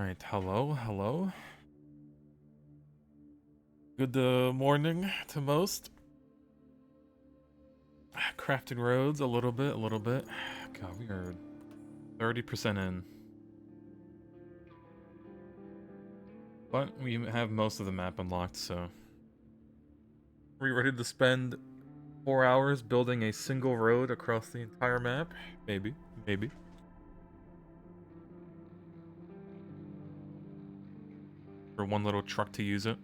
Alright, hello, hello. Good morning to most. Crafting roads, a little bit, a little bit. God, we are 30% in. But we have most of the map unlocked, so... Are we ready to spend 4 hours building a single road across the entire map? Maybe, maybe. For one little truck to use it.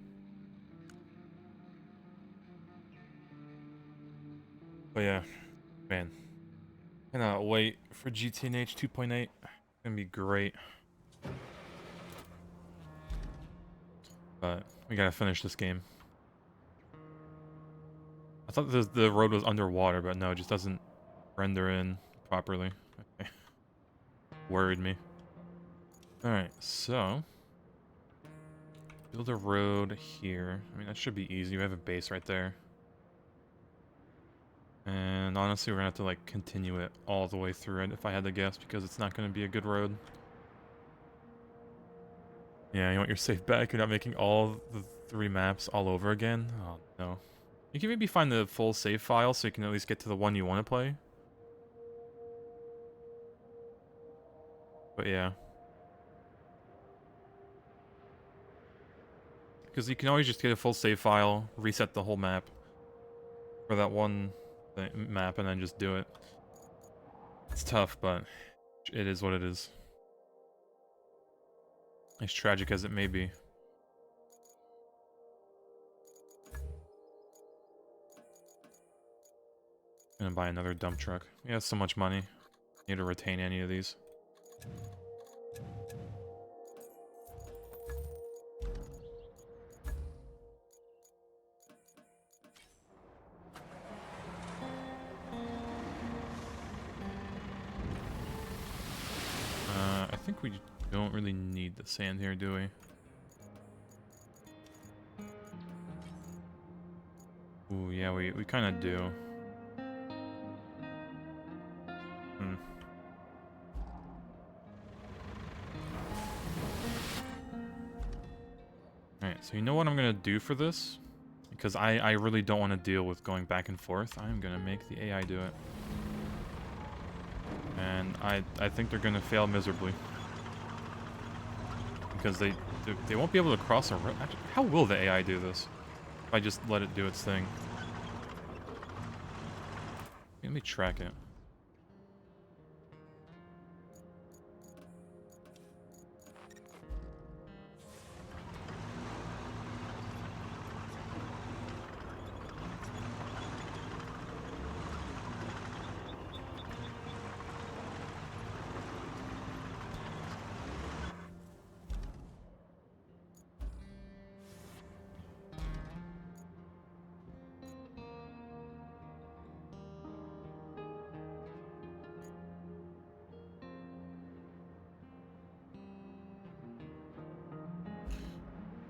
But yeah, man. Cannot wait for GTNH 2.8. It's gonna be great. But we gotta finish this game. I thought the road was underwater, but no, it just doesn't render in properly. Okay. Worried me. Alright, so... Build a road here. I mean, that should be easy. We have a base right there. And honestly, we're gonna have to, like, continue it all the way through it, if I had to guess, because it's not gonna be a good road. Yeah, you want your safe bet? You're not making all the 3 maps all over again? Oh, no. You can maybe find the full save file so you can at least get to the one you want to play. But yeah. Because you can always just get a full save file, reset the whole map for that one map, and then just do it. It's tough, but it is what it is. As tragic as it may be. Gonna buy another dump truck. We have so much money. Need to retain any of these. I think we don't really need the sand here, do we? Ooh, yeah, we kind of do. Hmm. Alright, so you know what I'm gonna do for this? Because I really don't want to deal with going back and forth. I'm gonna make the AI do it. And I think they're gonna fail miserably. Because they won't be able to cross a road. How will the AI do this? If I just let it do its thing. Let me track it.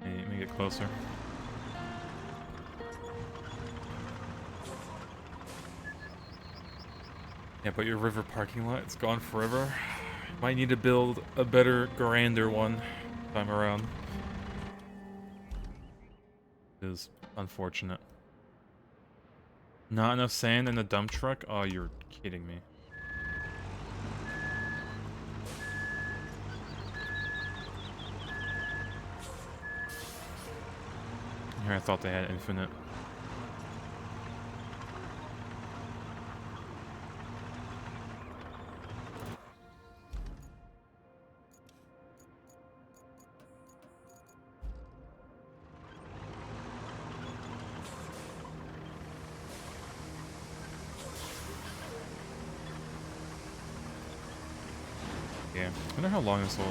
Let me get closer. Yeah, but your river parking lot, it's gone forever. Might need to build a better, grander one time around. It is unfortunate. Not enough sand in the dump truck? Oh, you're kidding me. Here, I thought they had infinite. Yeah. I wonder how long this will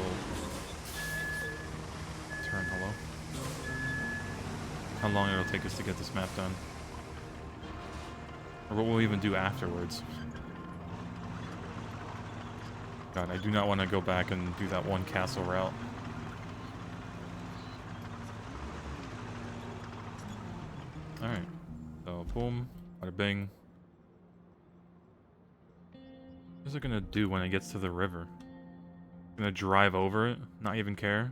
turn. Hello? How long it'll take us to get this map done. Or what we'll even do afterwards. God, I do not want to go back and do that one castle route. Alright. So, boom. Bada bing. What is it gonna do when it gets to the river? Gonna drive over it, not even care.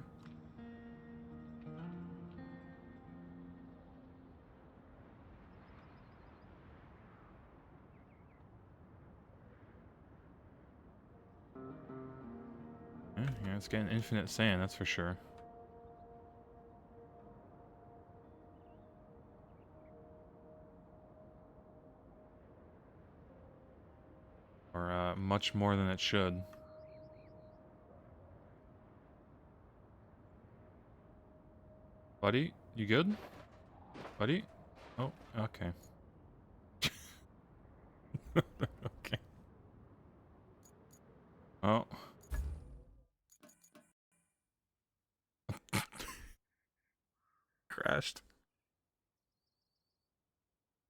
Yeah, it's getting infinite sand, that's for sure. Or, much more than it should. Buddy, you good? Buddy? Oh, okay. Okay. Oh. Crashed.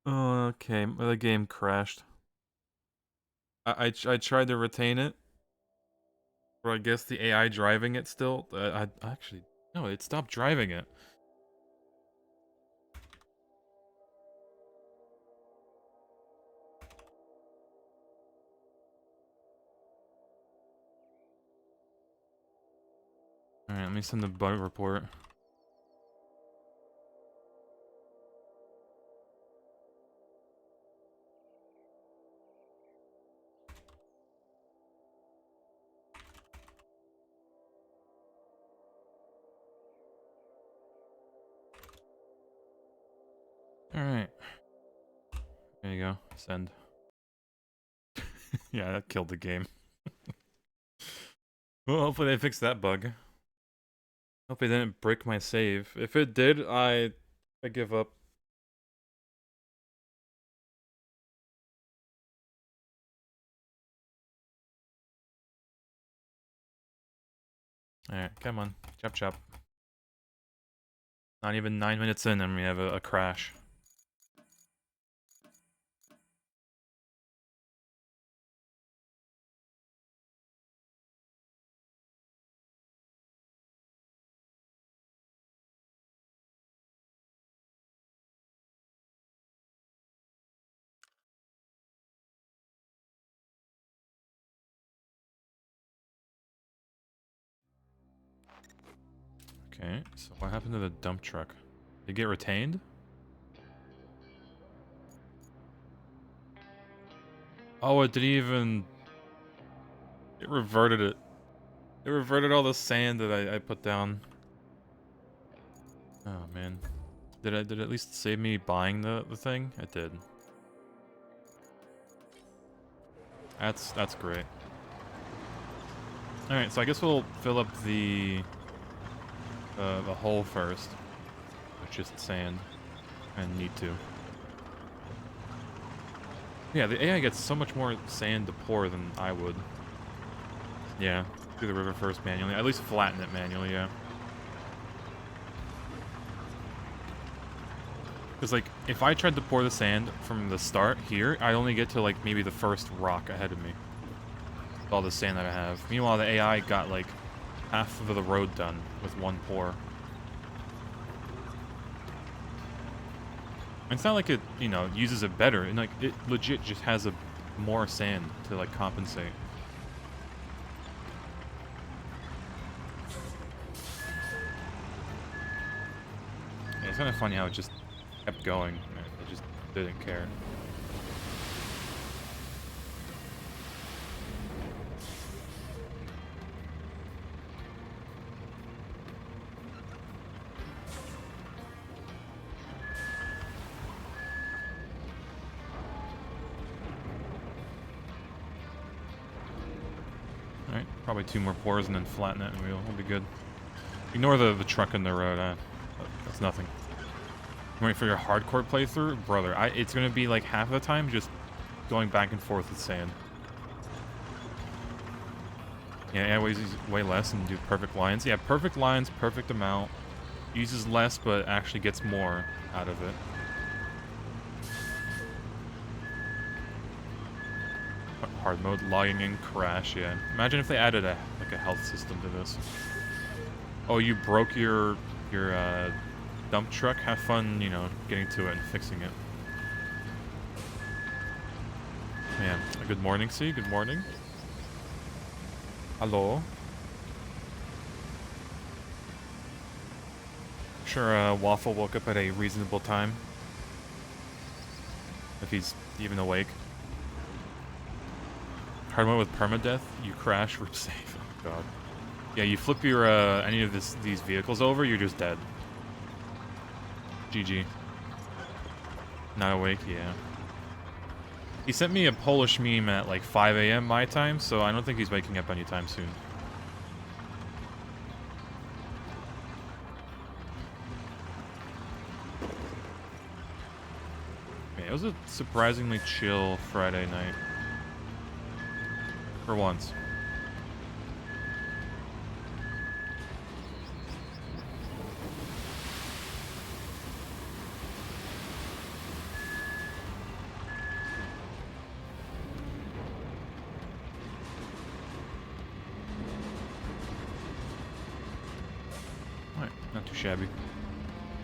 Oh, okay, the game crashed. I tried to retain it. Or I guess the AI driving it still. I actually... No, it stopped driving it. Alright, let me send the bug report. Alright. There you go. Send. Yeah, that killed the game. Well, hopefully they fixed that bug. Hope it didn't break my save. If it did, I give up. Alright, come on. Chop chop. Not even 9 minutes in and we have a crash. Okay, so what happened to the dump truck? Did it get retained? Oh, it didn't even... It reverted it. It reverted all the sand that I put down. Oh, man. Did it at least save me buying the thing? It did. That's great. Alright, so I guess we'll fill up the hole first. With just sand. And need to. Yeah, the AI gets so much more sand to pour than I would. Yeah, do the river first manually. At least flatten it manually, yeah. Because, like, if I tried to pour the sand from the start here, I only get to, like, maybe the first rock ahead of me. With all the sand that I have. Meanwhile, the AI got, like, half of the road done with one pour. And it's not like it, you know, uses it better. And, like, it legit just has more sand to, like, compensate. Yeah, it's kind of funny how it just kept going. It just didn't care. Alright, probably 2 more pours and then flatten it and we'll be good. Ignore the truck in the road, that's nothing. Waiting for your hardcore playthrough? Brother, it's gonna be like half of the time just going back and forth with sand. Yeah, weighs way less and do perfect lines. Yeah, perfect lines, perfect amount. Uses less, but actually gets more out of it. Hard mode, logging in, crash, yeah. Imagine if they added a health system to this. Oh, you broke your dump truck? Have fun, you know, getting to it and fixing it. Yeah. Good morning, C. Good morning. Hello. sure Waffle woke up at a reasonable time. If he's even awake. Hard mode with permadeath, you crash, root safe. Oh god. Yeah, you flip your any of these vehicles over, you're just dead. GG. Not awake, yeah. He sent me a Polish meme at like 5 a.m. my time, so I don't think he's waking up anytime soon. Man, it was a surprisingly chill Friday night. For once. Alright, not too shabby.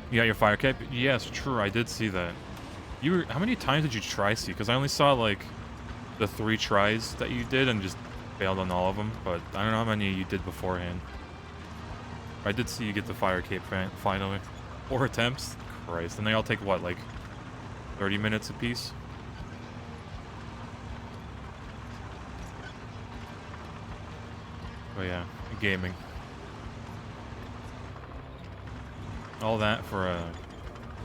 You got your fire cape? Yes, true, I did see that. How many times did you try see? Because I only saw, like, the 3 tries that you did and just failed on all of them, but I don't know how many you did beforehand. I did see you get the fire cape finally. 4 attempts? Christ. And they all take, what, like, 30 minutes apiece? Oh yeah, gaming. All that for a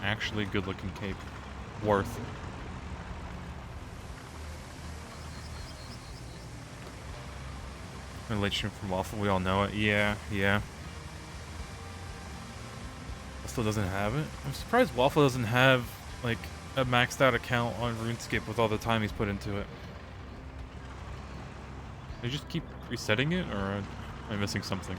actually good-looking cape. Worth. Relation from Waffle, we all know it. Yeah, yeah. Still doesn't have it. I'm surprised Waffle doesn't have, like, a maxed out account on RuneScape with all the time he's put into it. They just keep resetting it, or am I missing something?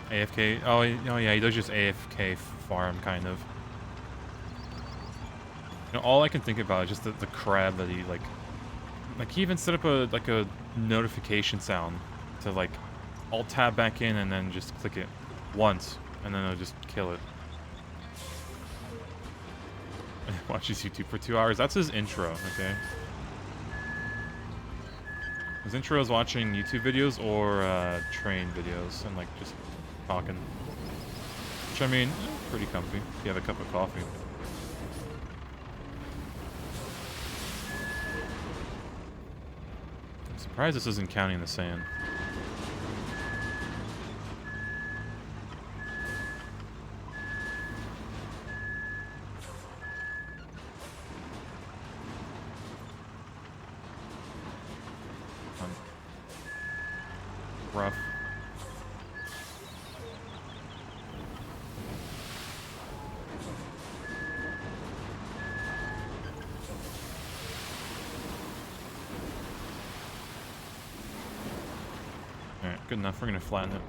AFK? Oh yeah, he does just AFK farm, kind of. You know, all I can think about is just the crab that he, like he even set up a notification sound to, like, alt-tab back in and then just click it once, and then it'll just kill it. Watches YouTube for 2 hours. That's his intro, okay? His intro is watching YouTube videos or train videos and, like, just talking. Which, I mean, pretty comfy if you have a cup of coffee. I'm surprised this isn't counting the sand. Rough. Alright, good enough. We're gonna flatten it.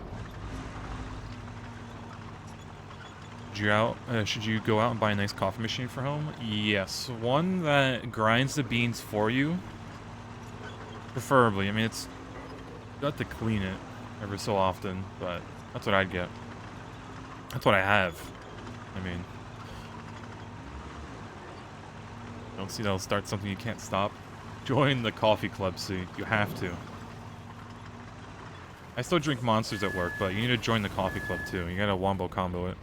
Should you go out and buy a nice coffee machine for home? Yes. One that grinds the beans for you. Preferably. I mean, it's got to clean it every so often, but that's what I'd get. That's what I have. I mean, don't see that'll start something you can't stop. Join the coffee club, see. You have to. I still drink Monsters at work, but you need to join the coffee club too. You gotta wombo combo it.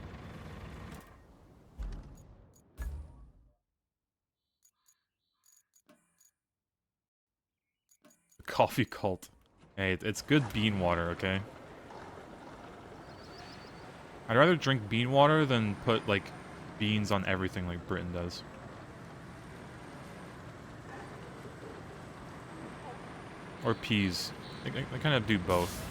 The coffee cult. Hey, it's good bean water, okay? I'd rather drink bean water than put, like, beans on everything like Britain does. Or peas. I kind of do both.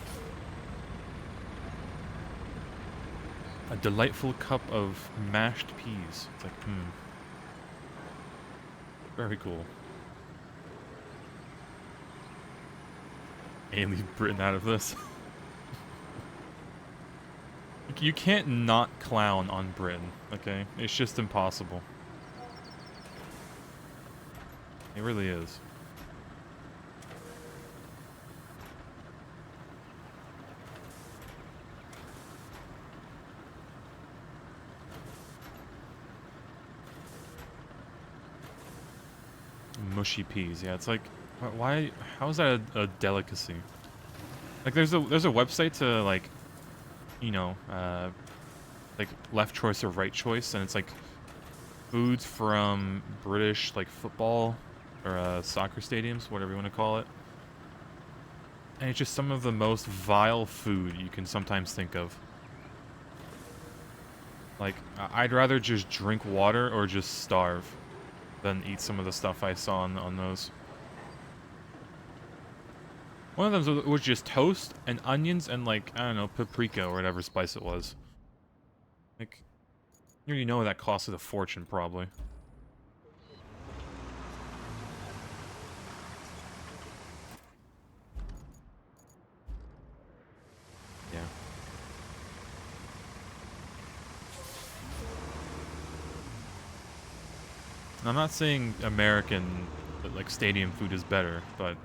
A delightful cup of mashed peas. It's like, Very cool. And leave Britain out of this. You can't not clown on Britain, okay? It's just impossible. It really is. mushy peas. Yeah, it's like, why? How is that a delicacy? Like, there's a website to like, you know, like left choice or right choice, and it's like foods from British like football or soccer stadiums, whatever you want to call it. And it's just some of the most vile food you can sometimes think of. Like, I'd rather just drink water or just starve than eat some of the stuff I saw on those. One of them was just toast and onions and, like, I don't know, paprika or whatever spice it was. Like, you already know that costed a fortune, probably. Yeah. And I'm not saying American, like, stadium food is better, but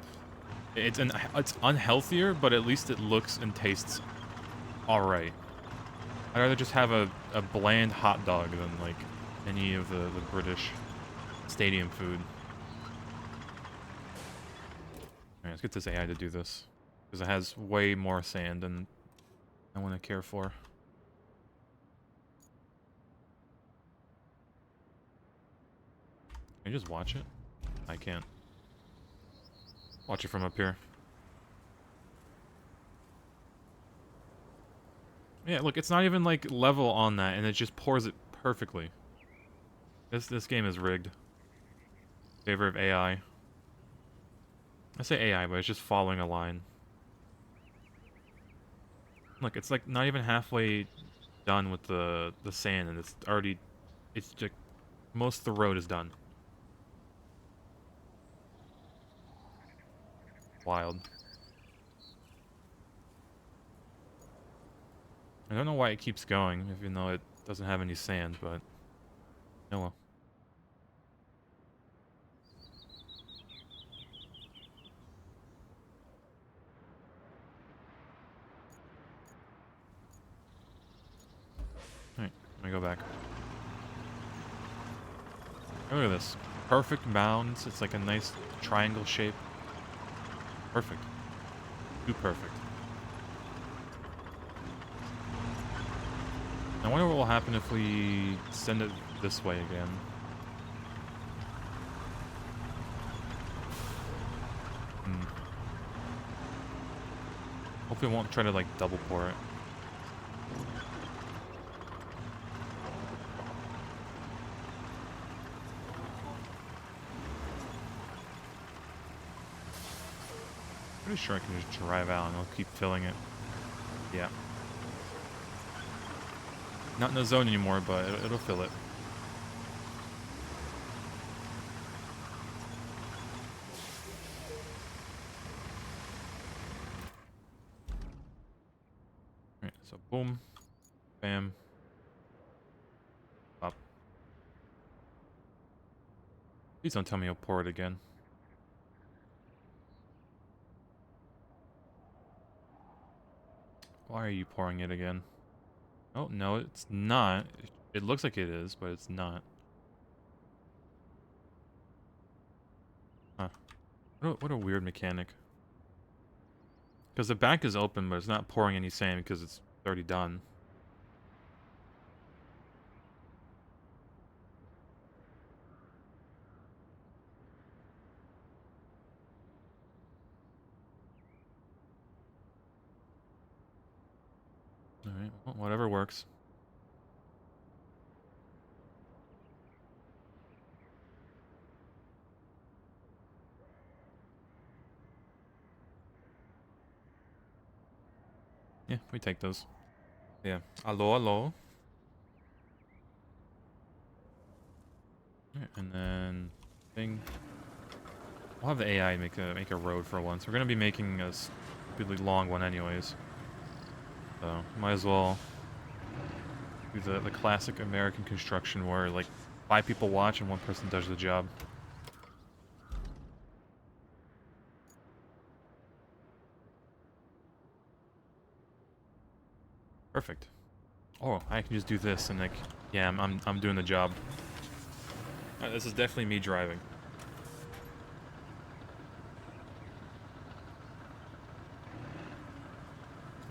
it's unhealthier, but at least it looks and tastes alright. I'd rather just have a bland hot dog than, like, any of the British stadium food. Alright, let's get this AI to do this. Because it has way more sand than I want to care for. Can I just watch it? I can't. Watch it from up here. Yeah, look, it's not even, like, level on that, and it just pours it perfectly. This game is rigged. In favor of AI. I say AI, but it's just following a line. Look, it's like not even halfway done with the sand, and it's already, it's just, most of the road is done. Wild. I don't know why it keeps going, even though it doesn't have any sand, but oh well. Alright, let me go back. Look at this. Perfect mounds. It's like a nice triangle shape. Perfect. Too perfect. I wonder what will happen if we send it this way again. Hopefully it won't try to, like, double pour it. Pretty sure I can just drive out and I'll keep filling it. Yeah. Not in the zone anymore, but it'll fill it. Alright, so boom. Bam. Up. Please don't tell me you'll pour it again. Why are you pouring it again? Oh, no, it's not. It looks like it is, but it's not. Huh. What a weird mechanic. Because the back is open, but it's not pouring any sand because it's already done. Alright, well, whatever works. Yeah, we take those. Yeah. Hello, hello. Alright, and then thing. We'll have the AI make a road for once. We're gonna be making a stupidly long one anyways. So might as well do the classic American construction where like 5 people watch and 1 person does the job. Perfect. Oh, I can just do this and like, yeah, I'm doing the job. This is definitely me driving.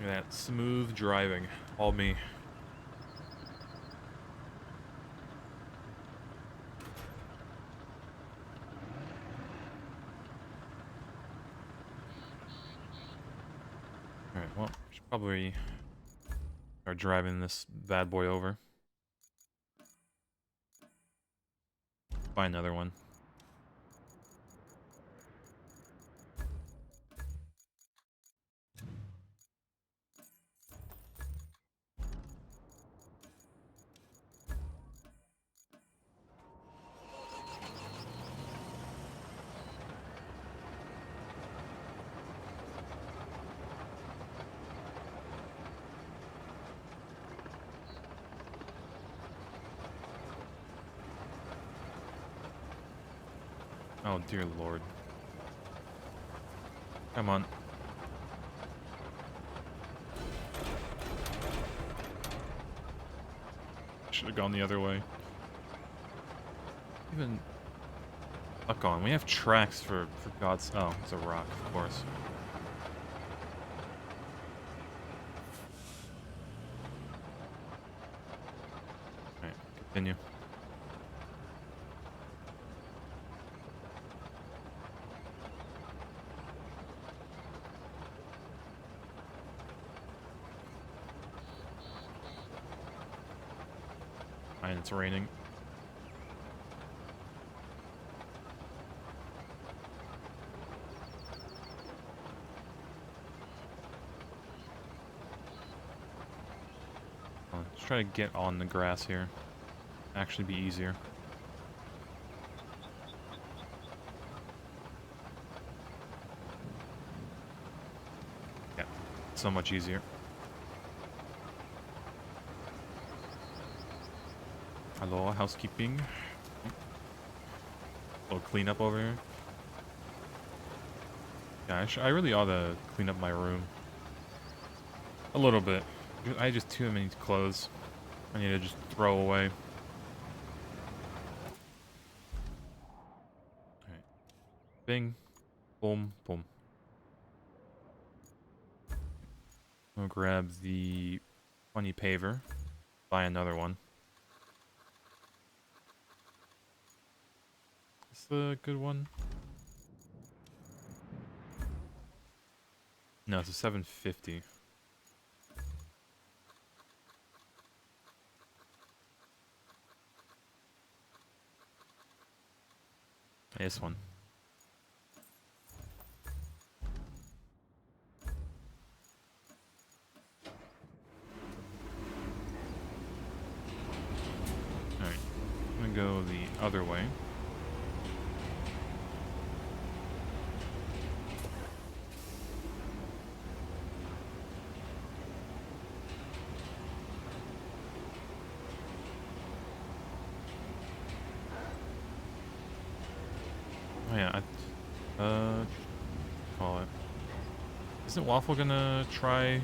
Look at that smooth driving. All me. Alright, well, should probably start driving this bad boy over. Find another one. Oh, dear lord. Come on. Should have gone the other way. Even... Fuck on. We have tracks for God's... Oh, it's a rock, of course. Alright, continue. And it's raining. Let's try to get on the grass here. Actually be easier. Yeah, so much easier. Hello, housekeeping. A little cleanup over here. Yeah, I really ought to clean up my room. A little bit. I have just too many clothes. I need to just throw away. Alright. Bing. Boom. Boom. I'll grab the funny paver. Buy another one. Is this a good one? No, it's a 750. This one. Alright. I'm gonna go the other way. Oh yeah, call it. Isn't Waffle gonna try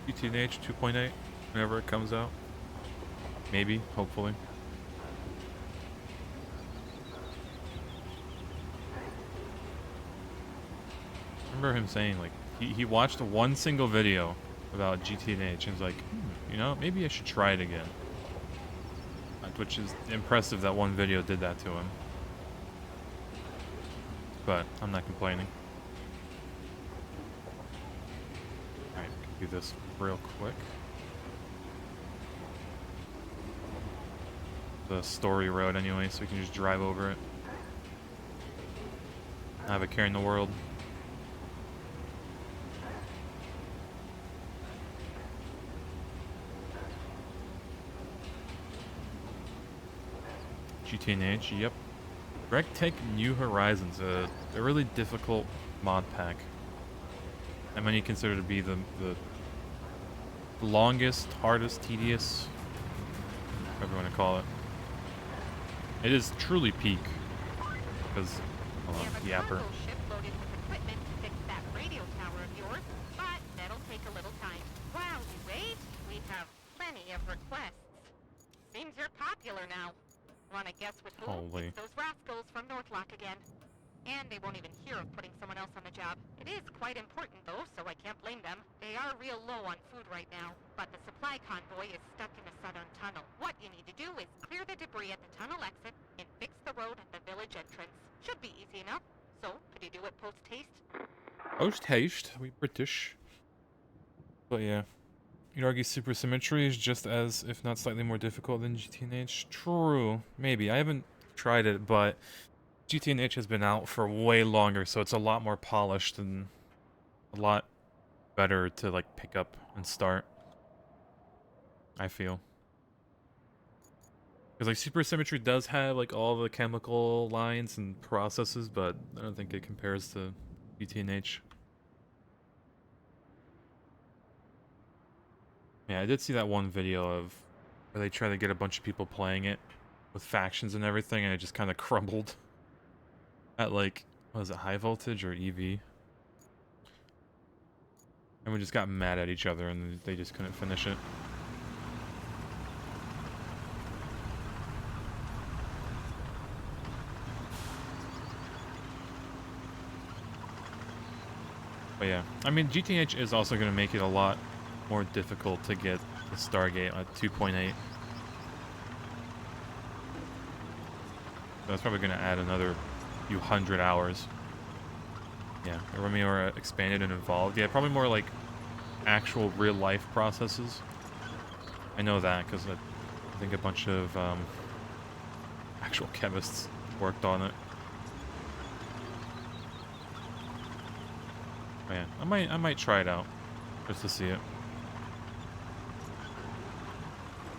GTH 2.8 whenever it comes out? Maybe, hopefully. I remember him saying, like, he watched one single video about GTH and was like, you know, maybe I should try it again. Which is impressive that one video did that to him. But I'm not complaining. Alright, do this real quick. The story road anyway, so we can just drive over it. Not have a care in the world. GTH, yep. Rectech New Horizons, a really difficult mod pack. And many consider to be the longest, hardest, tedious, whatever you want to call it. It is truly peak. Because, hold on, yapper. Loaded with equipment to fix that radio tower of yours, but that'll take a little time. While we wait, we have plenty of requests. Seems you're popular now. Wanna guess with who? Holy. It's those rascals from Northlock again. And they won't even hear of putting someone else on the job. It is quite important, though, so I can't blame them. They are real low on food right now, but the supply convoy is stuck in a southern tunnel. What you need to do is clear the debris at the tunnel exit and fix the road at the village entrance. Should be easy enough. So, could you do it post-haste? Post-haste? We British. But yeah. You'd argue supersymmetry is just as, if not slightly more difficult than GTNH? True. Maybe. I haven't tried it, but GTNH has been out for way longer, so it's a lot more polished and a lot better to, like, pick up and start. I feel. Because, like, supersymmetry does have, like, all the chemical lines and processes, but I don't think it compares to GTNH. Yeah, I did see that one video of where they try to get a bunch of people playing it with factions and everything, and it just kind of crumbled at, like, what was it, high voltage or EV? And we just got mad at each other and they just couldn't finish it. But yeah, I mean, GTH is also going to make it a lot more difficult to get the Stargate at 2.8. So that's probably going to add another few hundred hours. Yeah, or maybe more expanded and involved. Yeah, probably more like actual real-life processes. I know that because I think a bunch of actual chemists worked on it. But yeah, I might try it out just to see it.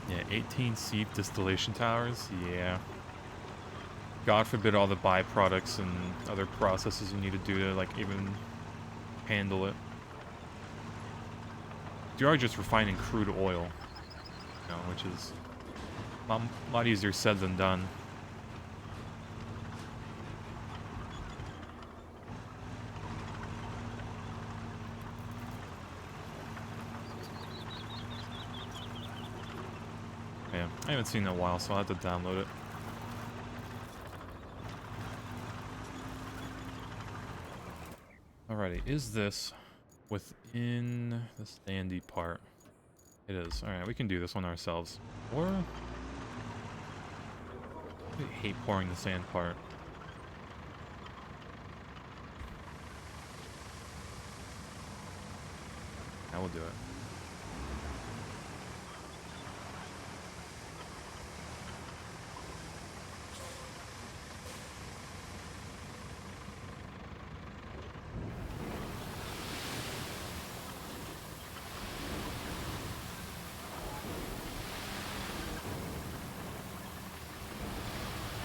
Yeah, 18 seed distillation towers. Yeah. God forbid all the byproducts and other processes you need to do to, like, even handle it. You are just refining crude oil, you know, which is a lot easier said than done. Yeah, I haven't seen it in a while, so I'll have to download it. Alrighty, is this within the sandy part? It is. Alright, we can do this one ourselves. Or... I hate pouring the sand part. I will do it.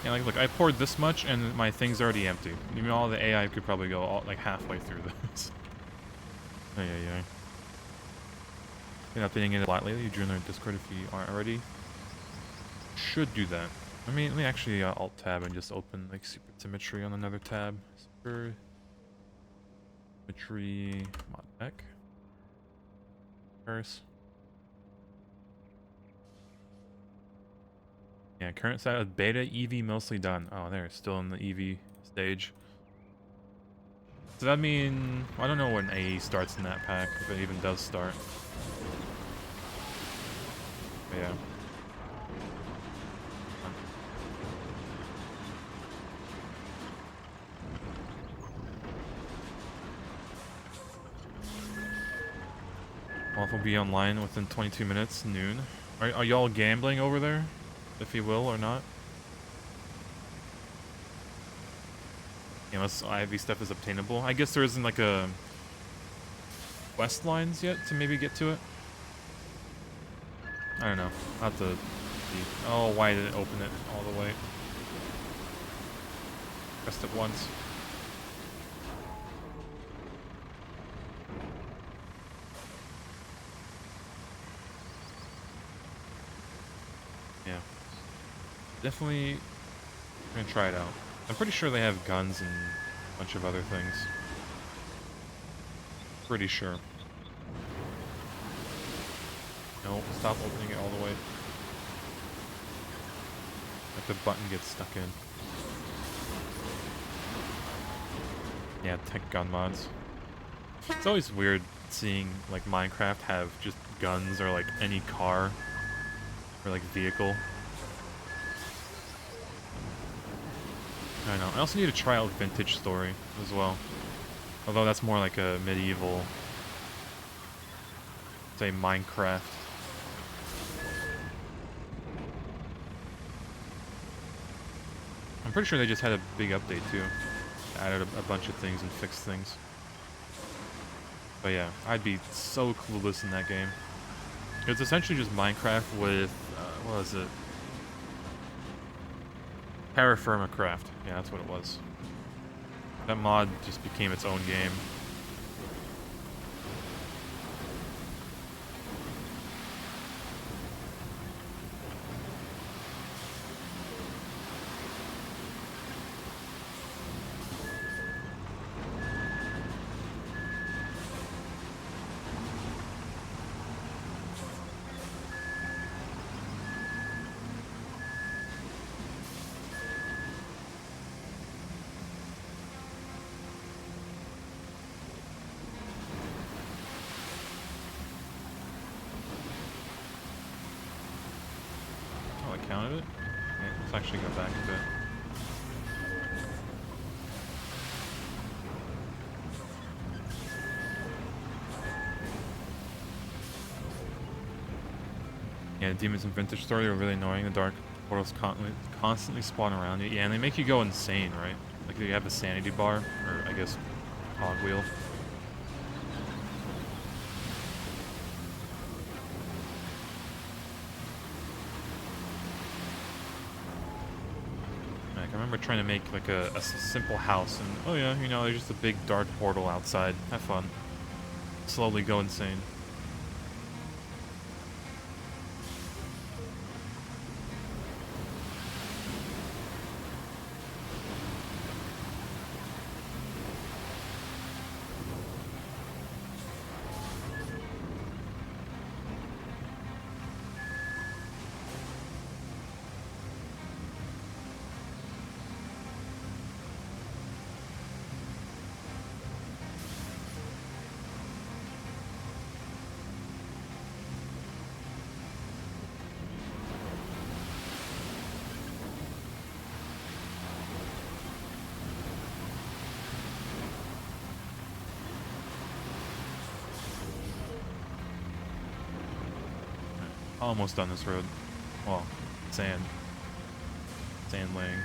Yeah, like, look, I poured this much and my thing's already empty. Even all the AI could probably go all, like, halfway through this. Oh, yeah. Been updating it a lot lately. You join our Discord if you aren't already. Should do that. Let me actually alt-tab and just open, like, supersymmetry on another tab. Supersymmetry mod deck. Curse. Yeah, current status beta EV mostly done. Oh, they're still in the EV stage. Does that mean... I don't know when AE starts in that pack, if it even does start. But yeah. Waffle will be online within 22 minutes, noon. Are y'all gambling over there? If you will, or not? Unless IV stuff is obtainable. I guess there isn't like a quest lines yet to maybe get to it. I don't know. I'll have to see. Oh, why did it open it all the way? Pressed it once. Yeah. Definitely gonna try it out. I'm pretty sure they have guns and a bunch of other things. Pretty sure. No, stop opening it all the way. Like the button gets stuck in. Yeah, tech gun mods. It's always weird seeing like Minecraft have just guns or like any car or like vehicle. I know. I also need to try out Vintage Story as well. Although that's more like a medieval, say, Minecraft. I'm pretty sure they just had a big update too. Added a bunch of things and fixed things. But yeah, I'd be so clueless in that game. It's essentially just Minecraft with, what was it? Terra Firma Craft. Yeah, that's what it was. That mod just became its own game. Oh, I counted it? Yeah, let's actually go back a bit. Yeah, demons in Vintage Story are really annoying. The dark portals constantly spawn around you. Yeah, and they make you go insane, right? Like you have a sanity bar, or I guess cogwheel. Like, I remember trying to make like a simple house, and oh yeah, you know, there's just a big dark portal outside. Have fun. Slowly go insane. Almost done this road. Well, sand. Sand laying.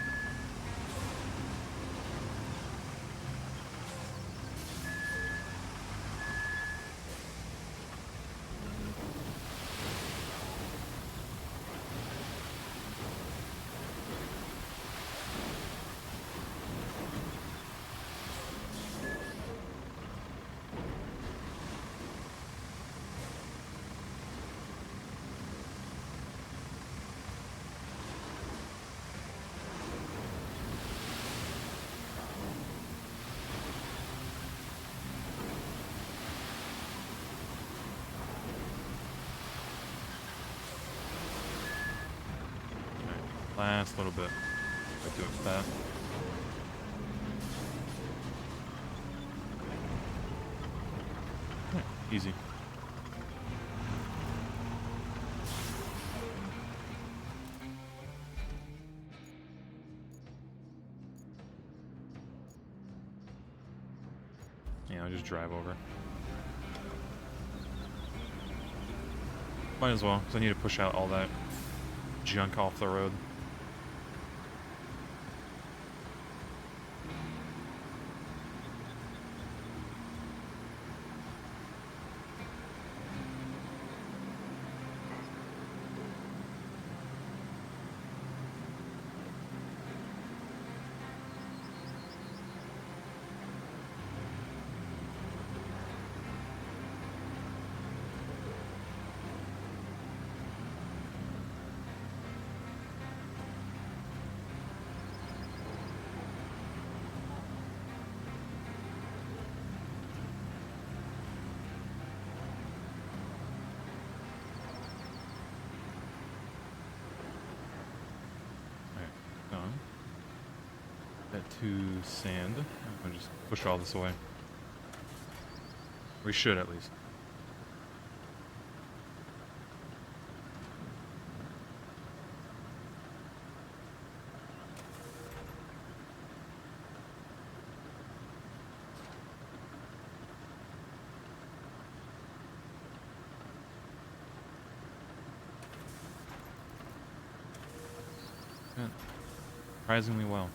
Last little bit. I do it with that. Right, easy. Yeah, I'll just drive over. Might as well, because I need to push out all that junk off the road. Done. That to sand. I'm gonna just push all this away. We should at least. Yeah, surprisingly well.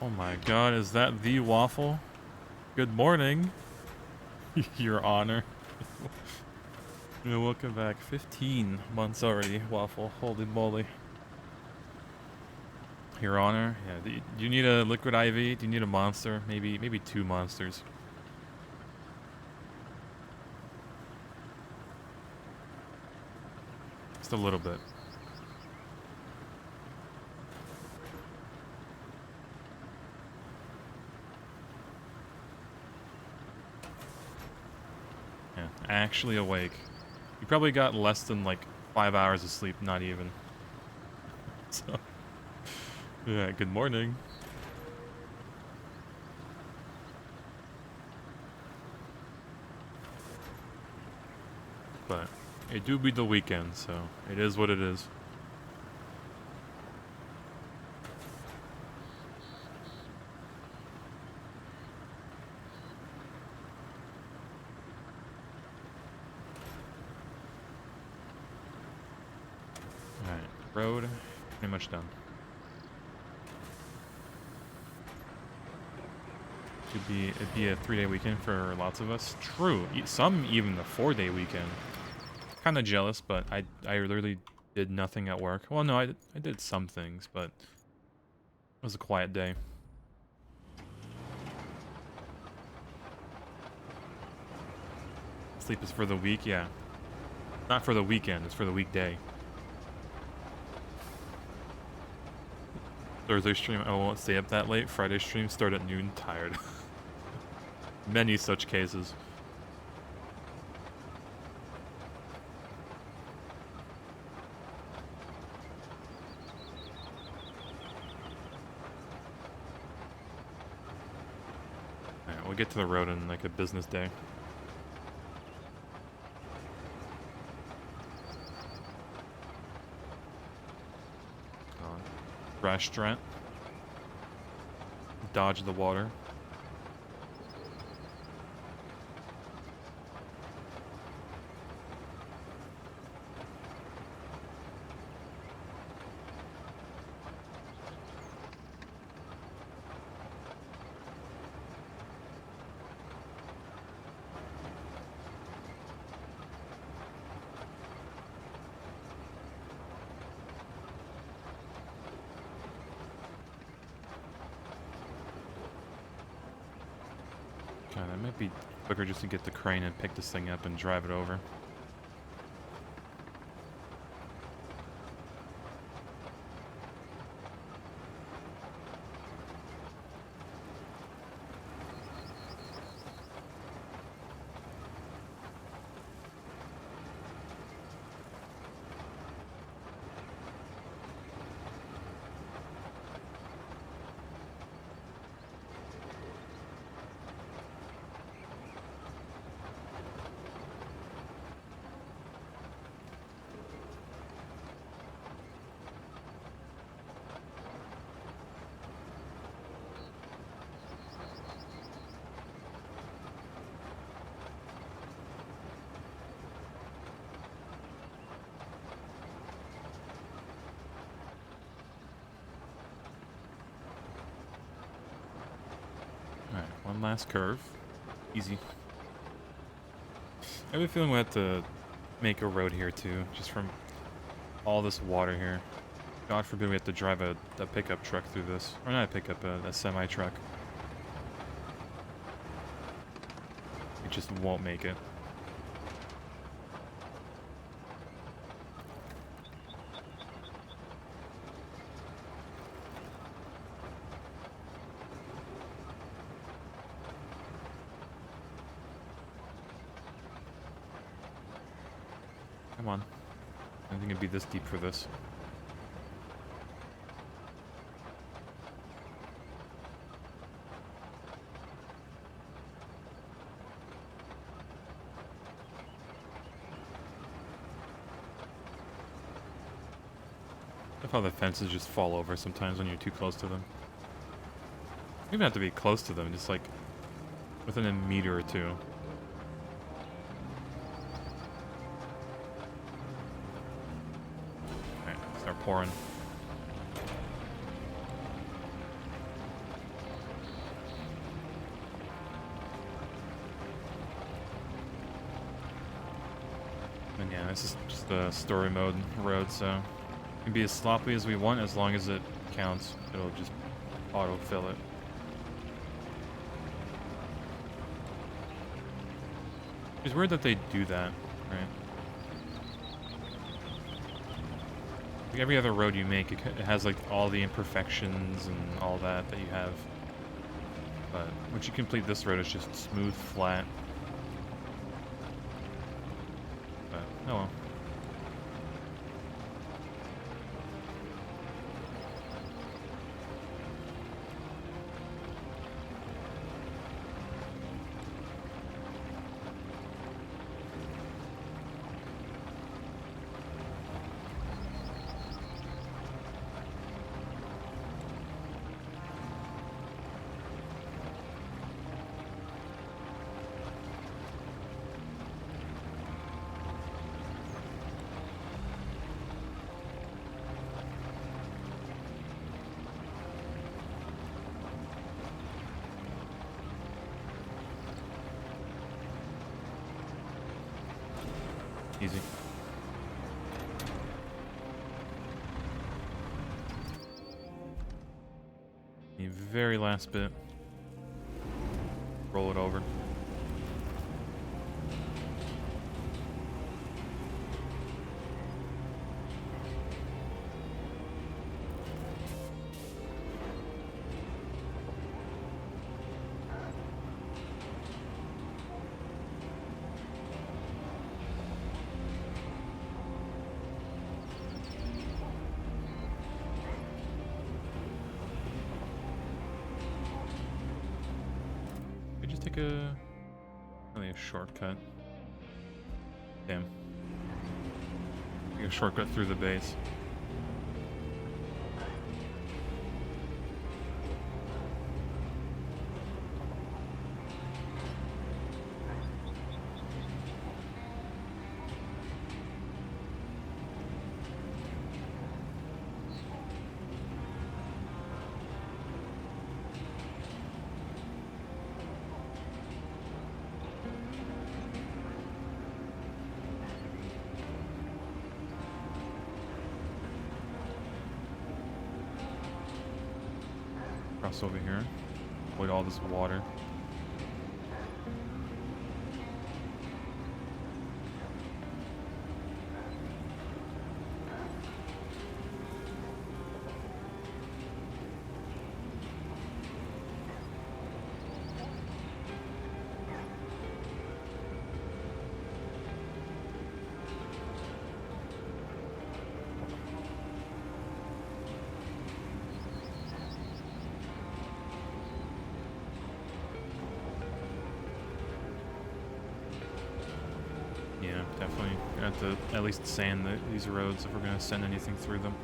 Oh my god, is that the waffle? Good morning, Your Honor. Welcome back. 15 months already, waffle. Holy moly. Your Honor, yeah. Do you need a liquid IV? Do you need a monster? Maybe 2 monsters. Just a little bit. Yeah, actually awake. You probably got less than like 5 hours of sleep, not even. So, yeah, good morning. But it do be the weekend, so it is what it is. Alright, road, pretty much done. It'd be a 3-day weekend for lots of us. True, some even a 4-day weekend. Kind of jealous, but I literally did nothing at work. Well, no, I did some things, but it was a quiet day. Sleep is for the week, yeah. Not for the weekend, it's for the weekday. Thursday stream, I won't stay up that late. Friday stream, start at noon, tired. Many such cases. Alright, we'll get to the road in like a business day. Restaurant. Dodge the water. God, that might be quicker just to get the crane and pick this thing up and drive it over. One last curve. Easy. I have a feeling we have to make a road here too, just from all this water here. God forbid we have to drive a pickup truck through this. Or not a pickup, a semi-truck. It just won't make it. Come on. I don't think it'd be this deep for this. I love how the fences just fall over sometimes when you're too close to them. You don't even have to be close to them, just like within a meter or two. Alright, start pouring. And yeah, this is just a story mode road, so it can be as sloppy as we want as long as it counts. It'll just auto-fill it. It's weird that they do that, right? Like every other road you make, it has like all the imperfections and all that you have. But once you complete this road, it's just smooth, flat. But, oh well. Easy. The very last bit. Roll it over. Really a shortcut. Damn. Take a shortcut through the base. Cross over here. Avoid all this water. Yeah, definitely gonna have to at least sand these roads if we're gonna send anything through them.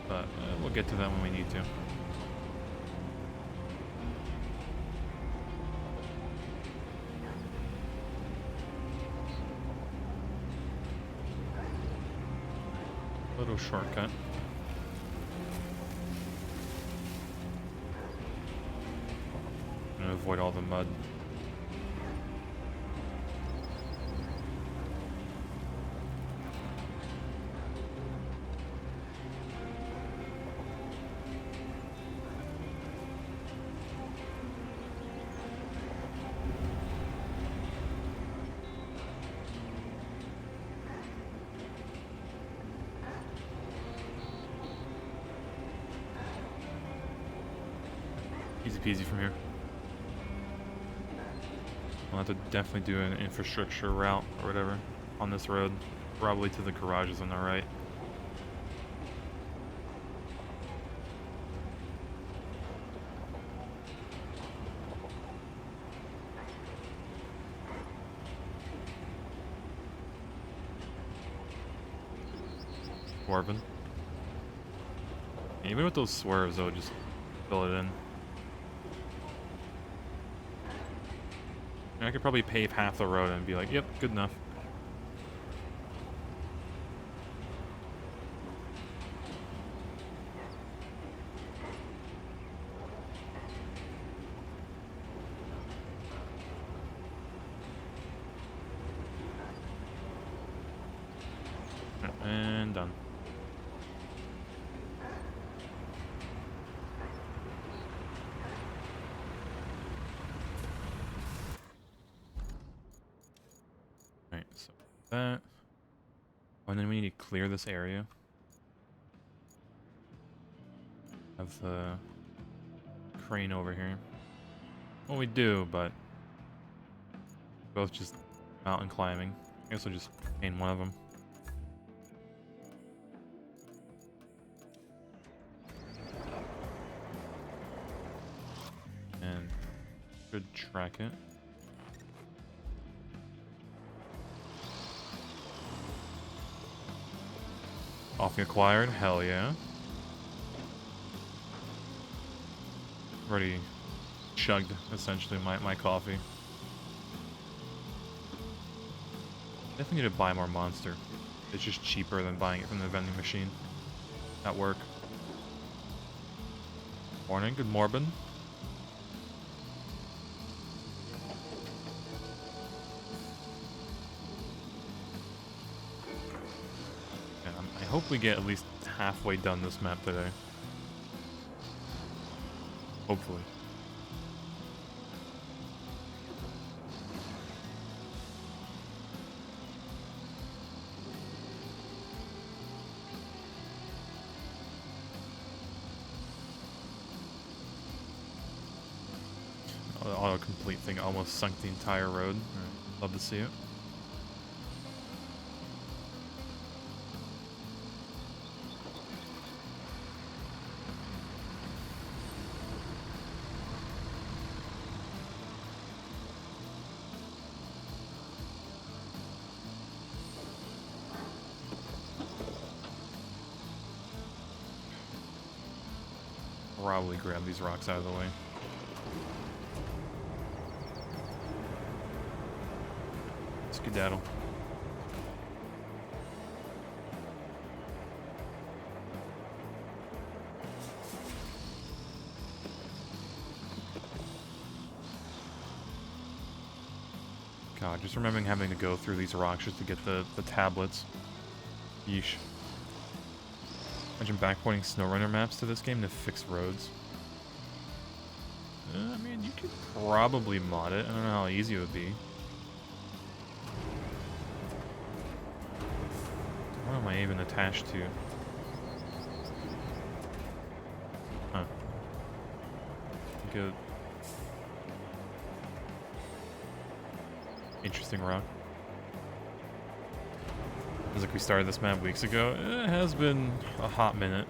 But we'll get to that when we need to. Little shortcut. avoid all the mud. Easy peasy from here. We'll have to definitely do an infrastructure route or whatever on this road. Probably to the garages on the right. Swerving. Even with those swerves, though, just fill it in. I could probably pave half the road and be like, yep, good enough. And done. Alright, so that. Oh, and then we need to clear this area. Have the crane over here. Well, we do, but both just mountain climbing. I guess we'll just paint one of them. And should track it. Coffee acquired, hell yeah. Already chugged, essentially, my coffee. Definitely need to buy more Monster. It's just cheaper than buying it from the vending machine at work. Morning, good morning. I hope we get at least halfway done this map today. Hopefully. The autocomplete thing almost sunk the entire road. Love to see it. Probably grab these rocks out of the way. Skedaddle. God, just remembering having to go through these rocks just to get the tablets. Yeesh. Imagine backporting SnowRunner maps to this game to fix roads. I mean, you could probably mod it. I don't know how easy it would be. What am I even attached to? Huh. Good. Interesting rock. Feels like we started this map weeks ago. It has been a hot minute.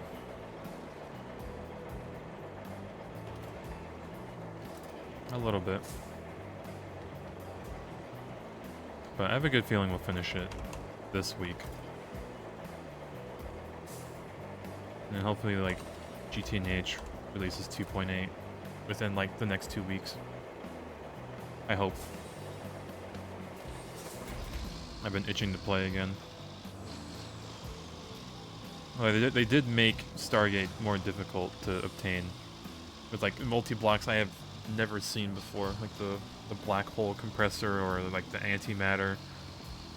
A little bit. But I have a good feeling we'll finish it this week. And then hopefully, like, GTNH releases 2.8 within, like, the next 2 weeks. I hope. I've been itching to play again. Well, they did make Stargate more difficult to obtain. With, like, multi-blocks, I have never seen before, like the black hole compressor or like the antimatter,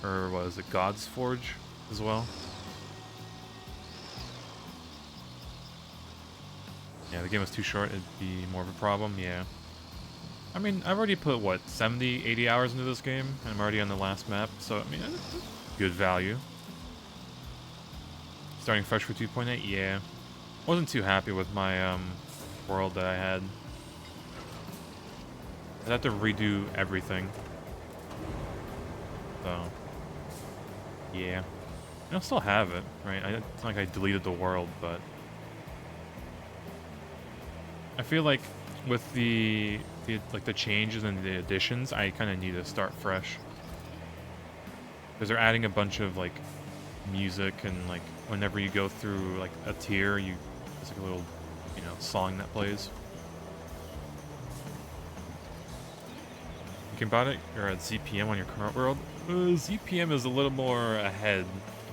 or was it God's Forge as well? Yeah, the game was too short, it'd be more of a problem, yeah. I mean, I've already put, what, 70, 80 hours into this game, and I'm already on the last map, so, I mean, that's good value. Starting fresh for 2.8, yeah. Wasn't too happy with my, world that I had. I'd have to redo everything. So, yeah. I'll still have it, right? It's not like I deleted the world, but I feel like with the changes and the additions, I kind of need to start fresh because they're adding a bunch of like music and like whenever you go through like a tier, there's like a little, song that plays. Thinking about it, you're at ZPM on your current world. ZPM is a little more ahead.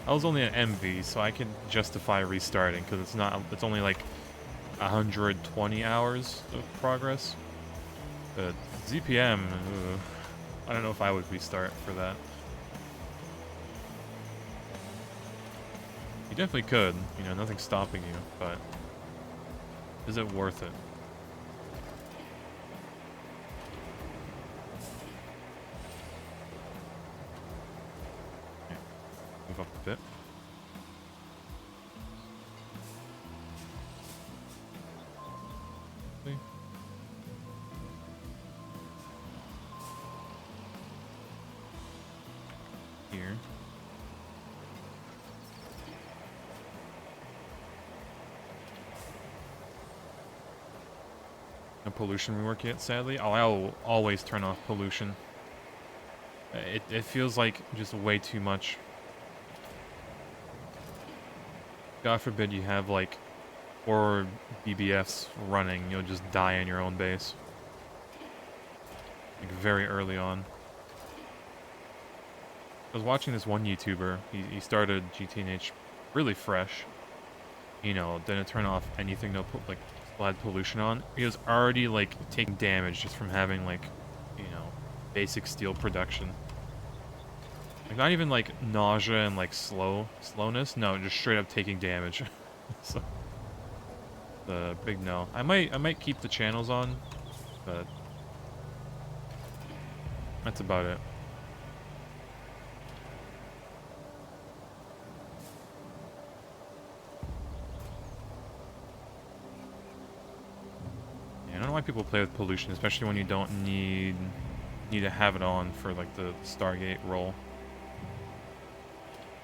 I was only at MV, so I can justify restarting because it's only like 120 hours of progress. But ZPM, I don't know if I would restart for that. You definitely could, nothing's stopping you, but is it worth it? Okay. Move up a bit. Here. No pollution rework yet, sadly. Oh, I'll always turn off pollution. It feels like just way too much. God forbid you have like 4 BBFs running, you'll just die in your own base. Like very early on. I was watching this one YouTuber, he started GTNH really fresh. Didn't turn off anything, no like had pollution on. He was already like taking damage just from having like, basic steel production. Like not even like nausea and like slowness. No, just straight up taking damage. So the big no. I might keep the channels on, but that's about it. I don't know why people play with pollution, especially when you don't need to have it on for like the Stargate role.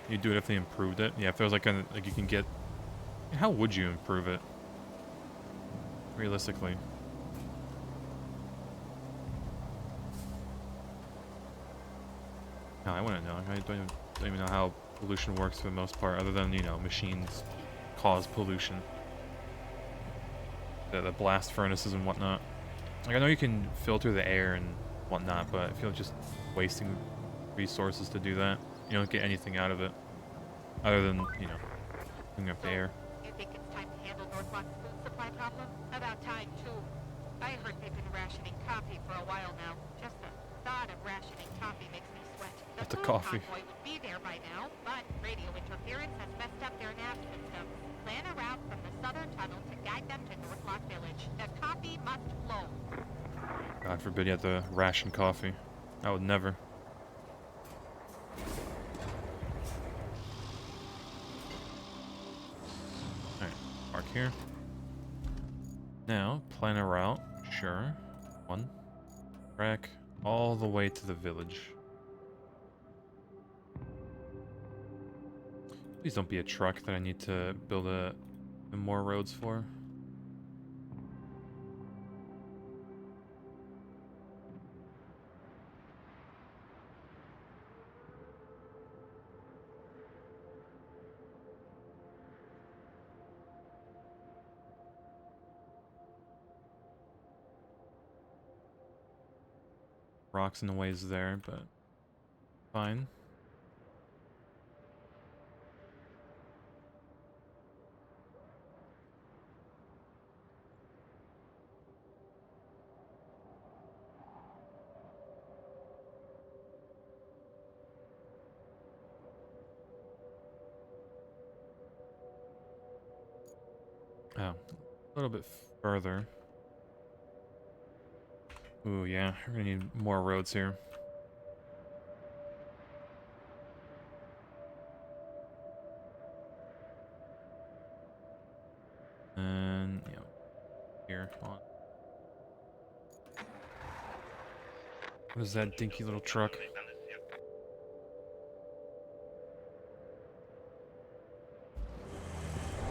You'd do it if they improved it. Yeah, if there was like you can get. How would you improve it? Realistically. No, I wouldn't know. I don't even know how pollution works for the most part, other than machines cause pollution. The blast furnaces and whatnot. Like I know you can filter the air and whatnot, but I feel like just wasting resources to do that. You don't get anything out of it, other than cleaning up the air. You think it's time to handle Northlock's food supply problem? About time too. I heard they've been rationing coffee for a while now. Just the thought of rationing coffee makes me sweat. The That's a food coffee. convoy would be there by now, but radio interference has messed up their nav system. Plan a route from the southern tunnel to guide them to Northlock Village. The coffee must flow. God forbid you have to ration coffee. I would never. Alright, mark here. Now, plan a route. Sure. One. Track all the way to the village. Please don't be a truck that I need to build more roads for. Rocks in the ways there, but fine. Oh, a little bit further. Ooh, yeah, we're gonna need more roads here. And, you know, here, hold on. What is that dinky little truck?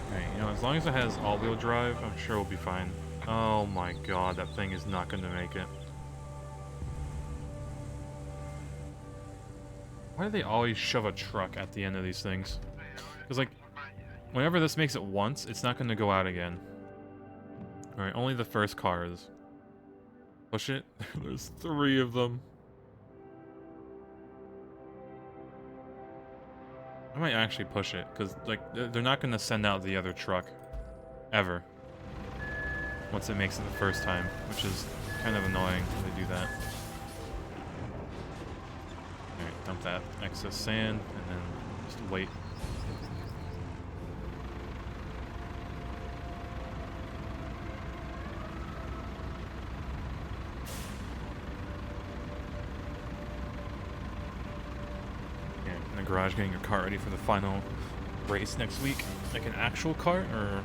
Alright, you know, as long as it has all-wheel drive, I'm sure we'll be fine. Oh my god, that thing is not going to make it. Why do they always shove a truck at the end of these things? Because, like, whenever this makes it once, it's not going to go out again. Alright, only the first car is. Push it. There's 3 of them. I might actually push it, because, like, they're not going to send out the other truck. Ever. Once it makes it the first time, which is kind of annoying when they do that. Alright, dump that excess sand, and then just wait. Yeah, in the garage getting your car ready for the final race next week. Like an actual cart, or...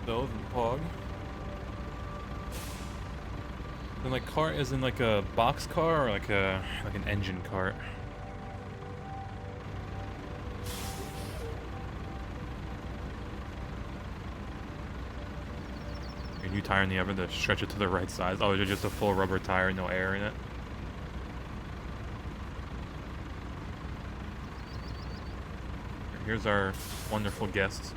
Build and pog. And like cart is in like a box car or like an engine cart. A new tire in the oven to stretch it to the right size. Oh, is it just a full rubber tire, no air in it? Here's our wonderful guests.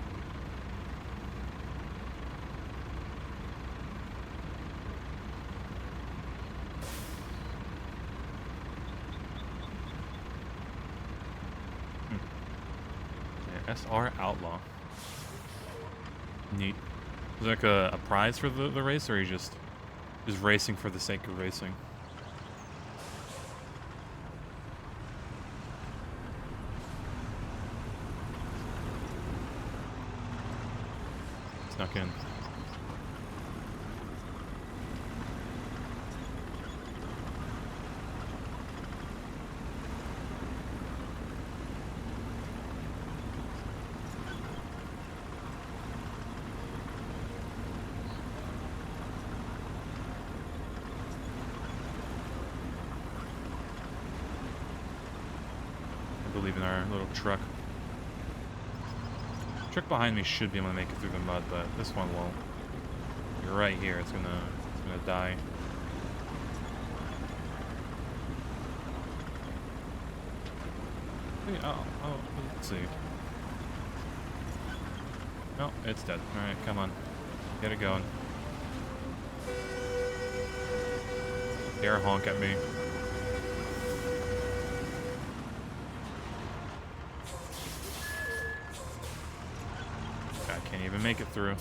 SR Outlaw. Neat. Is there like a prize for the race, or are you just racing for the sake of racing? Snuck in. Believe in our little truck. The truck behind me should be able to make it through the mud, but this one won't. You're right here. It's gonna die. Hey, oh, let's see. Oh, it's dead. All right, come on, get it going. Air honk at me. Can't even make it through.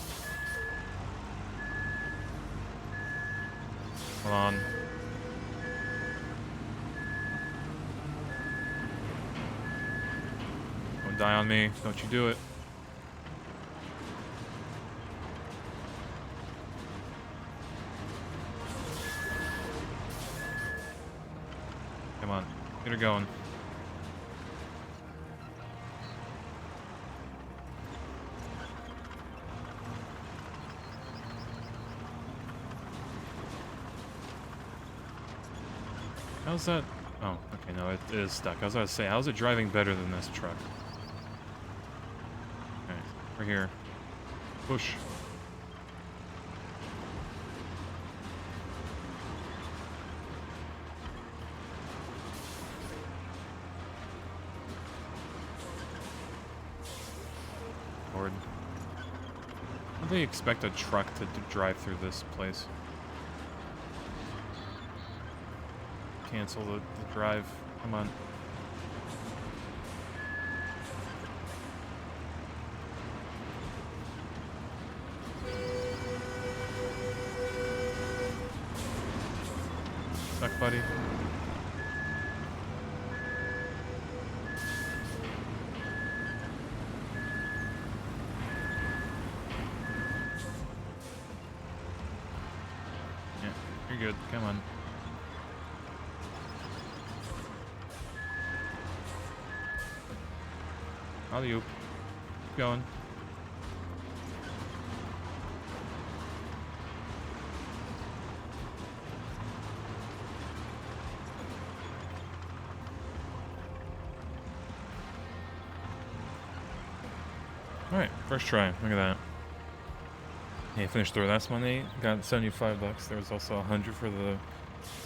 Hold on. Don't die on me. Don't you do it. Come on. Get her going. How's that? Oh, okay, no, it is stuck. I was about to say, how's it driving better than this truck? Okay, we're here. Push. Lord. How do they expect a truck to drive through this place? Cancel the drive. Come on. Suck, buddy. You're good. Come on. Alley-oop. Keep going. Alright, first try. Look at that. Yeah, finished through last Monday. Got $75. There was also 100 for the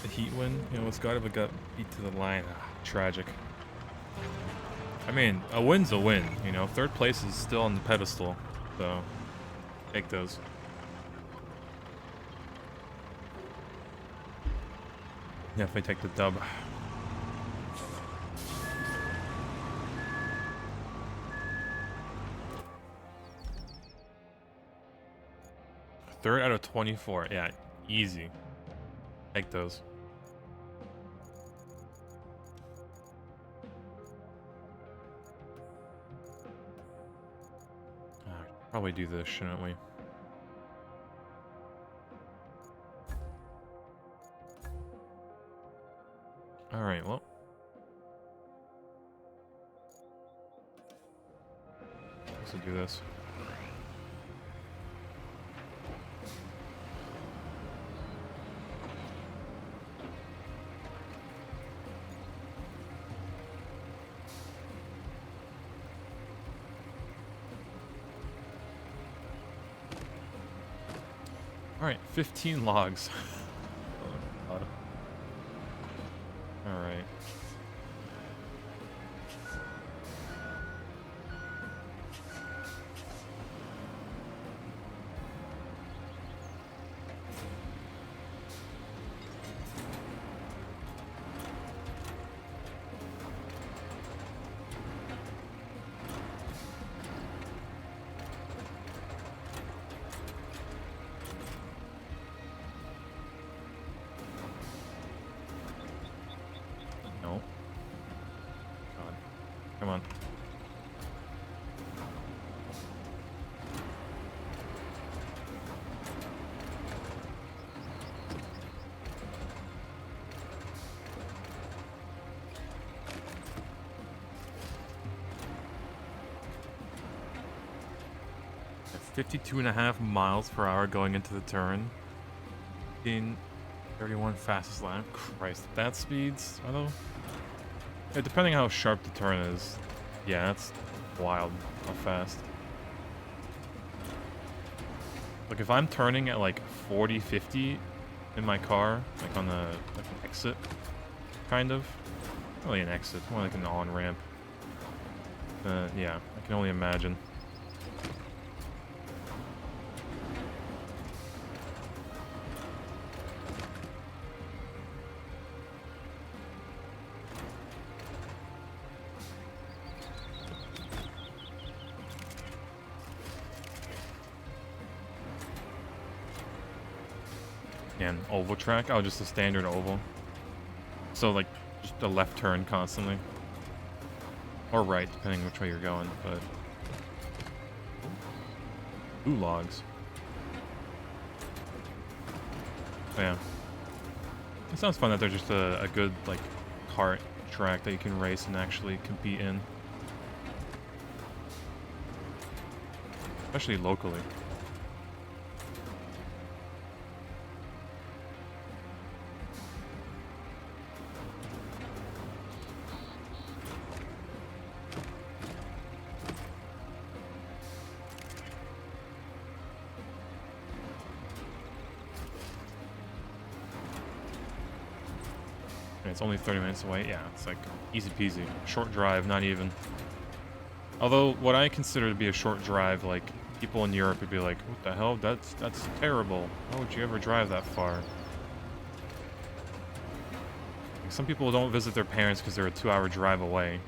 heat win. You know, it's got but got beat to the line. Ah, tragic. I mean, a win's a win. You know, third place is still on the pedestal. So, take those. Definitely take the dub. Third out of 24. Yeah, easy. Take those. Probably do this, shouldn't we? Alright, well. Let's do this. Alright, 15 logs. Oh, God. Alright. No. God. Come on. At 52.5 miles per hour going into the turn. 31 fastest lap. Christ, that speeds, I don't know. Yeah, depending how sharp the turn is. Yeah, that's wild how fast. Like if I'm turning at like 40, 50 in my car, like on the like an exit, kind of. Not really an exit, more like an on-ramp. Yeah, I can only imagine. Yeah, an oval track? Oh, just a standard oval. So, like, just a left turn constantly. Or right, depending which way you're going, but... Ooh, logs. Oh, yeah. It sounds fun that they're just a good, like, kart track that you can race and actually compete in. Especially locally. And it's only 30 minutes away. Yeah, it's like easy peasy. Short drive, not even. Although, what I consider to be a short drive, like, people in Europe would be like, what the hell? That's terrible. Why would you ever drive that far? Like, some people don't visit their parents because they're a 2-hour drive away.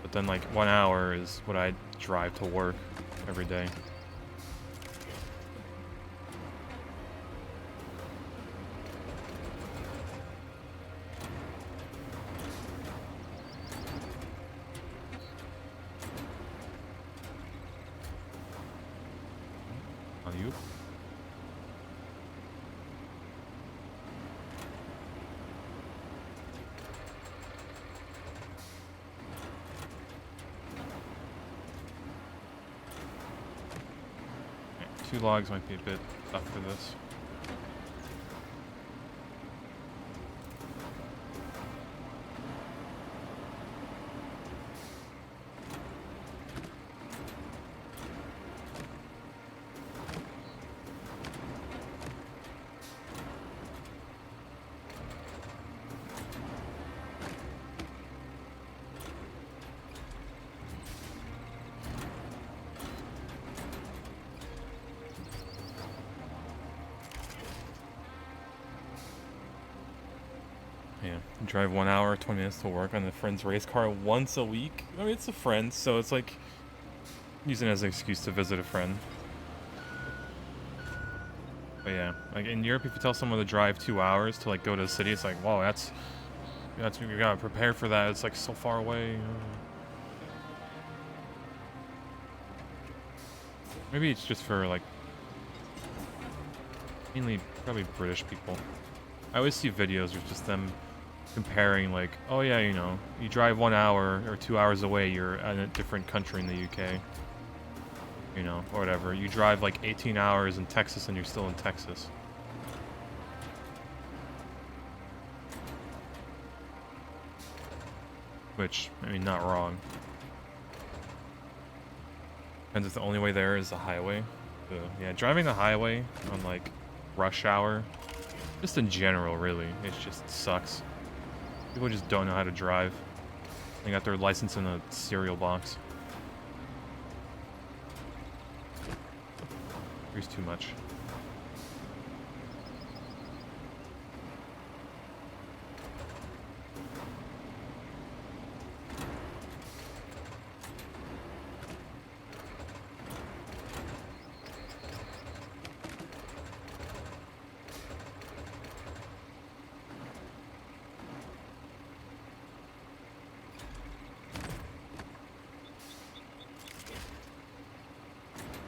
But then, like, 1 hour is what I drive to work every day. 2 logs might be a bit tough for this. Yeah, drive 1 hour, 20 minutes to work on a friend's race car once a week. I mean, it's a friend, so it's like using it as an excuse to visit a friend. But yeah, like in Europe, if you tell someone to drive 2 hours to like go to the city, it's like, whoa, that's you gotta prepare for that. It's like so far away. Maybe it's just for like mainly probably British people. I always see videos of just them comparing like, oh yeah, you know, you drive 1 hour or 2 hours away, you're in a different country in the UK. You know, or whatever. You drive like 18 hours in Texas and you're still in Texas. Which, I mean, not wrong. Depends if the only way there is the highway. So, yeah, driving the highway on like rush hour, just in general, really, it just sucks. People just don't know how to drive. They got their license in a cereal box. Here's too much.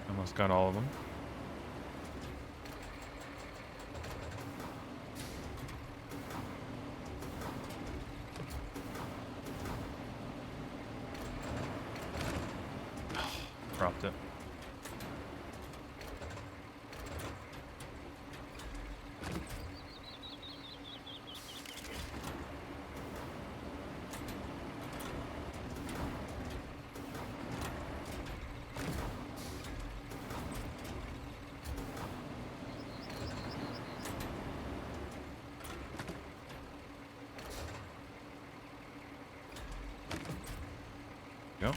Almost got all of them. Dropped it. Go.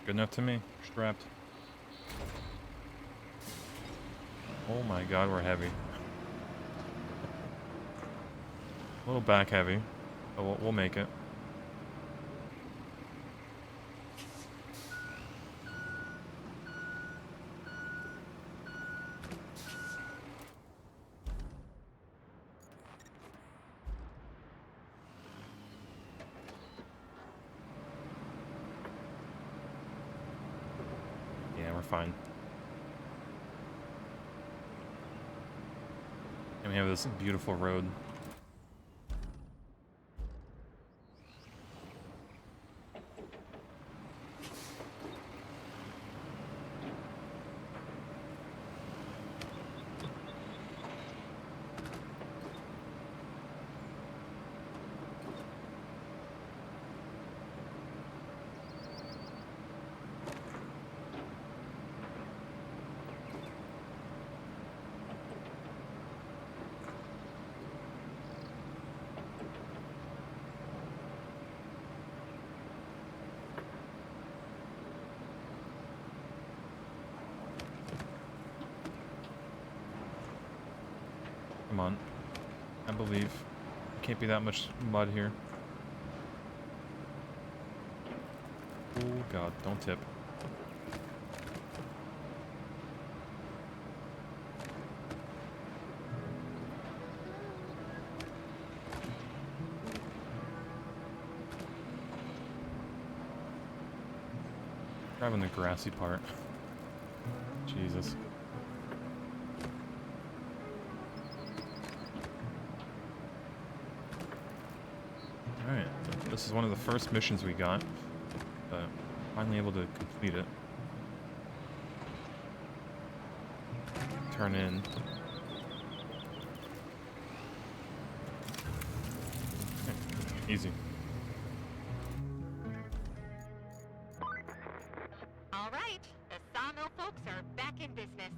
Good enough to me. Strapped. Oh my god, we're heavy. A little back heavy, but we'll make it. Yeah, we're fine. And we have this beautiful road. Come on. I believe. There can't be that much mud here. Oh god, don't tip. Driving the grassy part. Jesus. Alright, so this is one of the first missions we got. Finally able to complete it. Turn in. Okay, easy. All right, the sawmill folks are back in business.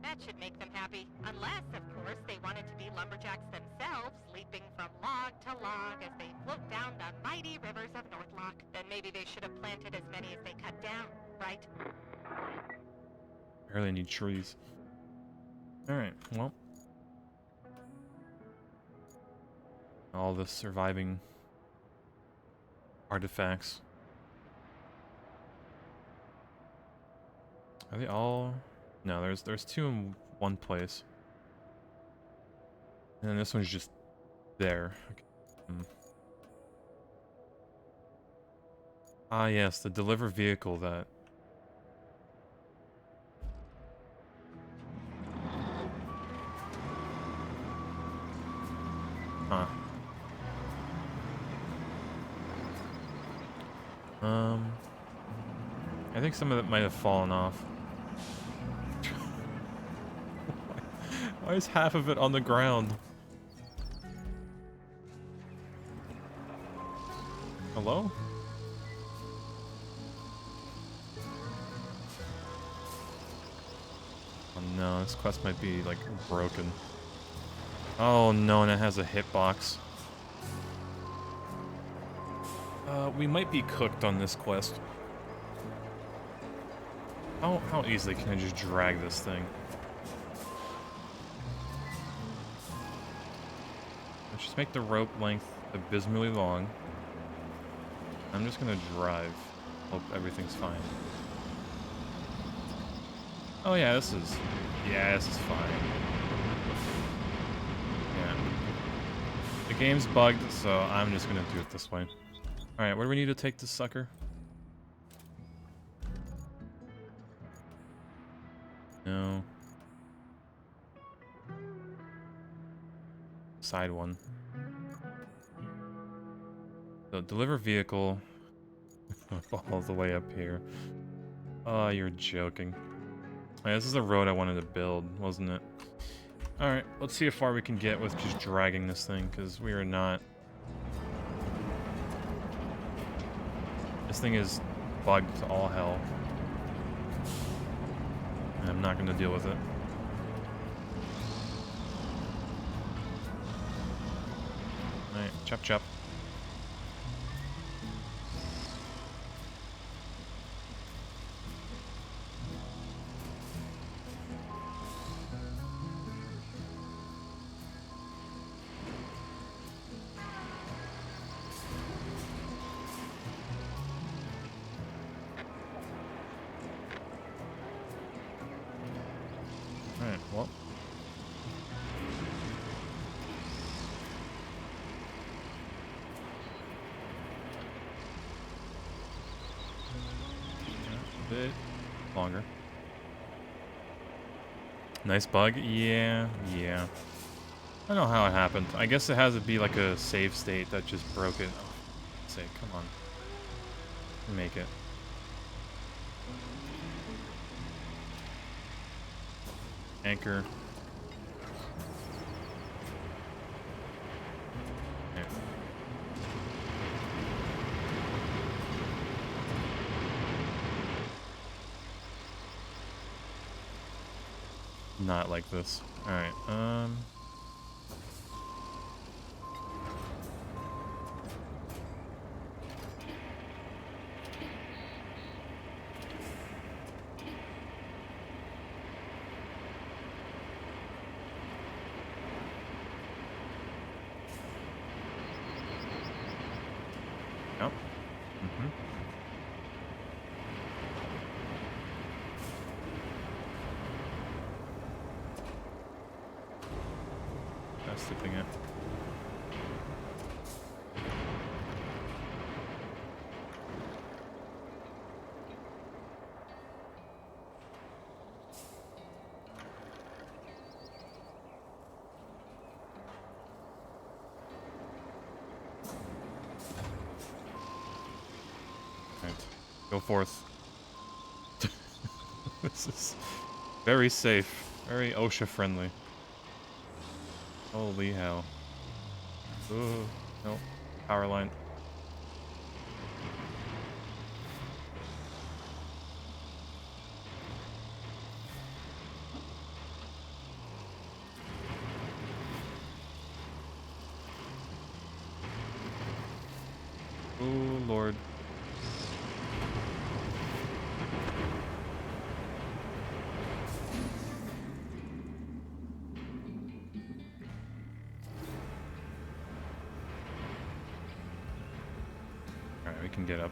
That should make them happy. Unless, of course, they wanted to be lumberjacks themselves, leaping from log to log as they float down the mighty rivers of Northlock. Then maybe they should have planted as many as they cut down, right? Barely need trees. Alright, well. All the surviving artifacts. Are they all? No, there's two in one place. And then this one's just there. Okay. Ah yes, the deliver vehicle that... Huh. I think some of it might have fallen off. Why is half of it on the ground? Hello? Oh no, this quest might be, like, broken. Oh no, and it has a hitbox. We might be cooked on this quest. How easily can I just drag this thing? Let's just make the rope length abysmally long. I'm just gonna drive. Hope everything's fine. Oh yeah, this is fine. Yeah. The game's bugged, so I'm just gonna do it this way. Alright, where do we need to take this sucker? No. Side one. So deliver vehicle. All the way up here. Oh, you're joking. Yeah, this is the road I wanted to build, wasn't it? Alright, let's see how far we can get with just dragging this thing, because we are not... This thing is bugged to all hell. And I'm not going to deal with it. Alright, chop chop. Alright, well. A bit longer. Nice bug? Yeah. I don't know how it happened. I guess it has to be like a save state that just broke it. Oh, say, come on. Make it. Anchor. Yeah. Not like this. Alright, Yep. That's tipping it. Go forth. This is very safe. Very OSHA friendly. Holy hell. Ooh. Nope. Power line. Oh, Lord. Alright, we can get up.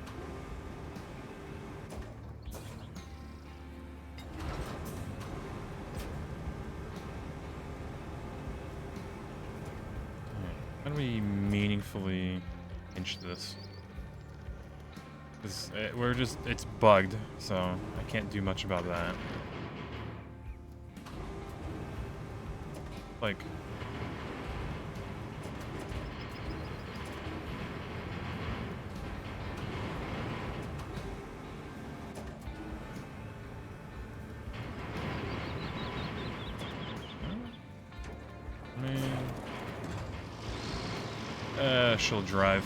Alright, how do we meaningfully inch this? Because it's bugged, so I can't do much about that. Like... she'll drive.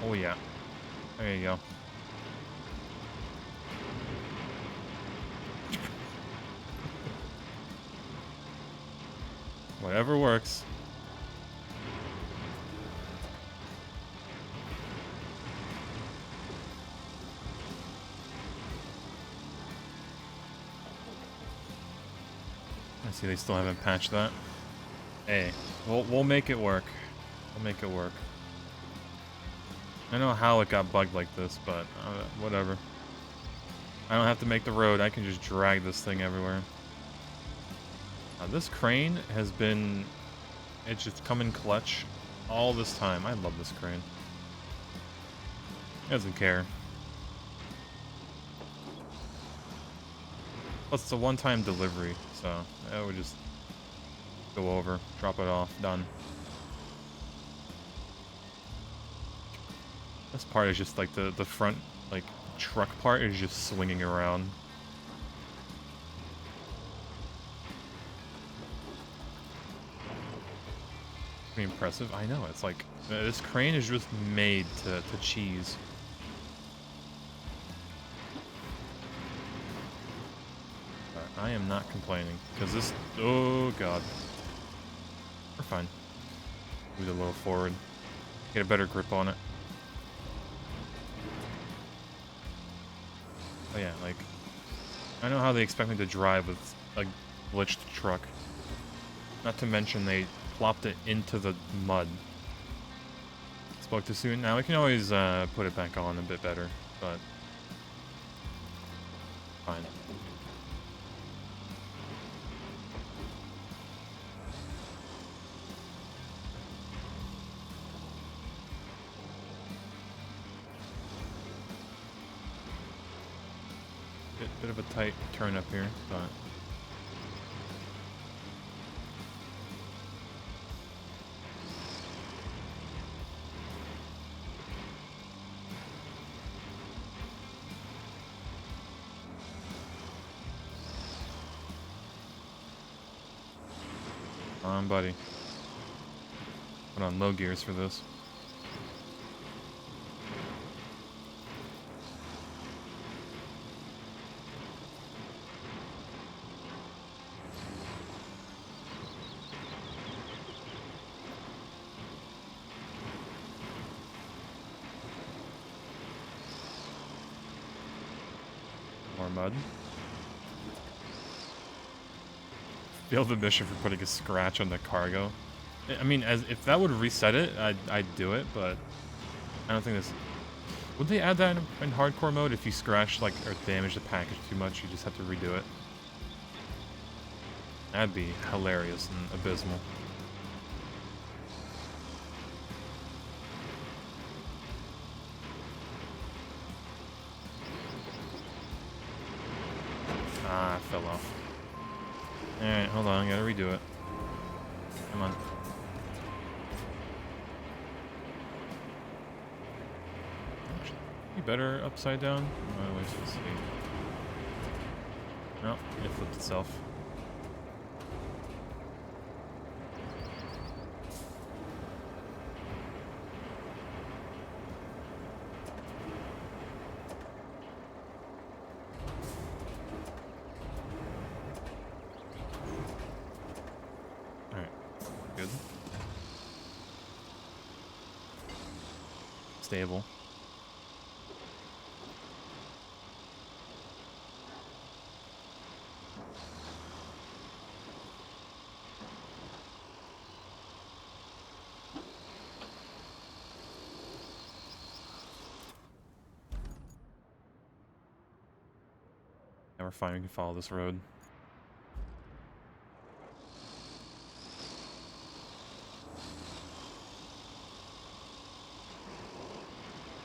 Oh yeah. There you go. Whatever works. I see they still haven't patched that. Hey, we'll make it work. We'll make it work. I know how it got bugged like this, but whatever. I don't have to make the road. I can just drag this thing everywhere. This crane has been... It's just come in clutch all this time. I love this crane. It doesn't care. Plus, it's a one-time delivery, so it would just go over, drop it off, done. This part is just like the front, like, truck part is just swinging around. Pretty impressive. I know, it's like, this crane is just made to cheese. But I am not complaining, because this, oh god. We're fine. Move it a little forward. Get a better grip on it. Oh yeah, like, I know how they expect me to drive with a glitched truck. Not to mention they plopped it into the mud. Spoke too soon. Now we can always put it back on a bit better, but fine. Bit of a tight turn up here, but come on, buddy. Put on low gears for this. More mud. Failed the mission for putting a scratch on the cargo. I mean, if that would reset it, I'd do it, but I don't think this... Would they add that in hardcore mode? If you scratch, like, or damage the package too much, you just have to redo it? That'd be hilarious and abysmal. Ah, I fell off. Alright, hold on, I gotta redo it. Come on. better upside down? Well, let's see. No, it flipped itself. Alright, good. Stable. Now we're fine, we can follow this road.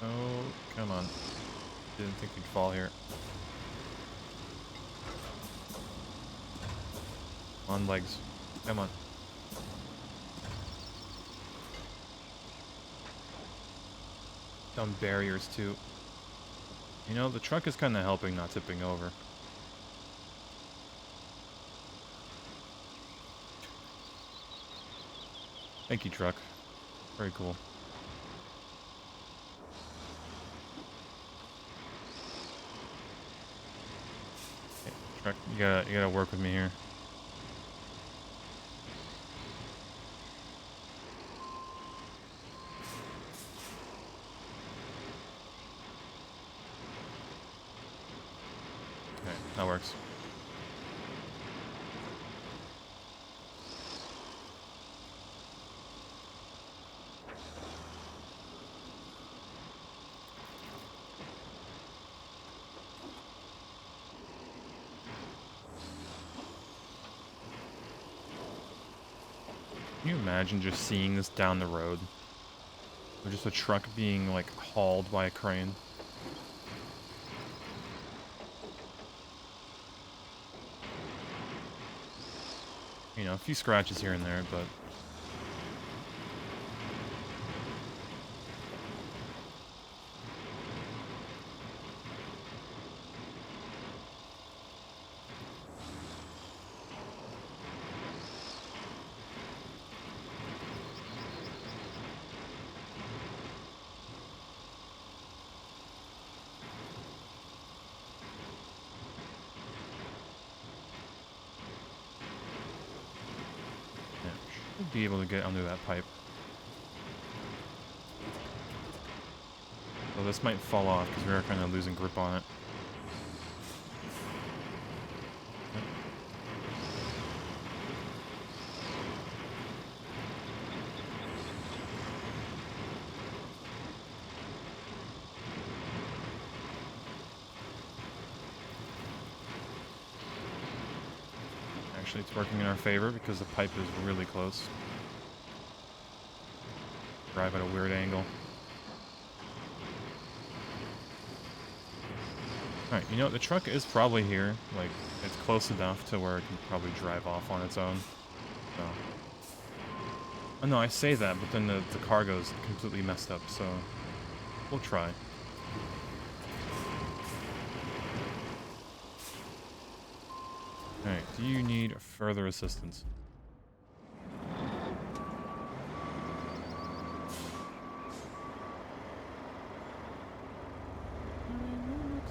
Oh, come on. Didn't think we'd fall here. On legs. Come on. Down barriers too. You know, the truck is kind of helping not tipping over. Thank you, truck. Very cool. Okay, truck, you gotta work with me here. Okay, that works. Can you imagine just seeing this down the road? Or just a truck being, like, hauled by a crane? You know, a few scratches here and there, but... be able to get under that pipe. So this might fall off because we are kind of losing grip on it. Actually, it's working in our favor because the pipe is really close. Drive at a weird angle. Alright, you know, the truck is probably here. Like, it's close enough to where it can probably drive off on its own. So. Oh no, I say that, but then the cargo's completely messed up, so we'll try. Alright, do you need further assistance?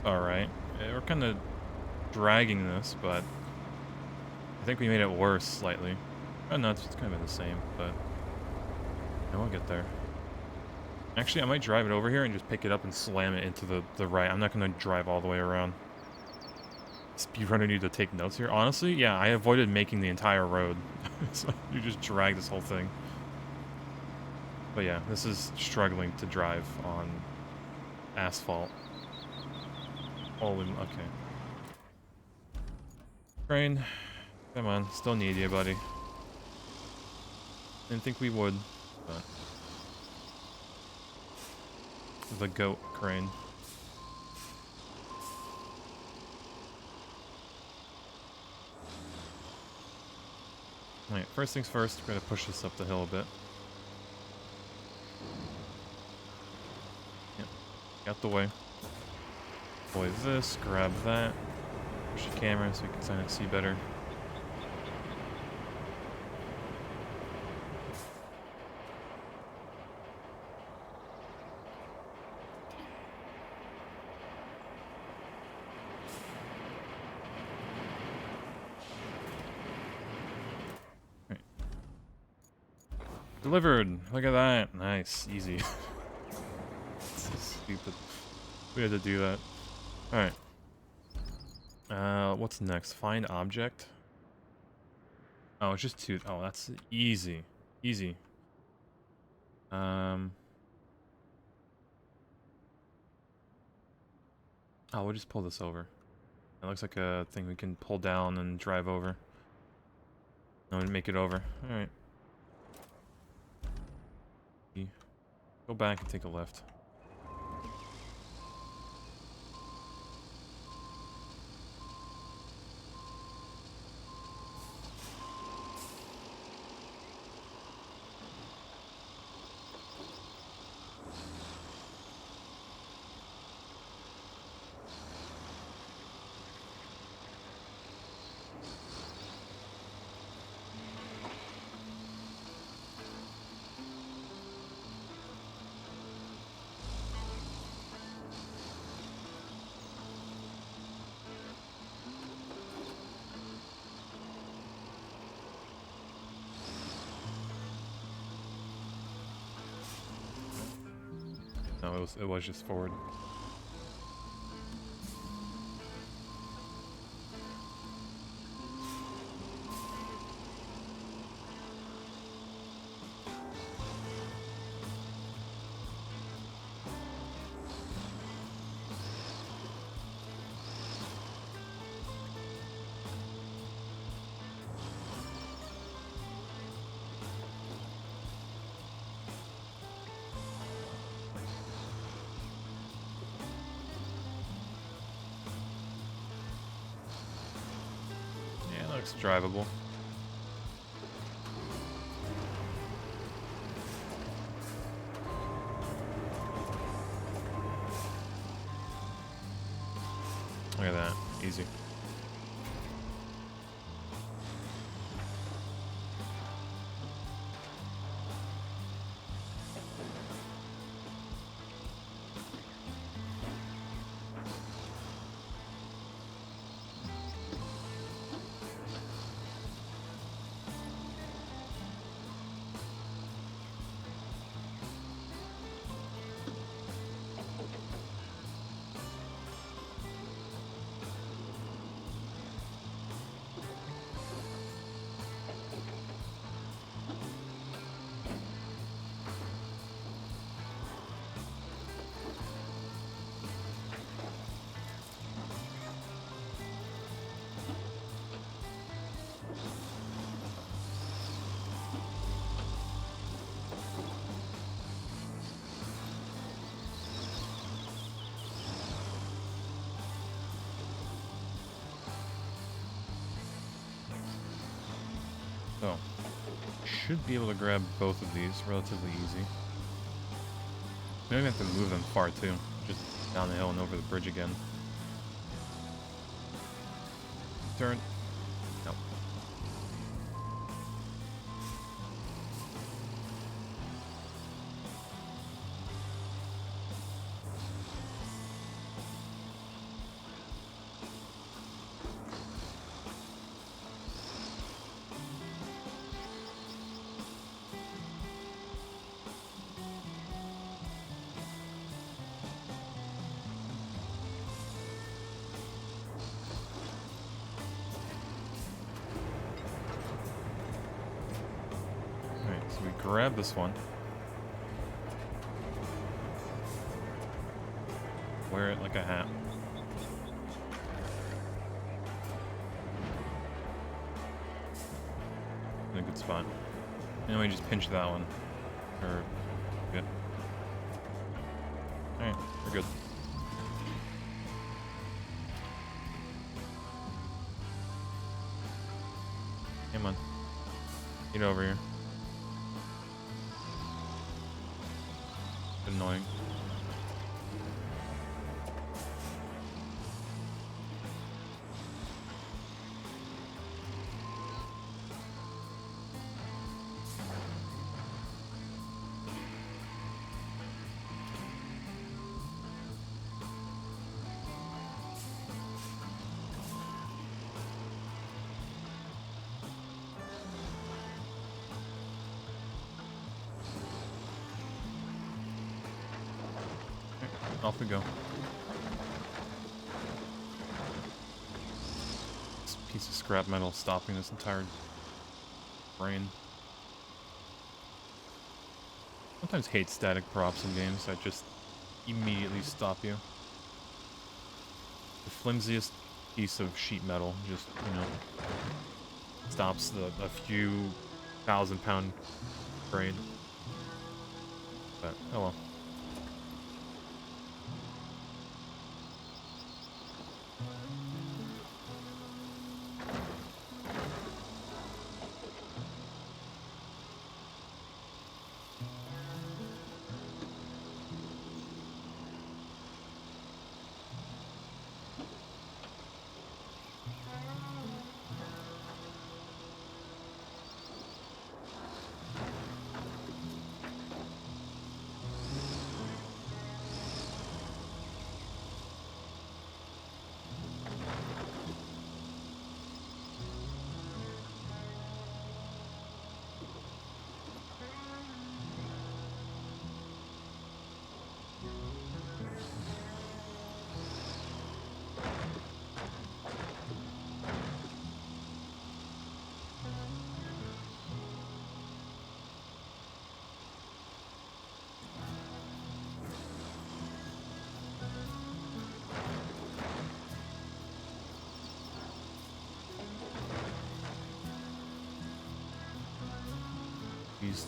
Alright. Yeah, we're kind of dragging this, but I think we made it worse slightly. Oh no, it's kind of the same, but we'll get there. Actually, I might drive it over here and just pick it up and slam it into the right. I'm not going to drive all the way around. Speedrunner need to take notes here. Honestly, yeah, I avoided making the entire road. So you just drag this whole thing. But yeah, this is struggling to drive on asphalt. Holy, okay. Crane, come on, still need you, buddy. Didn't think we would, but... The goat crane. Alright, first things first, we're gonna push this up the hill a bit. Yep, got the way. Deploy this, grab that. Push the camera so you can kind of see better. Delivered! Look at that. Nice. Easy. So stupid. We had to do that. Alright. What's next? Find object? Oh, it's just two. Oh, that's easy. Easy. Oh, we'll just pull this over. It looks like a thing we can pull down and drive over. No, make it over. Alright. Go back and take a left. No, it was just forward. Looks drivable. Look at that. Easy. So, should be able to grab both of these relatively easy. Maybe I have to move them far too, just down the hill and over the bridge again. Turn. No. So we grab this one. Wear it like a hat. In a good spot. And then we just pinch that one. Or good. Alright, we're good. Come on. Get over here. Annoying. off we go. This piece of scrap metal stopping this entire brain. Sometimes hate static props in games that just immediately stop you. The flimsiest piece of sheet metal just, you know, stops a few 1,000-pound brain. But, oh well.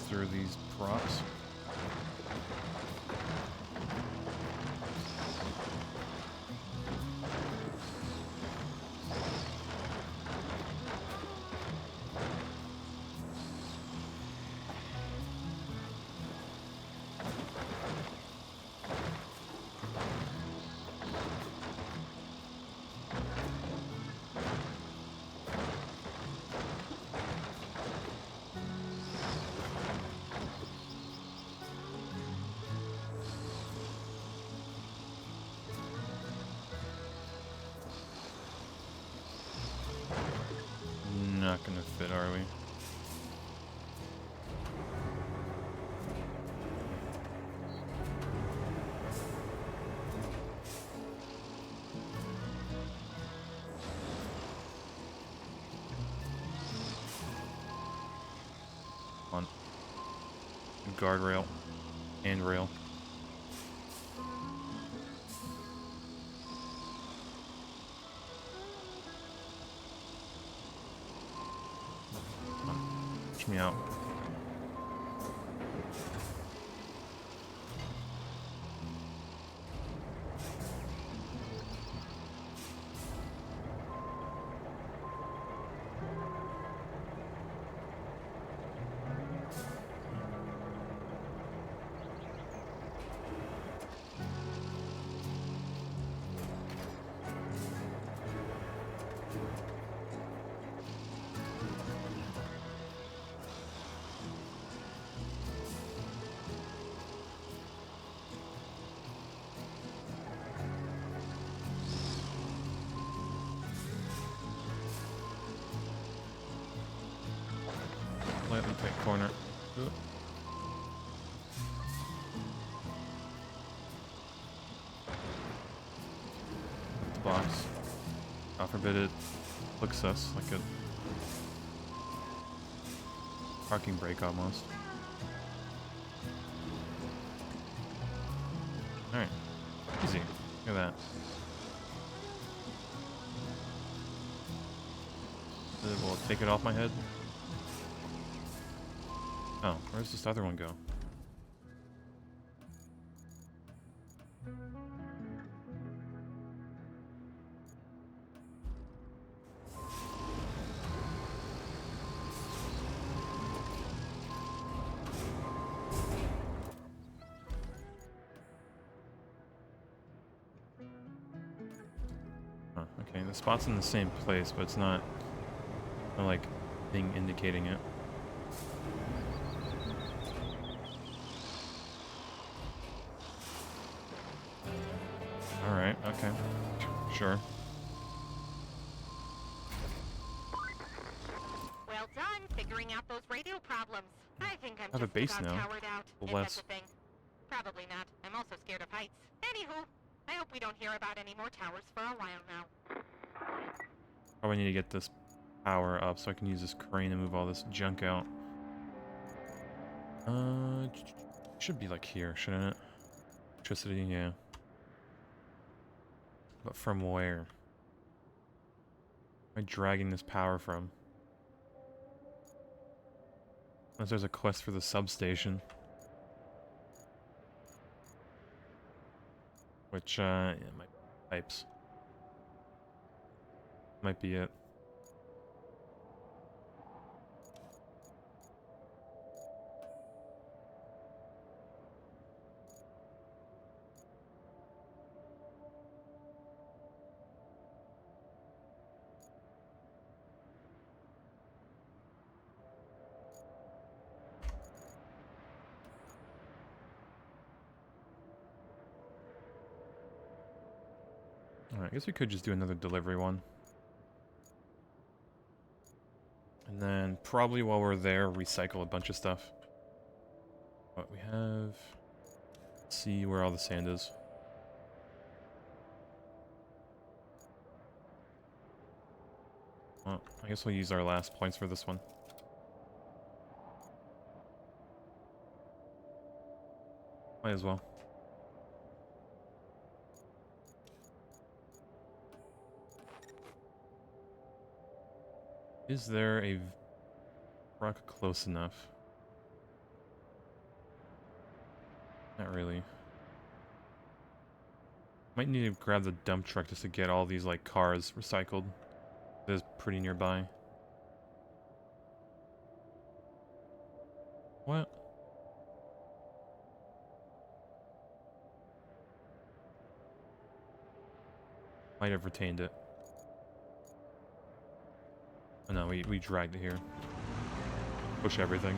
Through these props. Not gonna fit, are we? On guardrail and rail. Push me out. Slightly tight corner. Ooh. The box. God forbid it hooks us like a parking brake almost. Alright. Easy. Look at that. Will it take it off my head? Oh, where's this other one go? Huh, okay, the spot's in the same place, but it's not like thing indicating it. Alright, okay. Sure. Well done figuring out those radio problems. I think I'm I have a just base about now. towered out, Well, if that's a thing. Probably not. I'm also scared of heights. Anywho, I hope we don't hear about any more towers for a while now. Probably need to get this power up so I can use this crane to move all this junk out. Should be like here, shouldn't it? Electricity, yeah. But from where? Am I dragging this power from? Unless there's a quest for the substation. Which, yeah, might be pipes. Might be it. Alright, I guess we could just do another delivery one. And then probably while we're there, recycle a bunch of stuff. But we have... Let's see where all the sand is. Well, I guess we'll use our last points for this one. Might as well. Is there a rock close enough? Not really. Might need to grab the dump truck just to get all these, like, cars recycled. It is pretty nearby. What? Might have retained it. Oh no, we dragged it here. Push everything.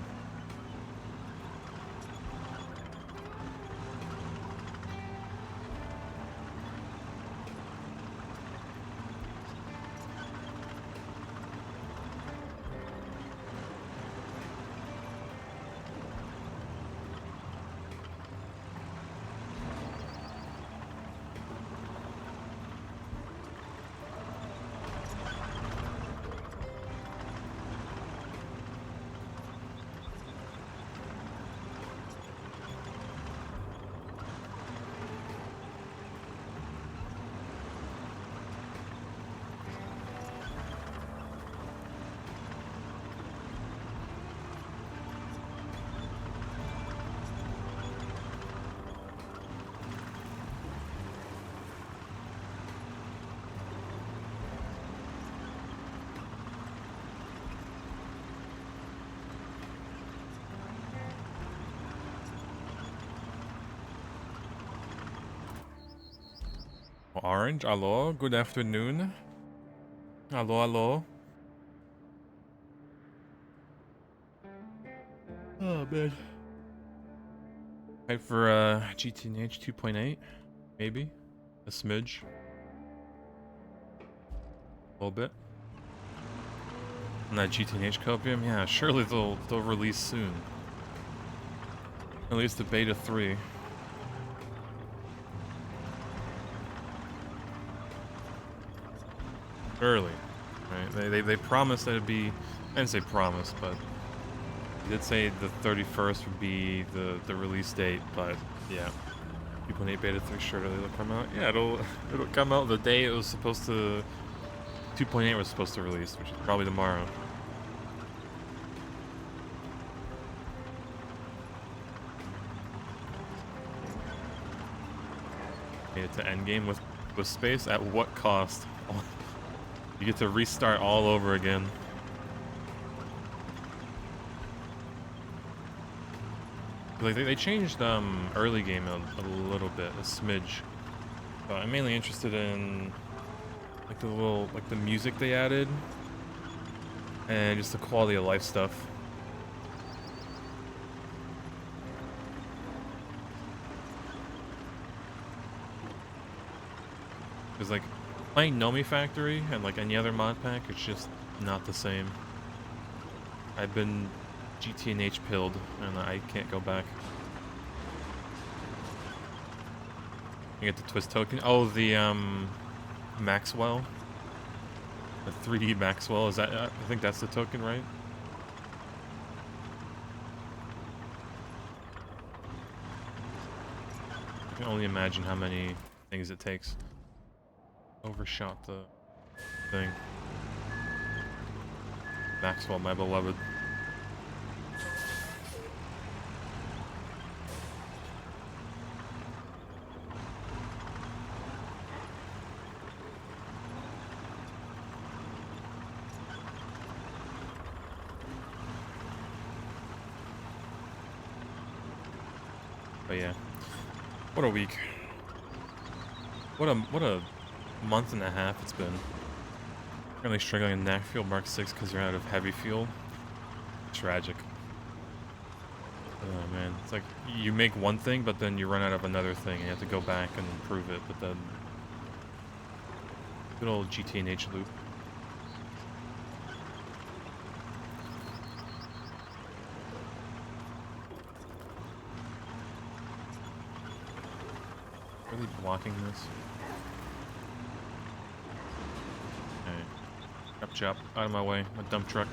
Orange, hello, good afternoon. Hello, hello. Oh, man. Hype for GTH 2.8, maybe? A smidge. A little bit. And that GTH copium, yeah, surely they'll release soon. At least the beta 3. Early, right? They promised that it'd be, I didn't say promise, but they did say the 31st would be the release date, but yeah. 2.8 beta 3 surely it'll come out. Yeah, it'll come out the day it was supposed to, 2.8 was supposed to release, which is probably tomorrow. Made it to endgame with space, at what cost? You get to restart all over again. Like they changed early game a little bit, a smidge. But I'm mainly interested in like the music they added and just the quality of life stuff. Cause like playing Nomi Factory and like any other mod pack, it's just not the same. I've been GTNH pilled and I can't go back. You get the twist token. Oh, the Maxwell. The 3D Maxwell. Is that? I think that's the token, right? I can only imagine how many things it takes. Overshot the thing. Maxwell, my beloved. But yeah, what a week. What a month and a half it's been. Currently struggling in Knack Fuel Mark 6 because you're out of heavy fuel. Tragic. Oh man, it's like you make one thing, but then you run out of another thing, and you have to go back and improve it. But then, good old GTNH loop. Really blocking this. Okay. Chop, out of my way, a dump truck.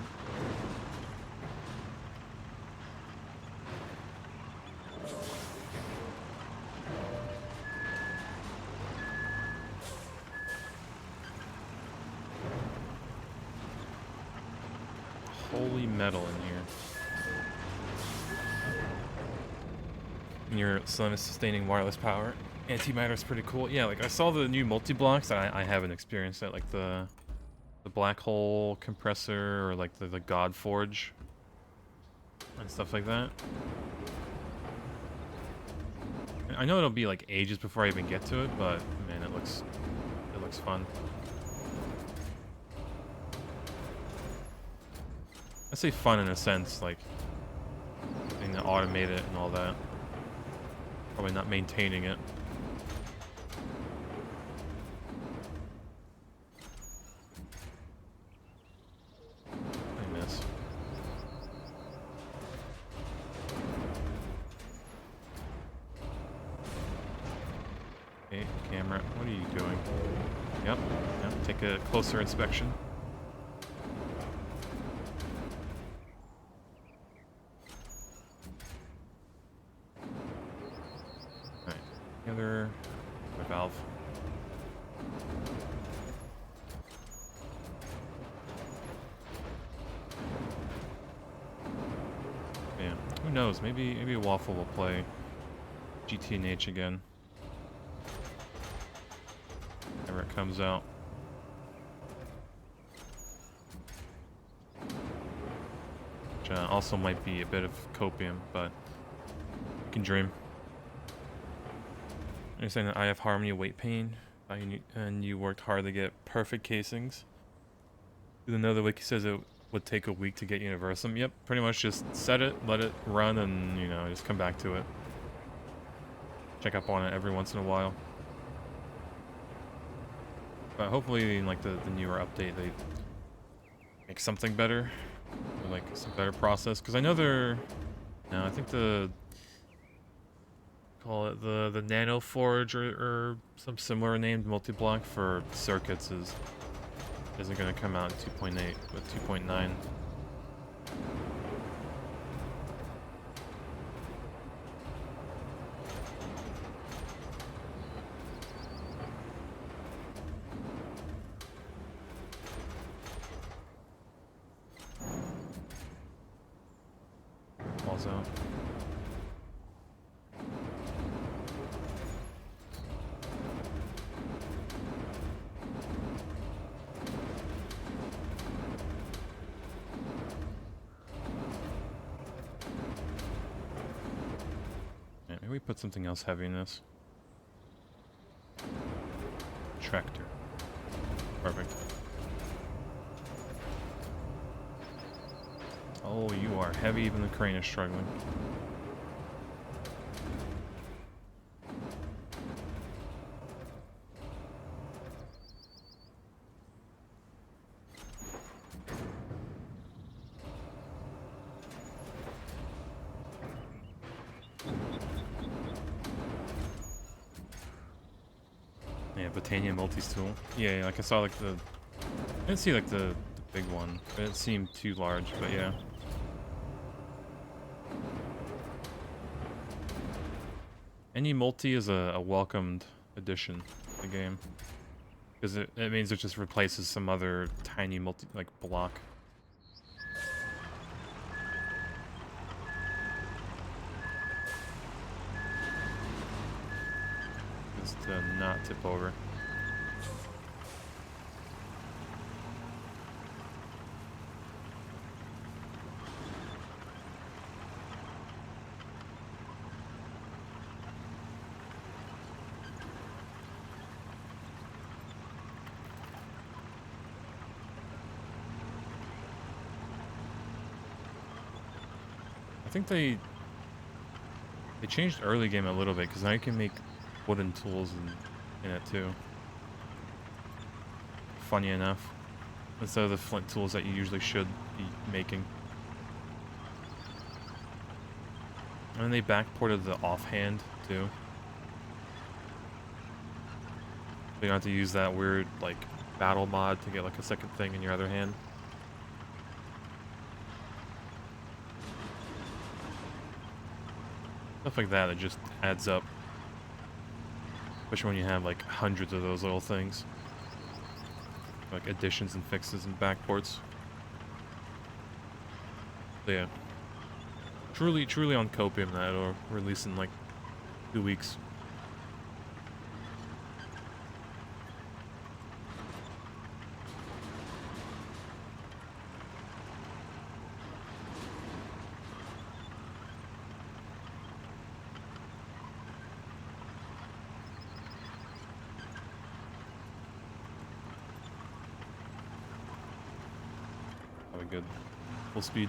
Holy metal in here. And your sustaining wireless power. Antimatter is pretty cool. Yeah, like I saw the new multi-blocks. I haven't experienced that, like the black hole compressor or like the God Forge and stuff like that. I know it'll be like ages before I even get to it, but man, it looks fun. I say fun in a sense, like being to automate it and all that. Probably not maintaining it. I miss. Okay, camera, what are you doing? Yep, take a closer inspection. Alright, the other valve. Yeah, who knows? Maybe Waffle will play GTNH again. Whenever it comes out. Which also might be a bit of copium, but you can dream. You're saying that I have Harmony weight pain, and you worked hard to get perfect casings. Even though the wiki says it would take a week to get Universum. Yep, pretty much just set it, let it run, and, you know, just come back to it. Check up on it every once in a while. But hopefully in, like, the newer update, they make something better. Or, like, some better process. Because I know they're... No, I think call it the Nano Forge or some similar named multi-block for circuits isn't going to come out in 2.8, but 2.9. Walls out. Maybe we put something else heavy in this. Tractor. Perfect. Oh, you are heavy, even the crane is struggling. Botania multis tool. Yeah, like I saw like the... I didn't see like the big one. It didn't seem too large, but yeah. Any multi is a welcomed addition to the game. Because it means it just replaces some other tiny multi, like, block. Just to not tip over. I think they changed early game a little bit because now you can make wooden tools in it too. Funny enough, instead of the flint tools that you usually should be making. And then they backported the offhand too. So you don't have to use that weird like battle mod to get like a second thing in your other hand. Stuff like that, it just adds up. Especially when you have like hundreds of those little things. Like additions and fixes and backports. So yeah. Truly on copium that it'll release in like 2 weeks. Probably good. Full speed.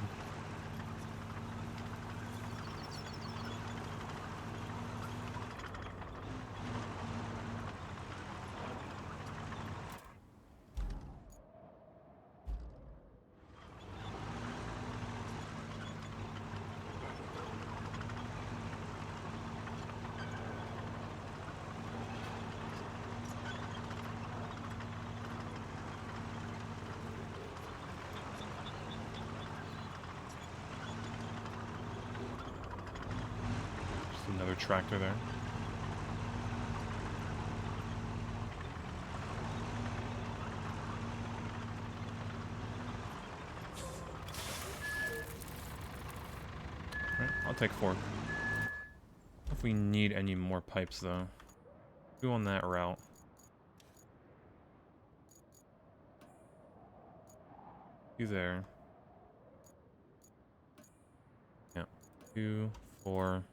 Another tractor there. Alright, I'll take 4. If we need any more pipes though. Go on that route. You there. Yeah. 2, 4.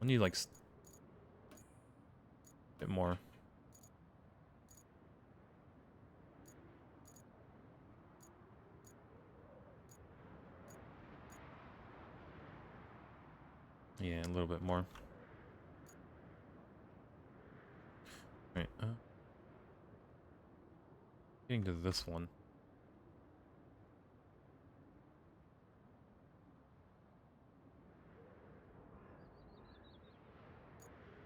I need like a bit more. Yeah, a little bit more. Right. Getting to this one.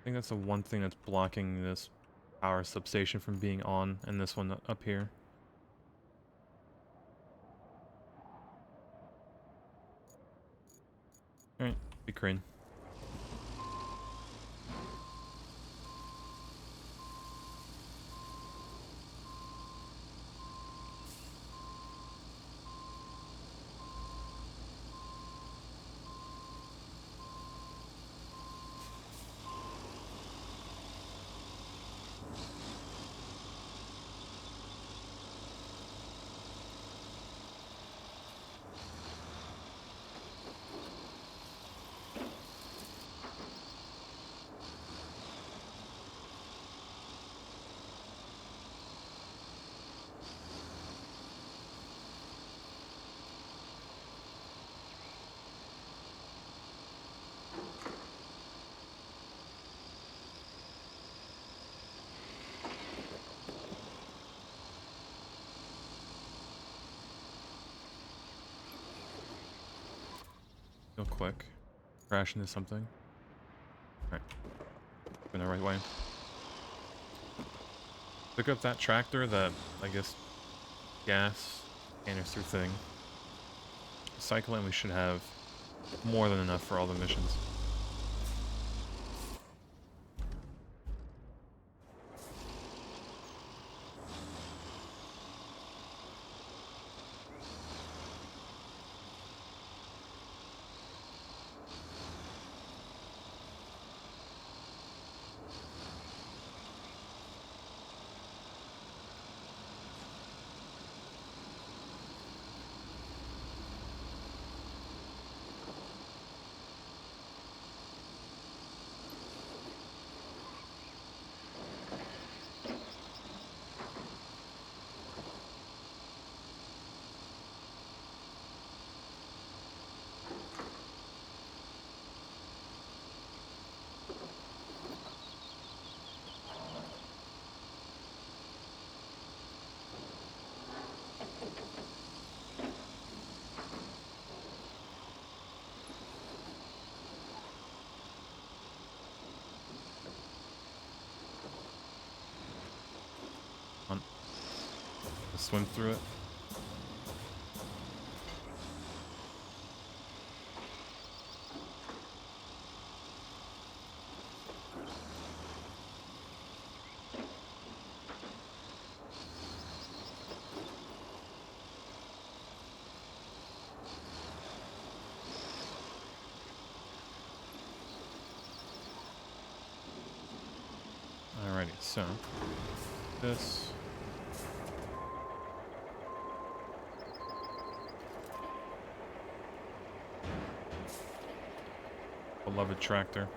I think that's the one thing that's blocking this power substation from being on, and this one up here. Alright, big crane. Real quick. Crash into something. Alright. Going the right way. Pick up that tractor, that, I guess, gas canister thing. Cycle and we should have more than enough for all the missions. Swim through it. Alrighty, so this. Beloved tractor.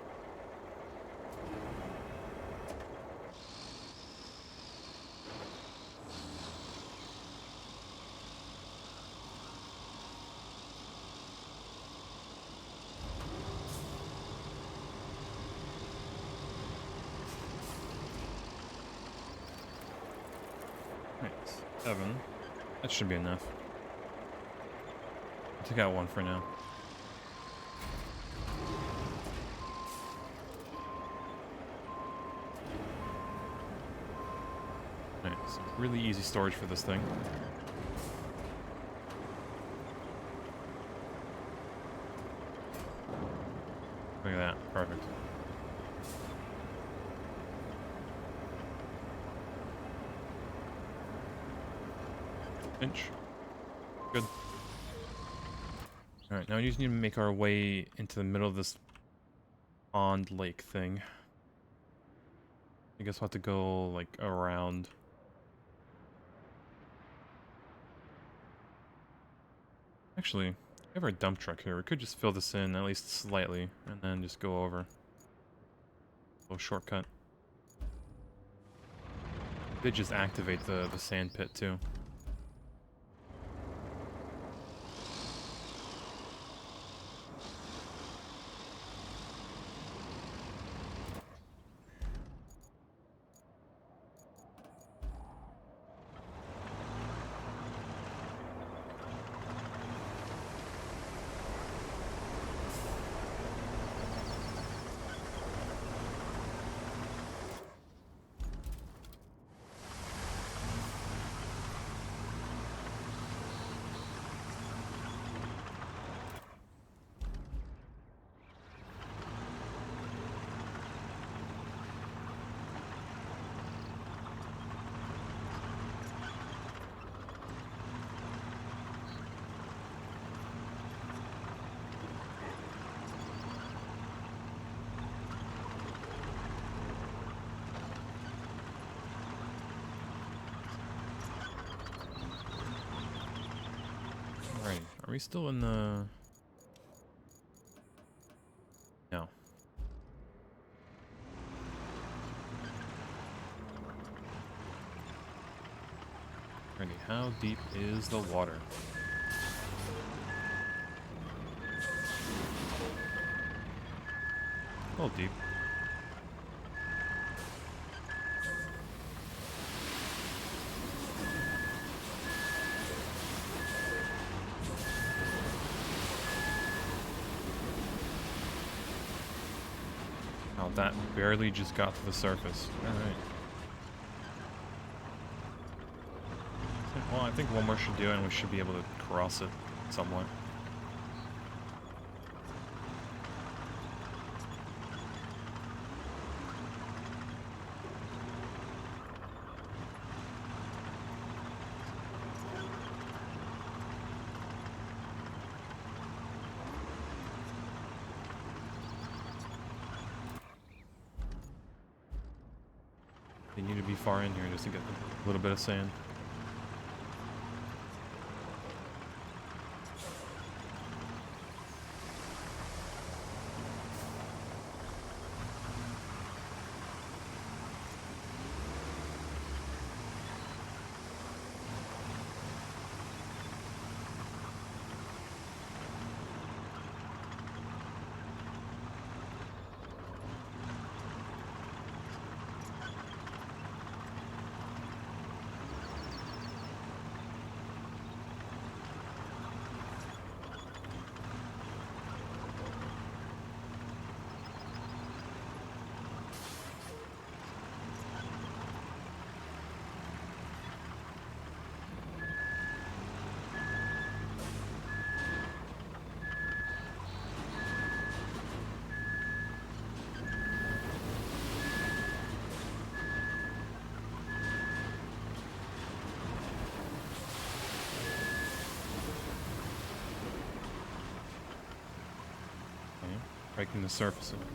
Right, 7. That should be enough. I'll take out 1 for now. Alright, so really easy storage for this thing. Look at that, perfect. Inch. Good. Alright, now we just need to make our way into the middle of this pond lake thing. I guess we'll have to go, like, around. Actually, we have our dump truck here. We could just fill this in, at least slightly, and then just go over. A little shortcut. They just activate the sand pit, too. Are we still in the... No. Alrighty, how deep is the water? A little deep. That barely just got to the surface. Alright. I think one more should do it, and we should be able to cross it somewhat. They need to be far in here just to get a little bit of sand. Breaking the surface of it.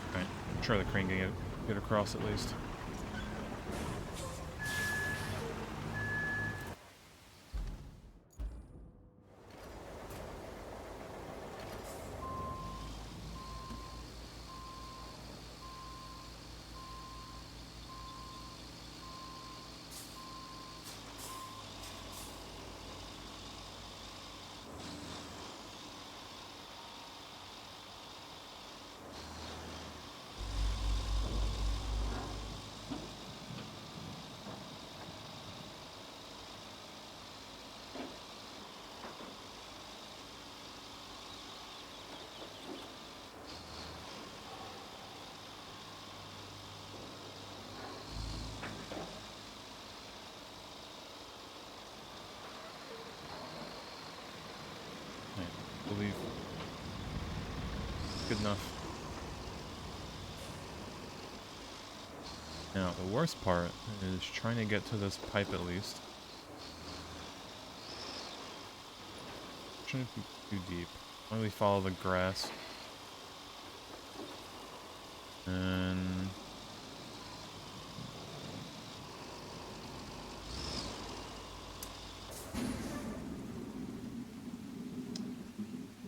Alright, I'm sure the crane can get across at least. I believe. Good enough. Now, the worst part is trying to get to this pipe at least. Shouldn't be too deep. Why don't we follow the grass? And...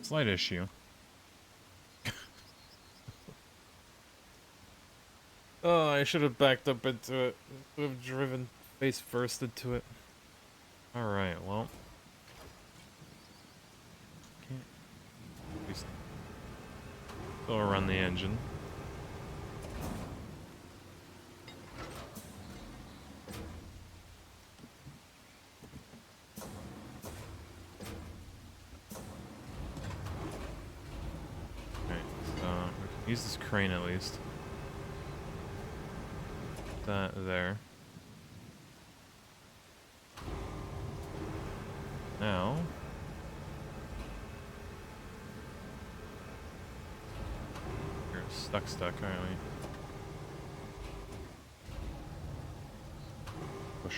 slight issue. Oh, I should have backed up into it. I should have driven face first into it. Alright, well. Can't... at least still run the engine. Okay, so we can use this crane at least. That there. Now we're stuck, aren't we? Push.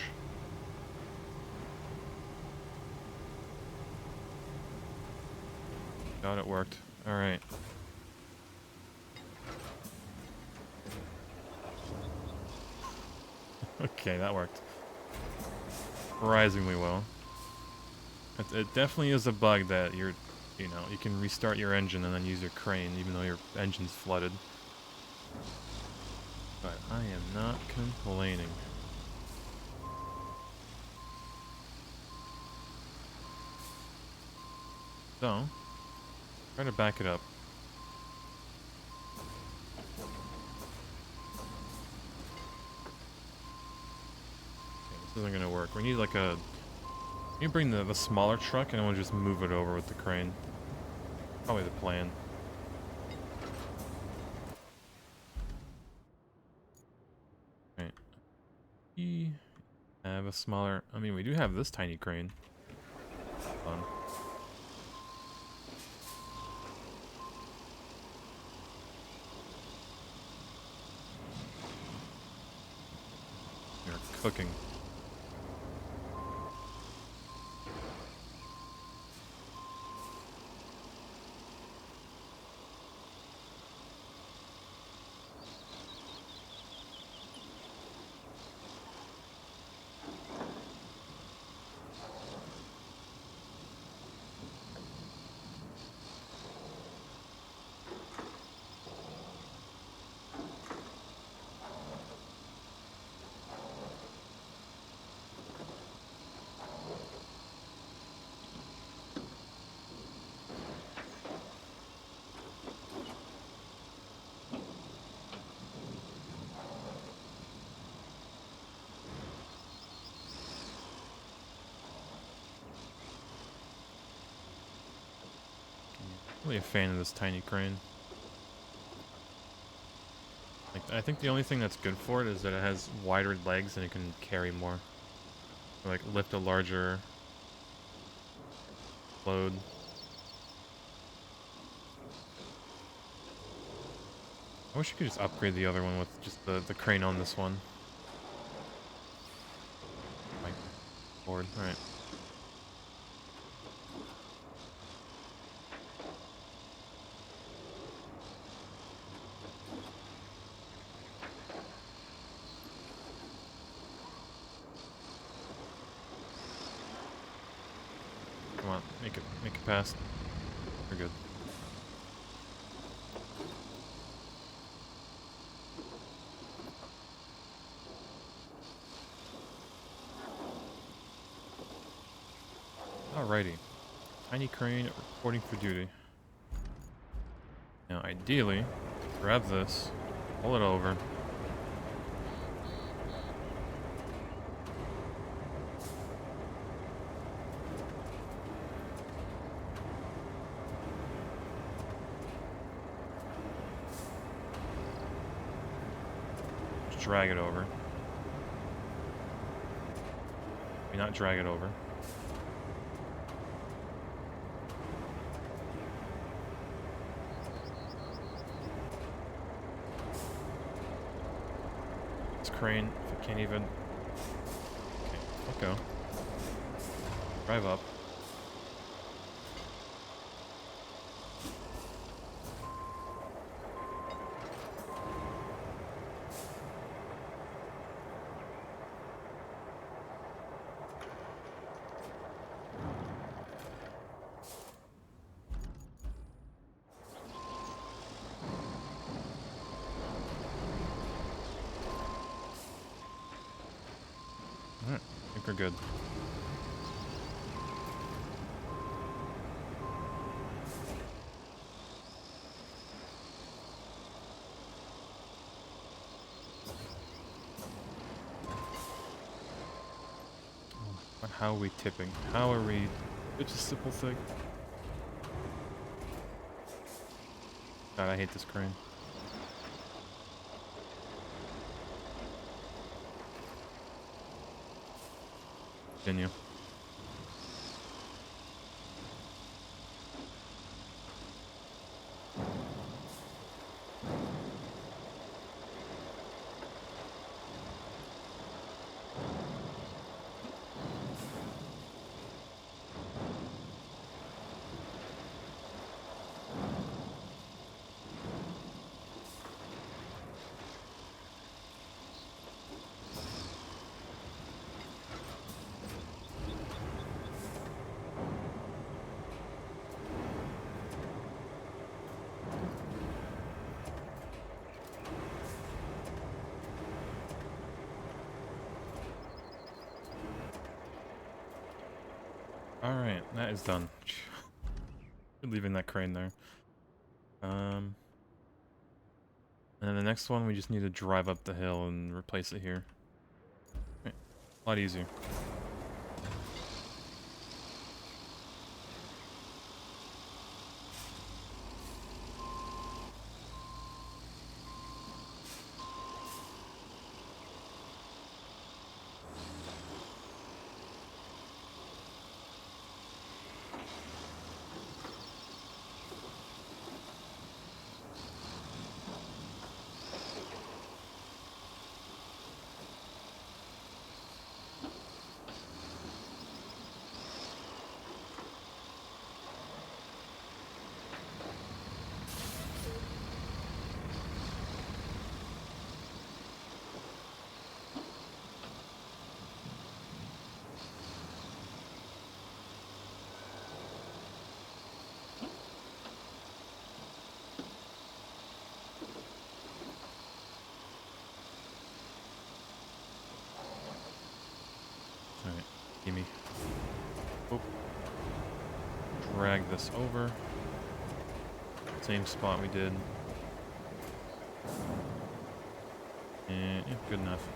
God, it worked. Alright. Okay, that worked. Surprisingly well. It definitely is a bug that you can restart your engine and then use your crane even though your engine's flooded. But I am not complaining. So, try to back it up. isn't gonna work. We need like a... You bring the smaller truck and we'll just move it over with the crane. Probably the plan. Right. We have a smaller... I mean, we do have this tiny crane. Fun. We are cooking. Really a fan of this tiny crane. Like, I think the only thing that's good for it is that it has wider legs and it can carry more. Like, lift a larger load. I wish you could just upgrade the other one with just the crane on this one. My lord, alright. Come on, make it past. We're good. Alrighty. Tiny crane reporting for duty. Now, ideally, grab this, pull it over. Just drag it over. Maybe not drag it over. Crane, if it can't even... Okay, let go. Drive up. Alright, I think we're good. But how are we tipping? How are we... It's a simple thing. God, I hate this crane. Continue. Alright, that is done. We're leaving that crane there. And then the next one, we just need to drive up the hill and replace it here. Okay. A lot easier. Alright, gimme. Oh. Drag this over. Same spot we did. And yeah, good enough.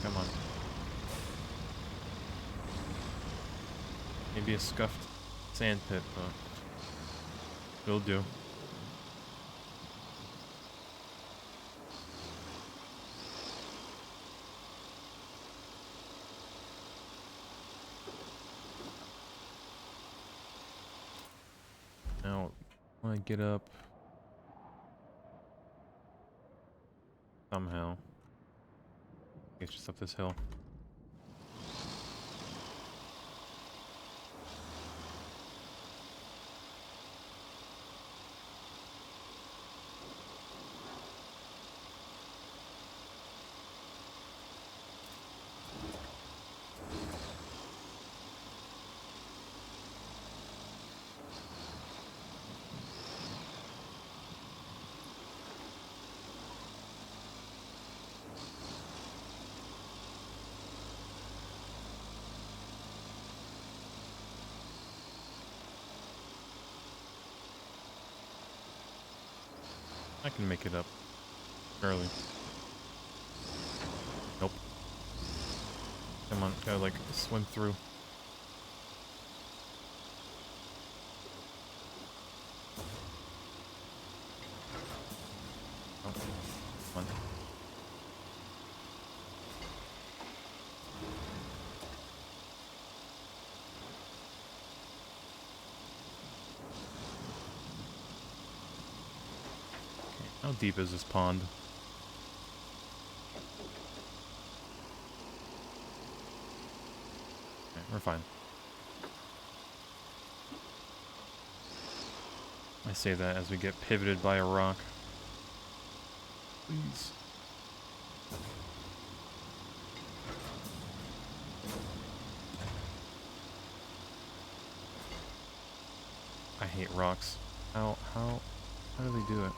Come on. Maybe a scuffed sand pit, but will do. Now, I want to get up somehow. Get just up this hill. I can make it up early. Nope. Come on, gotta like swim through. Oh, come on. How deep is this pond? Okay, we're fine. I say that as we get pivoted by a rock. Please. I hate rocks. How do they do it?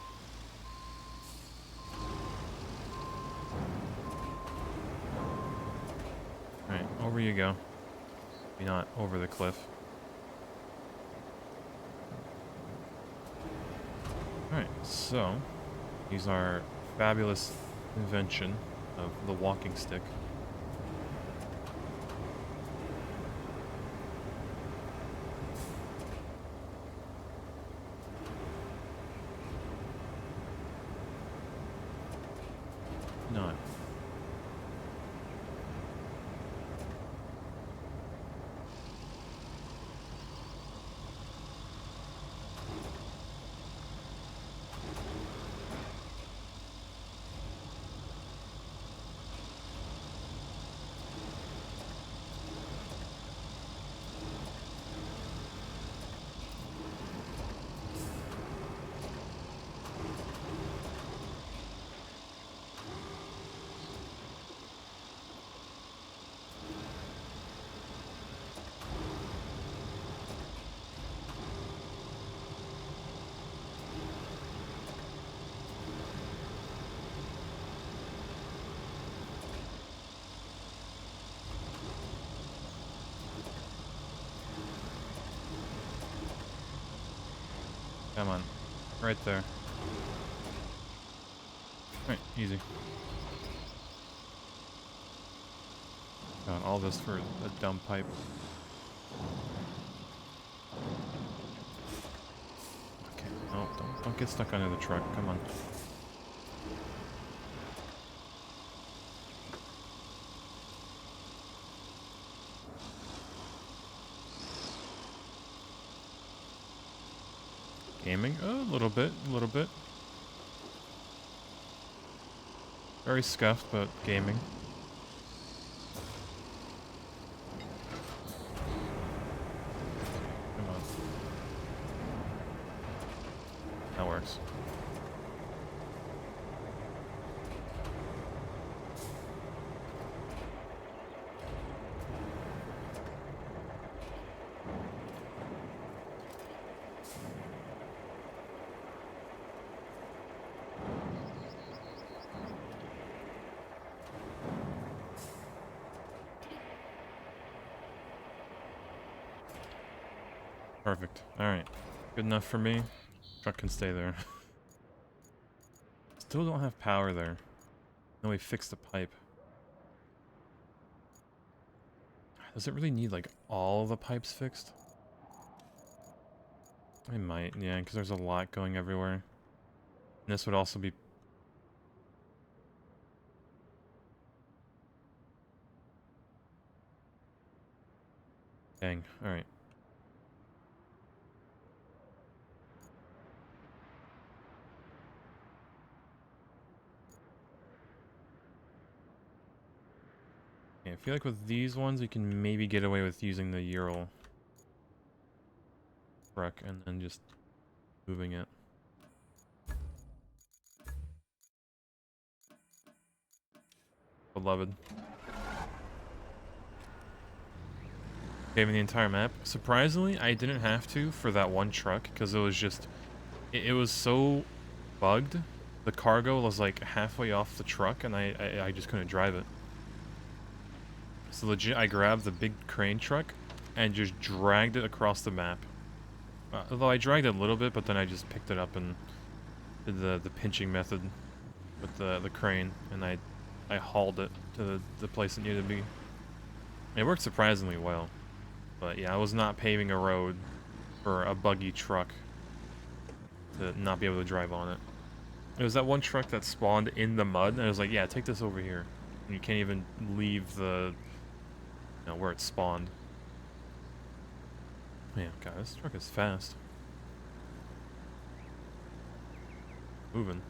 Alright, over you go. Maybe not over the cliff. Alright, so use our fabulous invention of the walking stick. Not. Come on. Right there. Right, easy. God, all this for a dumb pipe. Okay, no, don't get stuck under the truck. Come on. Gaming? Oh, a little bit, a little bit. Very scuffed, but gaming. Come on. That works. Perfect. Alright. Good enough for me. Truck can stay there. Still don't have power there. No, we fixed the pipe. Does it really need, like, all the pipes fixed? I might, yeah, because there's a lot going everywhere. And this would also be... Dang, alright. Yeah, I feel like with these ones, you can maybe get away with using the Ural truck and then just moving it. Beloved. Paving the entire map. Surprisingly, I didn't have to for that one truck, because it was just... It was so bugged. The cargo was like halfway off the truck, and I just couldn't drive it. So legit, I grabbed the big crane truck and just dragged it across the map. Although I dragged it a little bit, but then I just picked it up and did the pinching method with the crane, and I hauled it to the place it needed to be. It worked surprisingly well. But yeah, I was not paving a road for a buggy truck to not be able to drive on it. It was that one truck that spawned in the mud, and I was like, yeah, take this over here. And you can't even leave the... You know, where it spawned. Man, God, this truck is fast. Moving.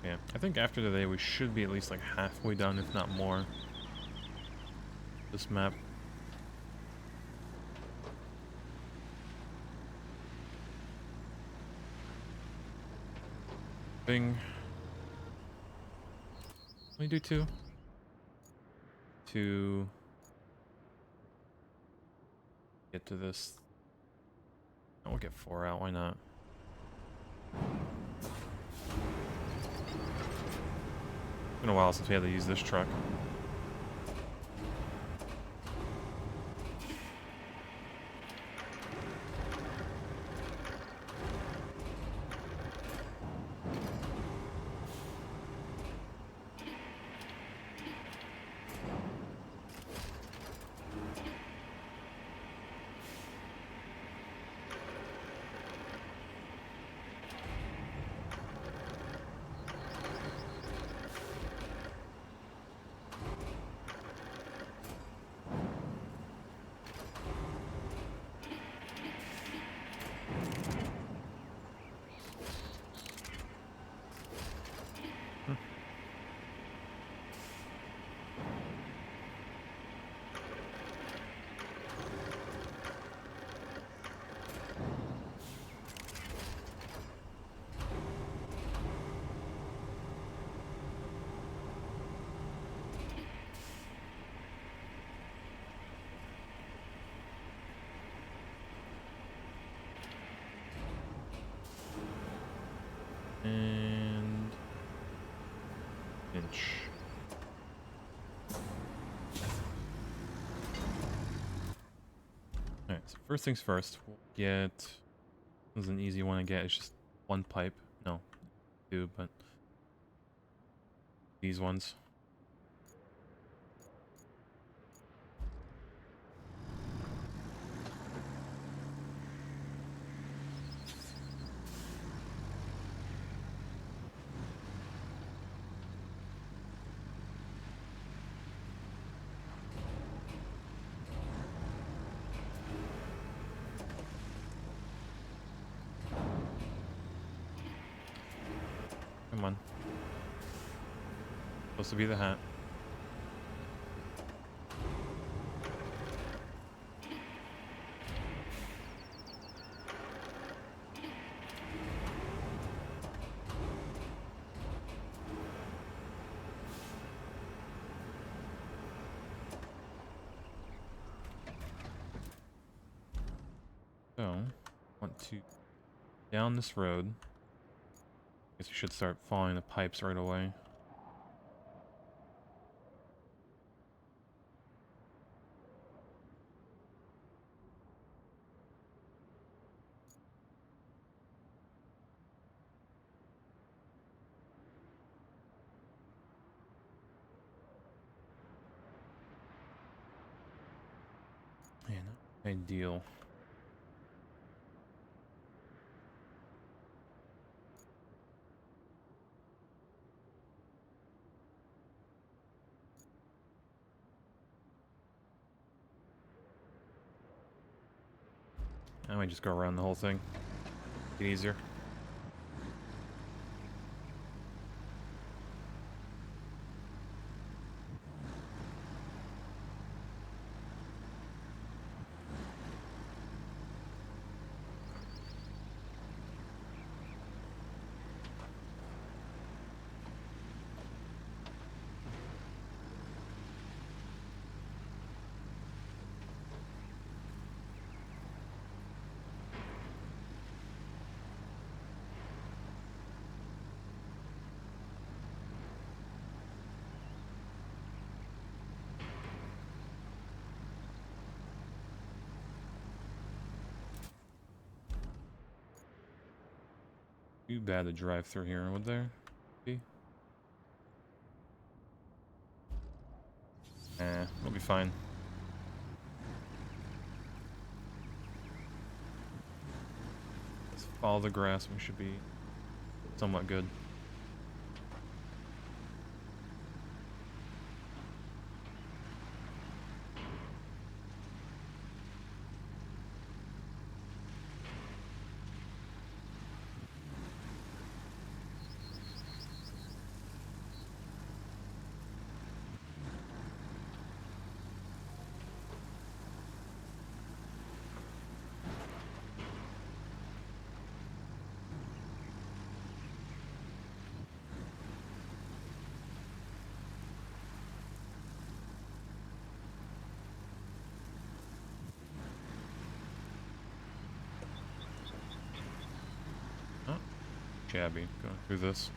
Yeah, I think after today we should be at least like halfway done, if not more. This map. Thing. Let me do two. To get to this. I will get 4 out, why not? It's been a while since we had to use this truck. inch. Alright, so first things first, we'll get... This is an easy one to get, it's just one pipe. No, two, but... These ones. Come on. Supposed to be the hat. So, want to down this road. Guess we should start following the pipes right away. Yeah, not ideal. I might just go around the whole thing. Get easier. Too bad to drive through here, would there be? We'll be fine. Let's follow the grass, we should be somewhat good. Shabby going through this.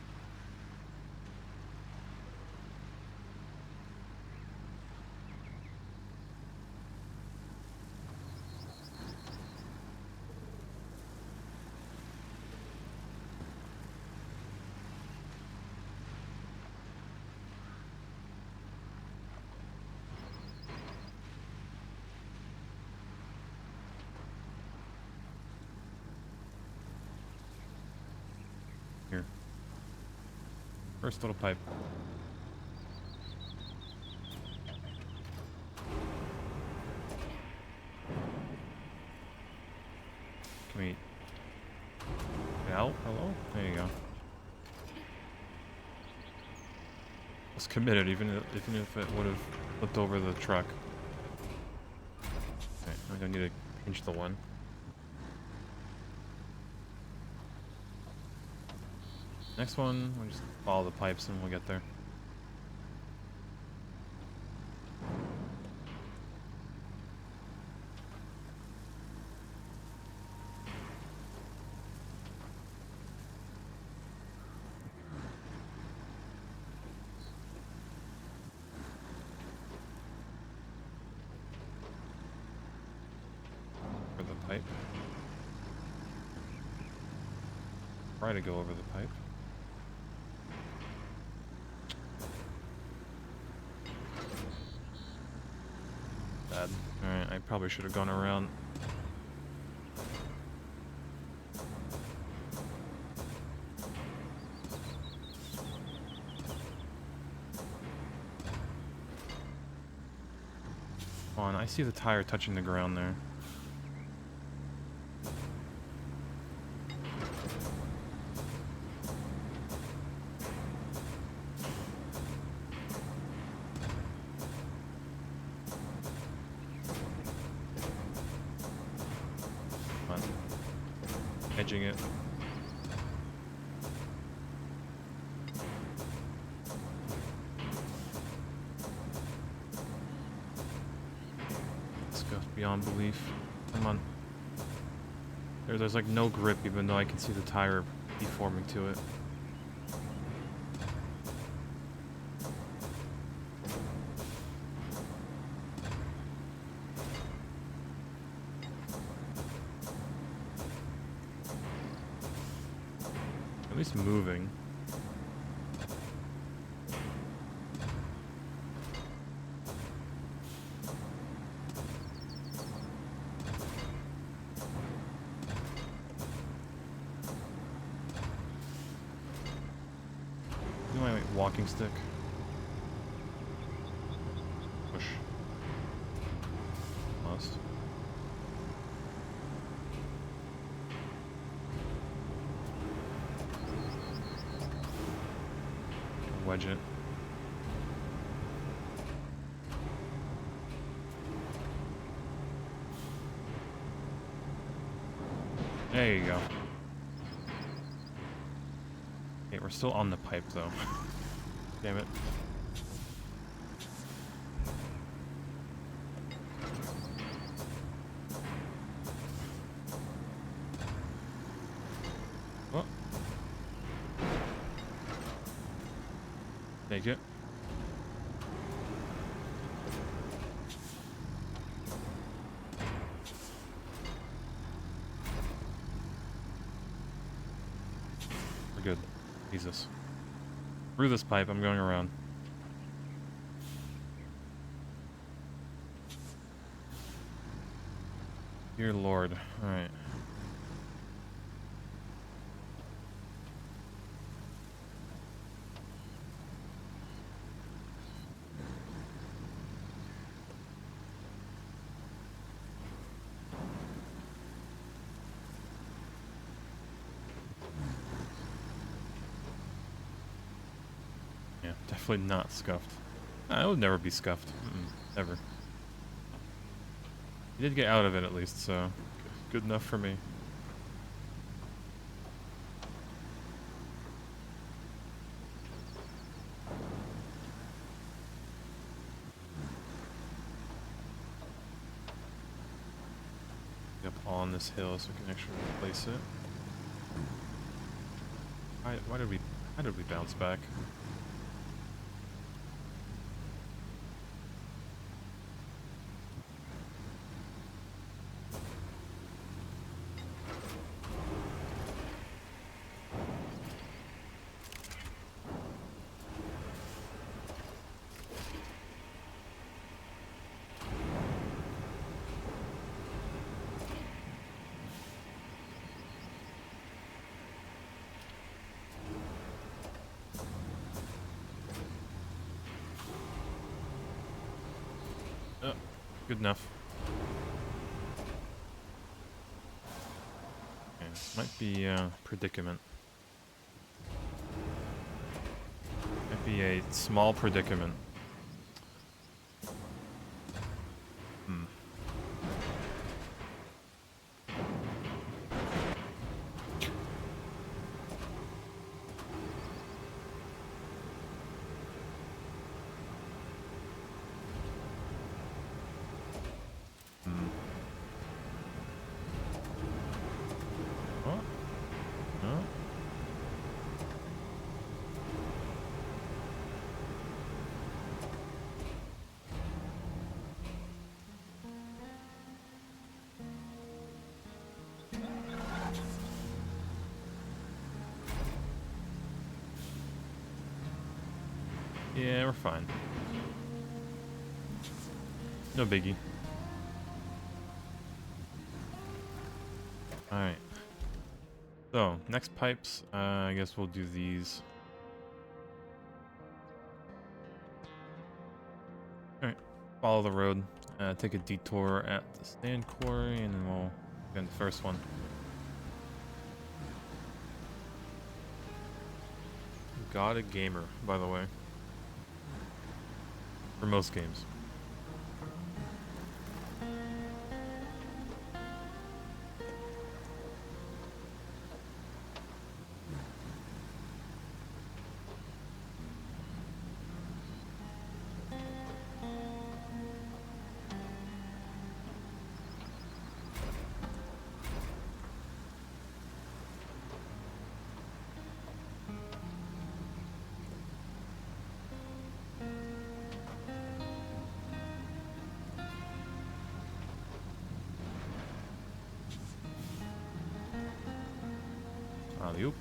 Here. First little pipe. Can we get out? Hello? There you go. It's committed, even if it would have flipped over the truck. Okay, we don't need to pinch the one. Next one, we'll just follow the pipes and we'll get there. pipe. Try to go over the pipe. Bad. Alright, I probably should have gone around. Come on, I see the tire touching the ground there. Edging it. Scuffed beyond belief. Come on. There's like no grip, even though I can see the tire deforming to it. At least moving. My walking stick. Push. Lost. Wedge it. There you go. Okay, we're still on the pipe though. Damn it. Oh. Take it. We're good. Jesus. Through this pipe, I'm going around. Dear Lord. Alright. Yeah, definitely not scuffed. I would never be scuffed. Never. You did get out of it at least, so good enough for me. Up on this hill so we can actually replace it. How did we bounce back? Oh, good enough. Okay, might be a predicament. Might be a small predicament. Yeah, we're fine. No biggie. Alright. So, next pipes, I guess we'll do these. Alright. Follow the road. Take a detour at the stand quarry, and then we'll get in the first one. Got a gamer, by the way. For most games. Alley-oop.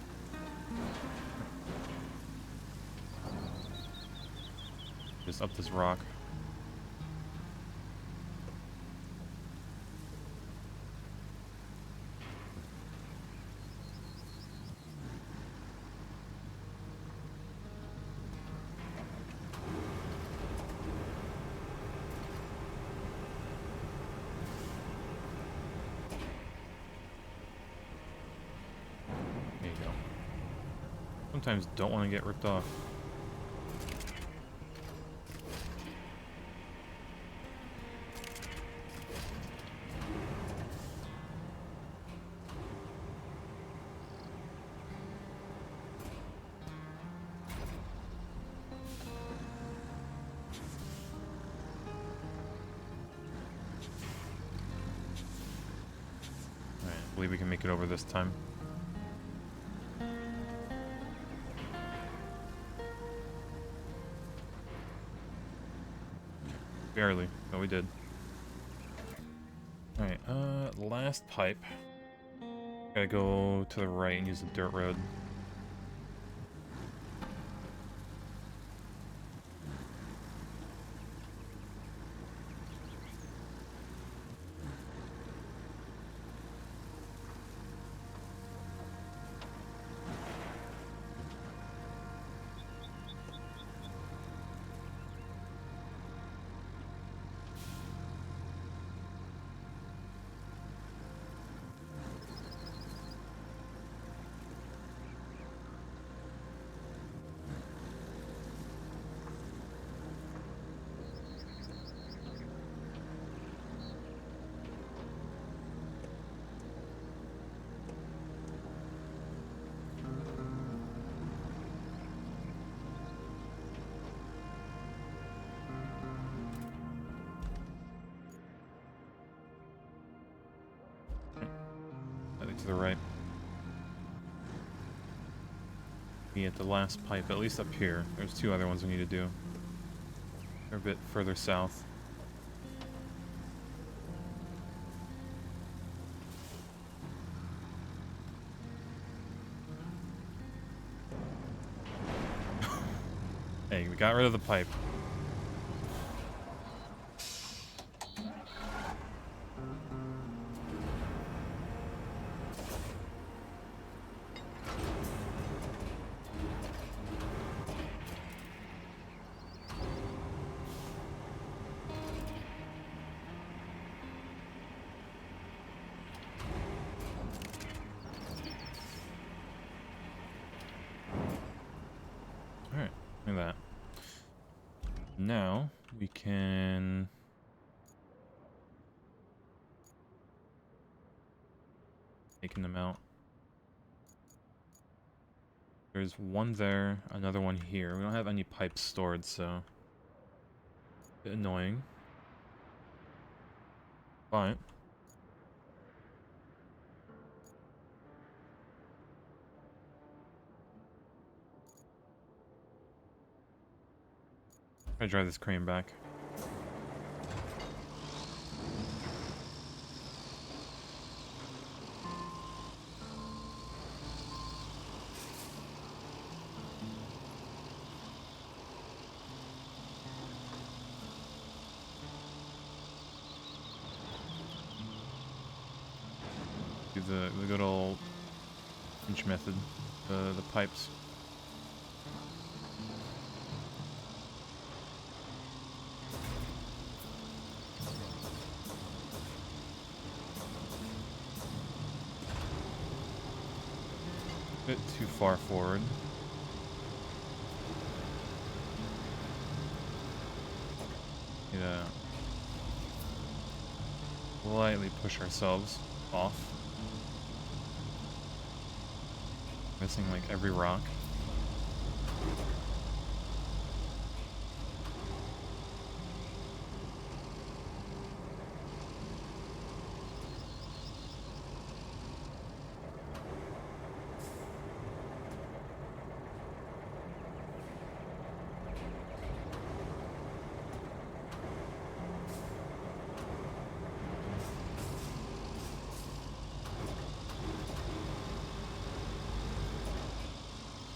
Just up this rock. There you go. Sometimes don't want to get ripped off. Alright, I believe we can make it over this time. Barely, but we did. Alright, last pipe. Gotta go to the right and use the dirt road. To the right. Be at the last pipe, at least up here. There's two other ones we need to do. They're a bit further south. Hey, we got rid of the pipe. Alright, look at that. Now, we can... taking them out. There's one there, another one here. We don't have any pipes stored, so... a bit annoying. But... I drive this crane back. Do the good old pinch method. The pipes. Bit too far forward. Yeah. Lightly push ourselves off. Missing like every rock.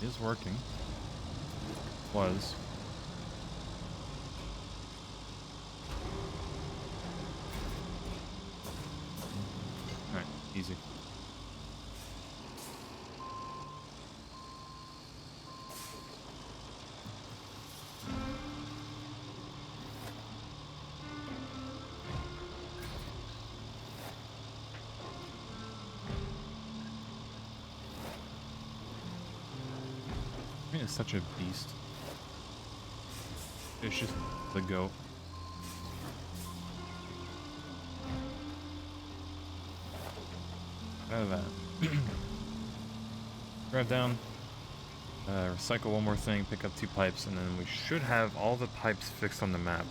Is working. Was. Alright, easy. It's such a beast. It's just the goat. Out of that. Drive down. Recycle one more thing, pick up 2 pipes, and then we should have all the pipes fixed on the map.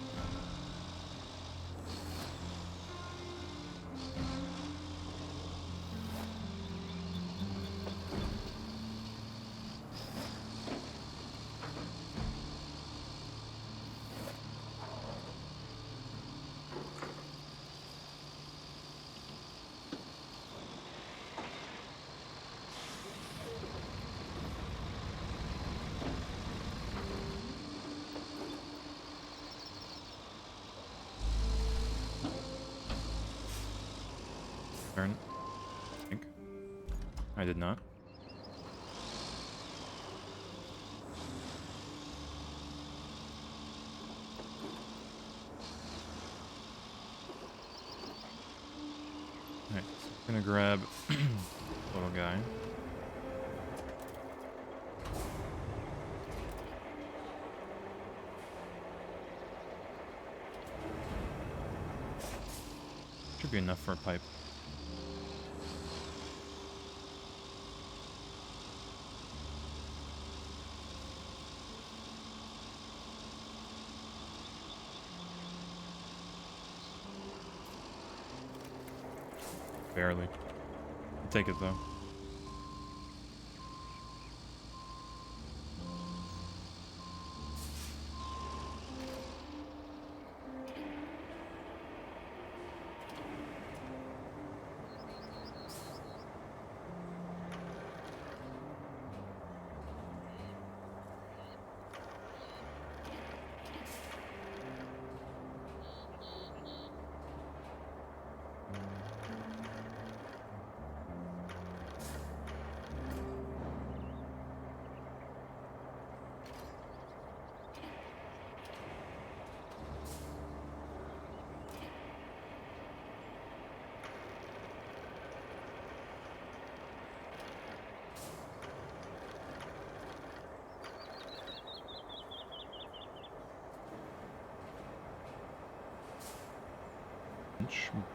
Turn. I think. I did not. Alright, so I'm gonna grab little guy. Should be enough for a pipe. Barely. I'll take it though.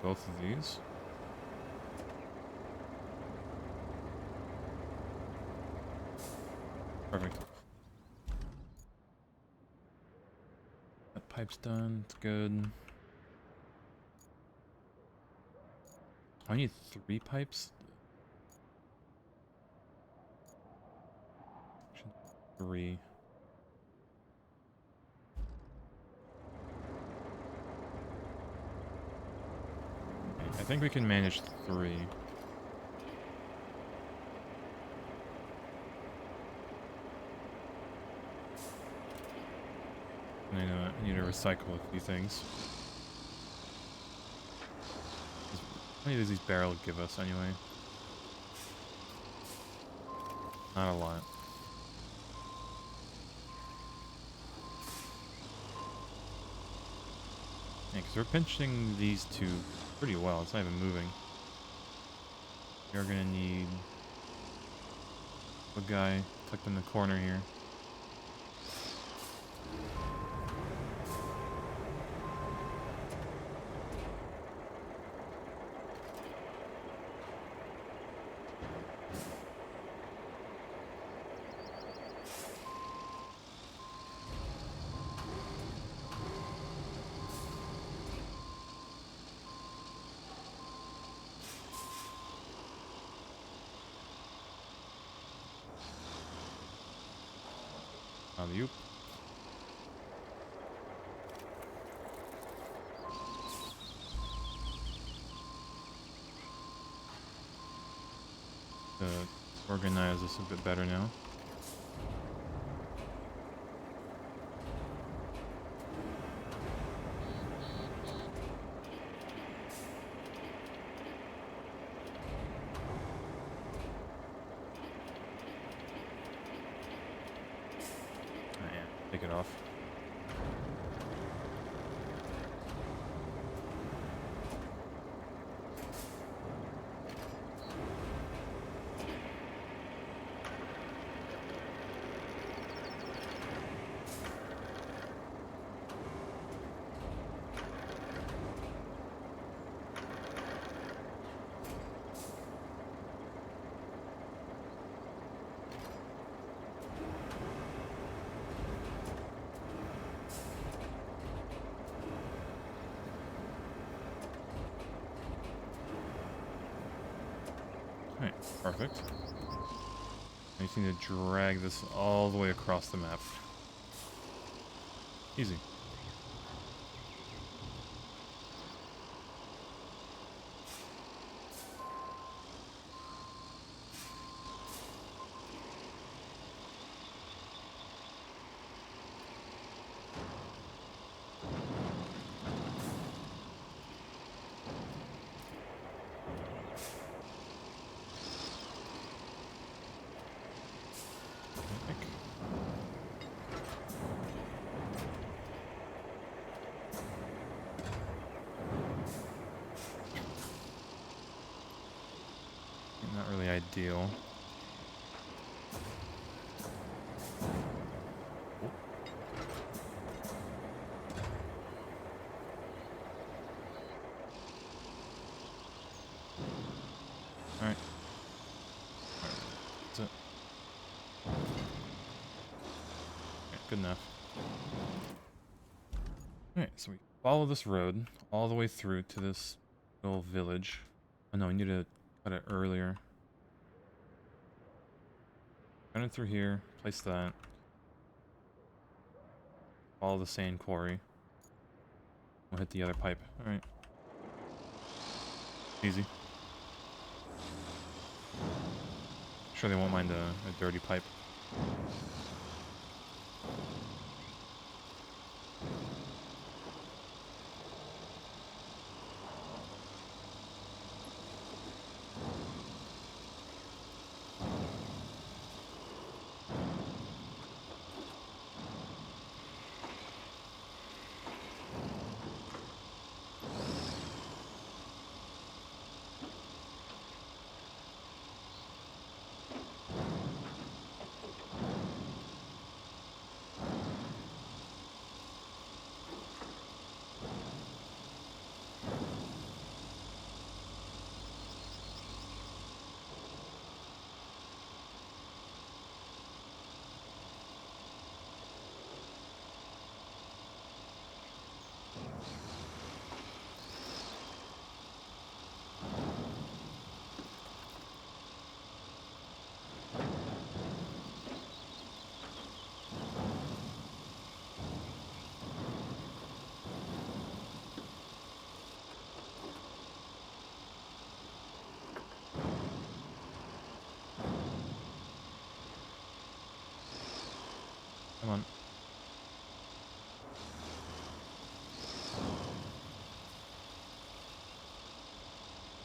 Both of these. Perfect. That pipe's done. It's good. I need 3 pipes. 3. I think we can manage 3. I need to recycle a few things. How many does these barrels give us anyway? Not a lot. Yeah, because we're pinching these two pretty well. It's not even moving. You're gonna need a guy tucked in the corner here. Alley-oop. Organize this a bit better now. Oh, yeah, take it off. Alright, perfect. I just need to drag this all the way across the map. Easy. Not really ideal. Alright. That's it. Okay, good enough. Alright, so we follow this road all the way through to this little village. Oh no, we need to cut it earlier. Run it through here, place that. Follow the sand quarry. We'll hit the other pipe. Alright. Easy. Sure they won't mind a dirty pipe. Come on.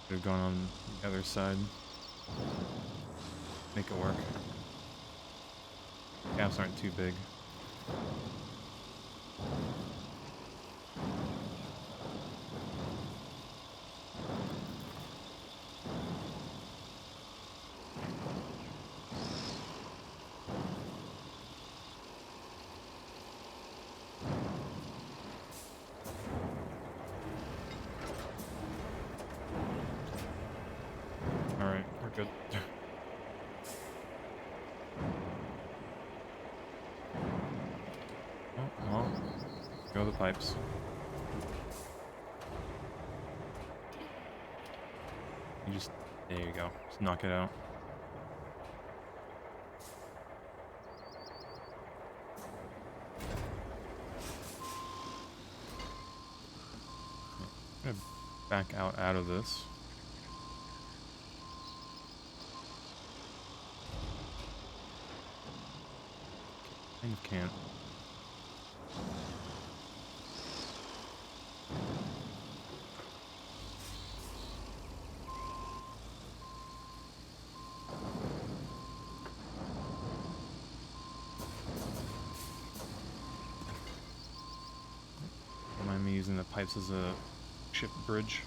Could have gone on the other side. Make it work. Gaps aren't too big. Alright, we're good. Oh, well, go the pipes. You just, there you go. Just knock it out. I'm gonna back out of this. Kind of can't. Don't mind me using the pipes as a ship bridge.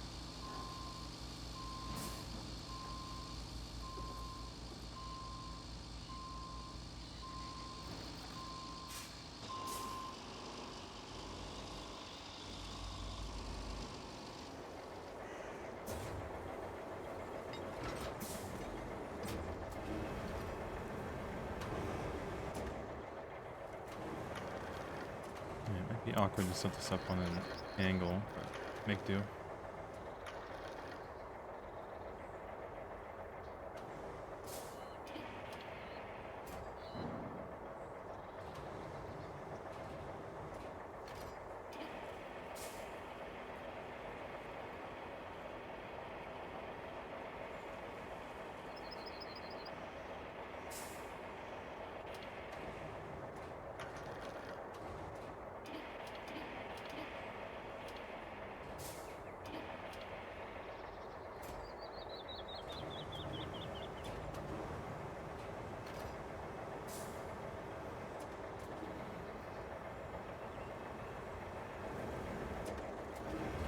Yeah, it might be awkward to set this up on an angle, but make do.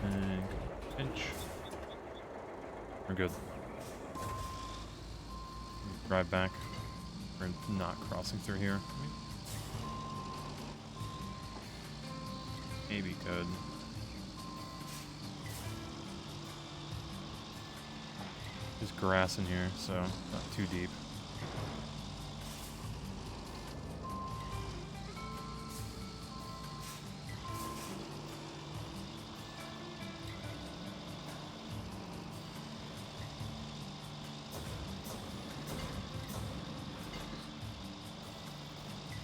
And pinch. We're good. Drive back. We're not crossing through here. Maybe could. There's grass in here, so not too deep.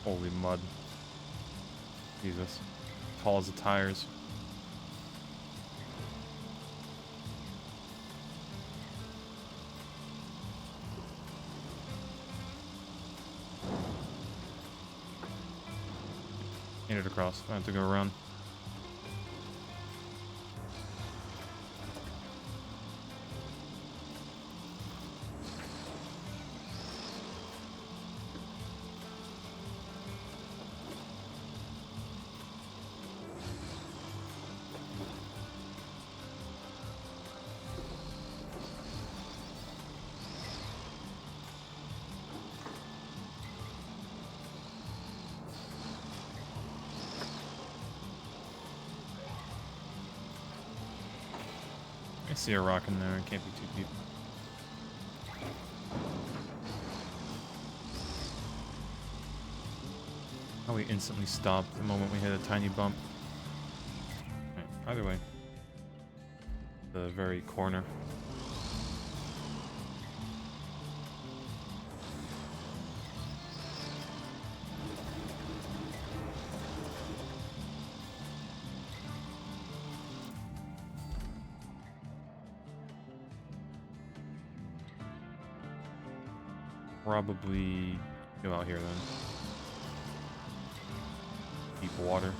Holy mud. Jesus. Tall as the tires. Made it across. I have to go around. I see a rock in there. It can't be too deep. Oh, we instantly stopped the moment we hit a tiny bump. Right, either way. The very corner. Probably go out here then. Deep water.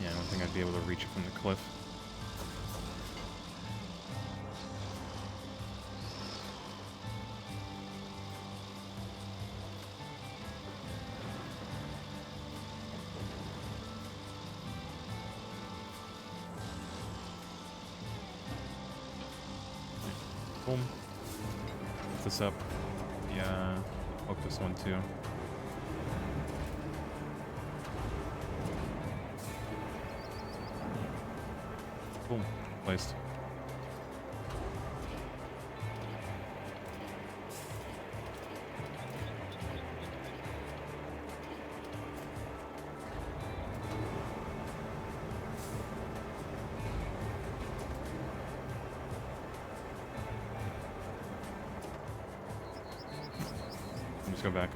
Yeah, I don't think I'd be able to reach it from the cliff. Boom. Lift this up. Yeah, poke this one too. Boom. Placed. Let's go back.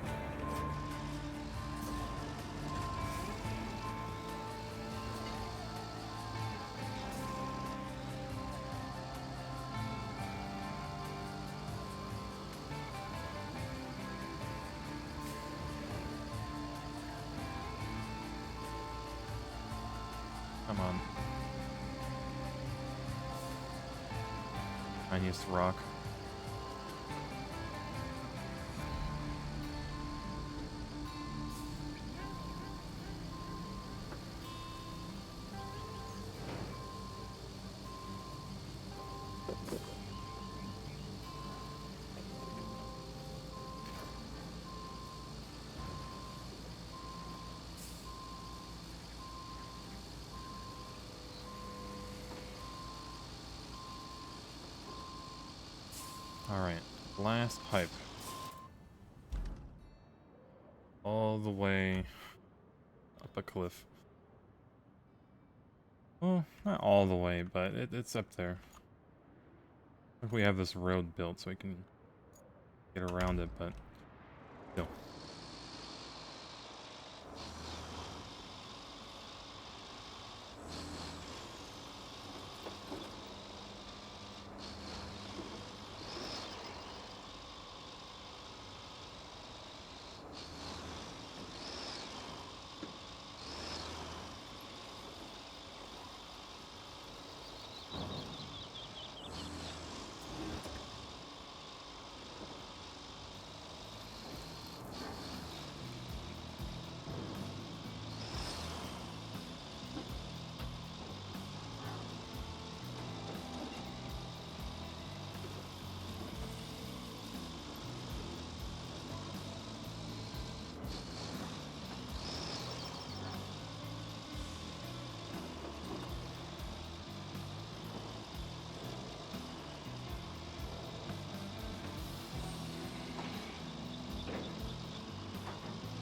Come on. Tiniest rock. Alright, last pipe. All the way up a cliff. Well, not all the way, but it's up there. If we have this road built so we can get around it, but still.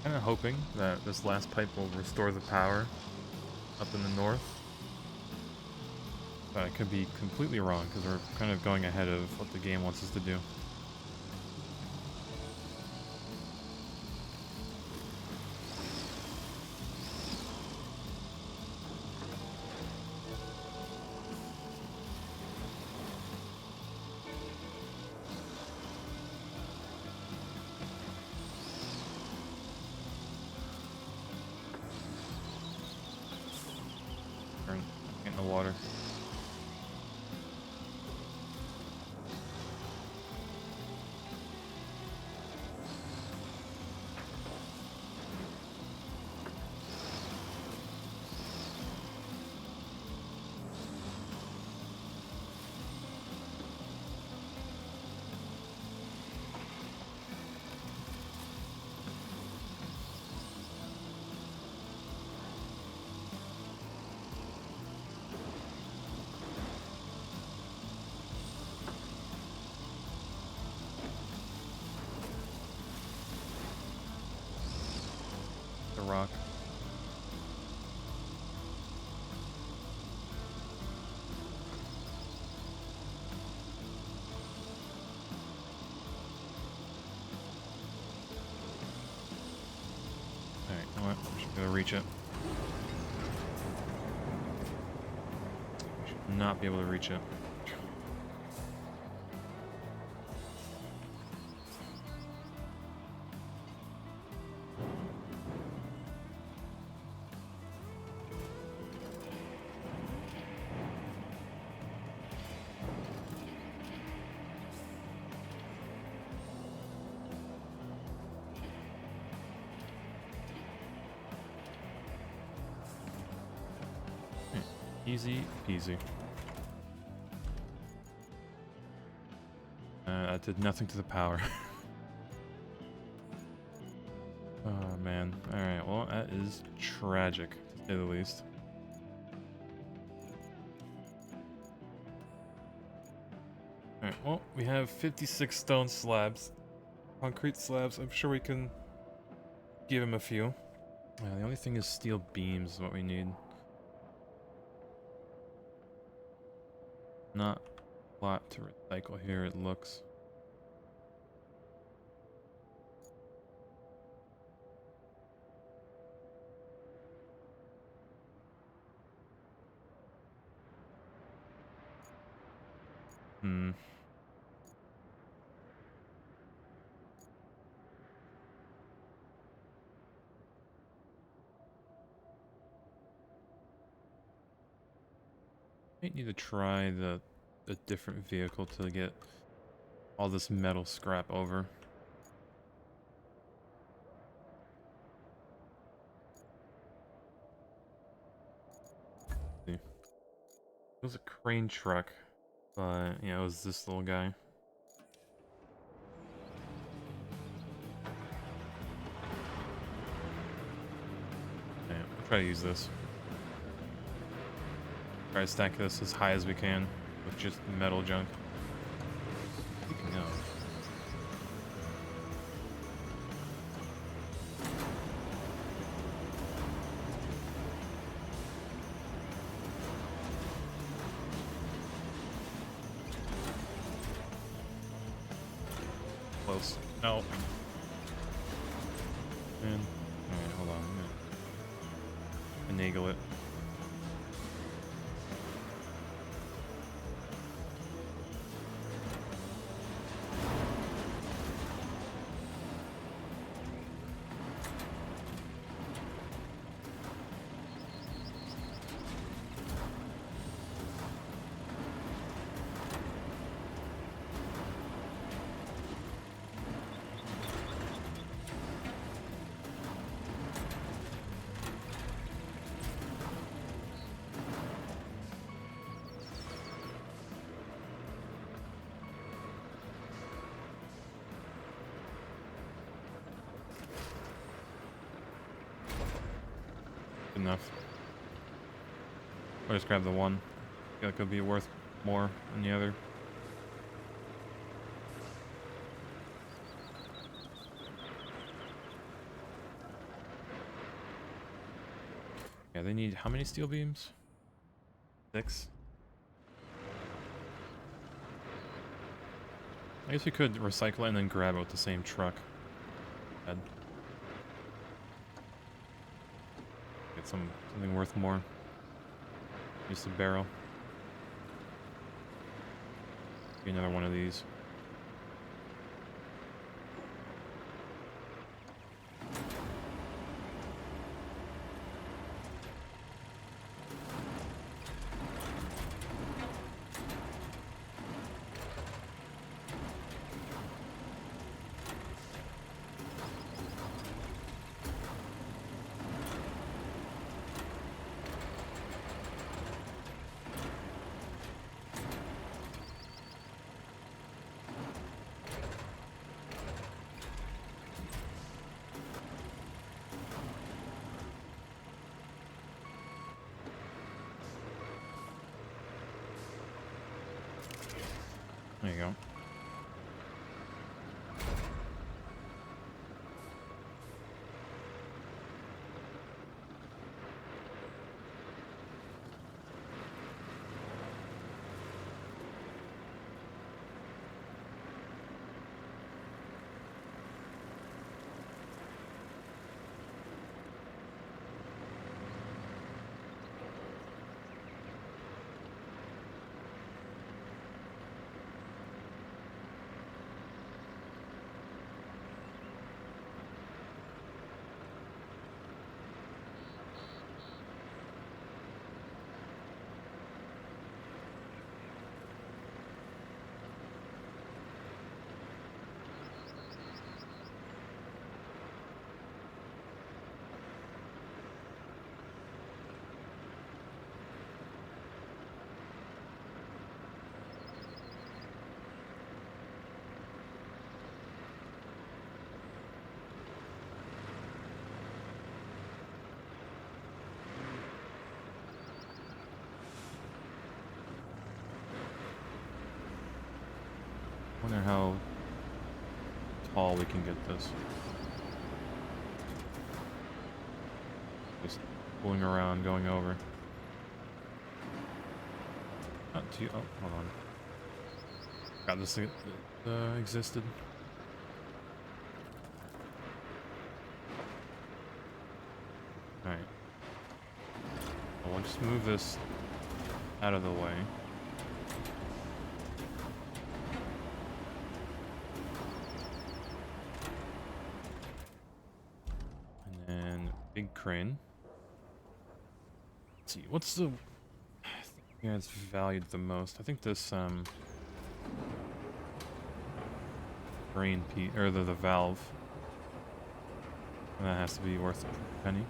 Kinda hoping that this last pipe will restore the power up in the north. But I could be completely wrong, because we're kind of going ahead of what the game wants us to do. Get in the water. The rock. Alright, you know what? We should be able to reach it. We should not be able to reach it. Easy peasy. That did nothing to the power. Oh man. Alright, well that is tragic, to say the least. Alright, well, we have 56 stone slabs. Concrete slabs, I'm sure we can give him a few. The only thing is steel beams is what we need. Not a lot to recycle here, it looks. Hmm. Might need to try the different vehicle to get all this metal scrap over. See. It was a crane truck, but yeah, it was this little guy. Yeah, we'll try to use this. Try to stack this as high as we can with just metal junk. Speaking of, close. No. Man. Alright, hold on. I'm gonna finagle it. Enough. I'll just grab the one. I feel like it'll be worth more than the other. Yeah, they need how many steel beams? 6? I guess we could recycle it and then grab it with the same truck. Bad. Get something worth more. Use the barrel. Get another one of these. Wonder how tall we can get this. Just pulling around, going over. Not too. Oh, hold on. God, this thing existed. Alright. Well, we'll just move this out of the way. And then big crane. Let's see, what's the thing that's valued the most? I think this crane piece, or the valve. And that has to be worth a penny.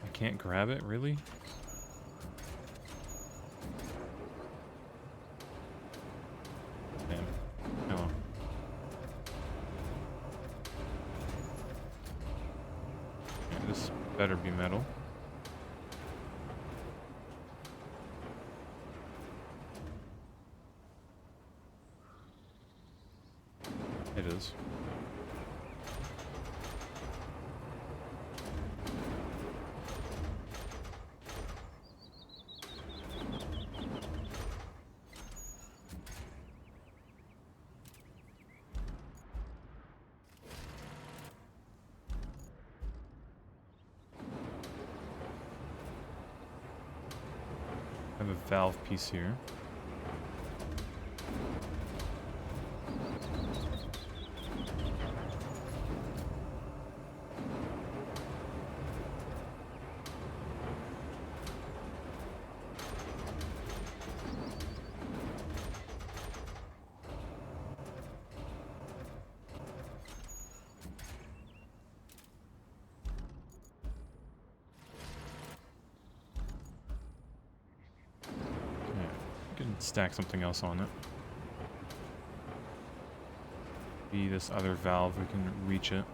I can't grab it, really? Damn. Oh well. Yeah, this better be metal. It is. I have a valve piece here. Stack something else on it. Be this other valve, we can reach it.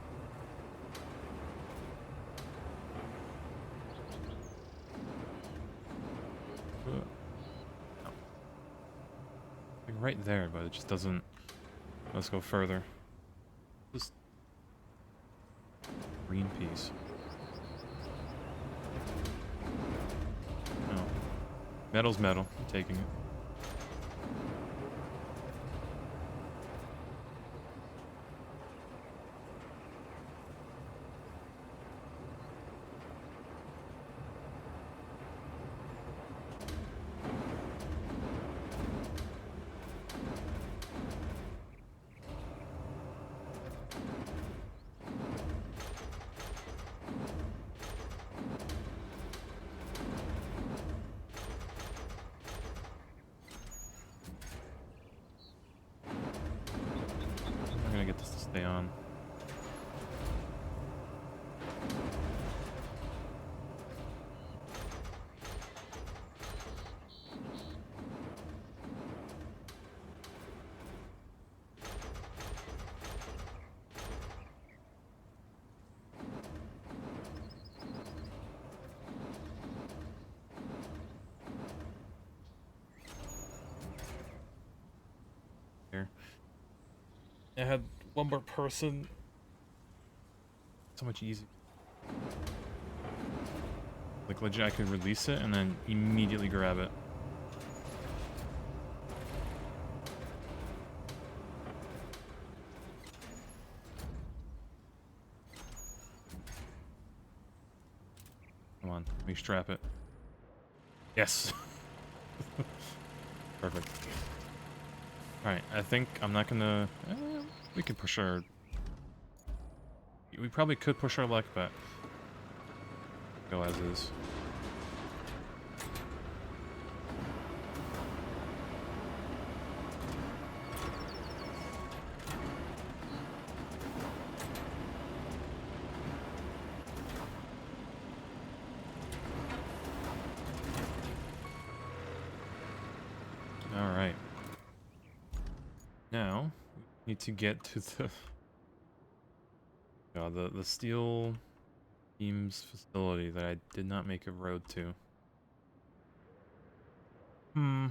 Like right there, but it just doesn't. Let's go further. This green piece. No. Metal's metal. I'm taking it. Get this to stay on. Here. I had one more person. So much easier. Like legit, I could release it and then immediately grab it. Come on, let me strap it. Yes. Perfect. Alright, I think I'm not gonna... we could push our... We probably could push our luck, but... go as is. Alright. Now, we need to get to the... the steel Team's facility that I did not make a road to. Hmm.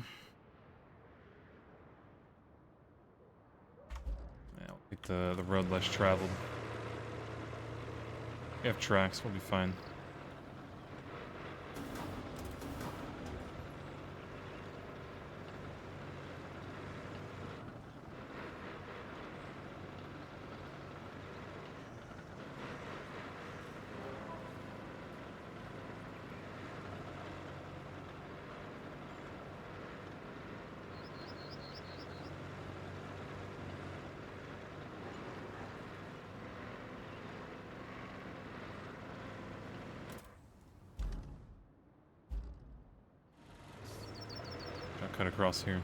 Yeah, I'll take the road less traveled. We have tracks, we'll be fine. I'll cut across here.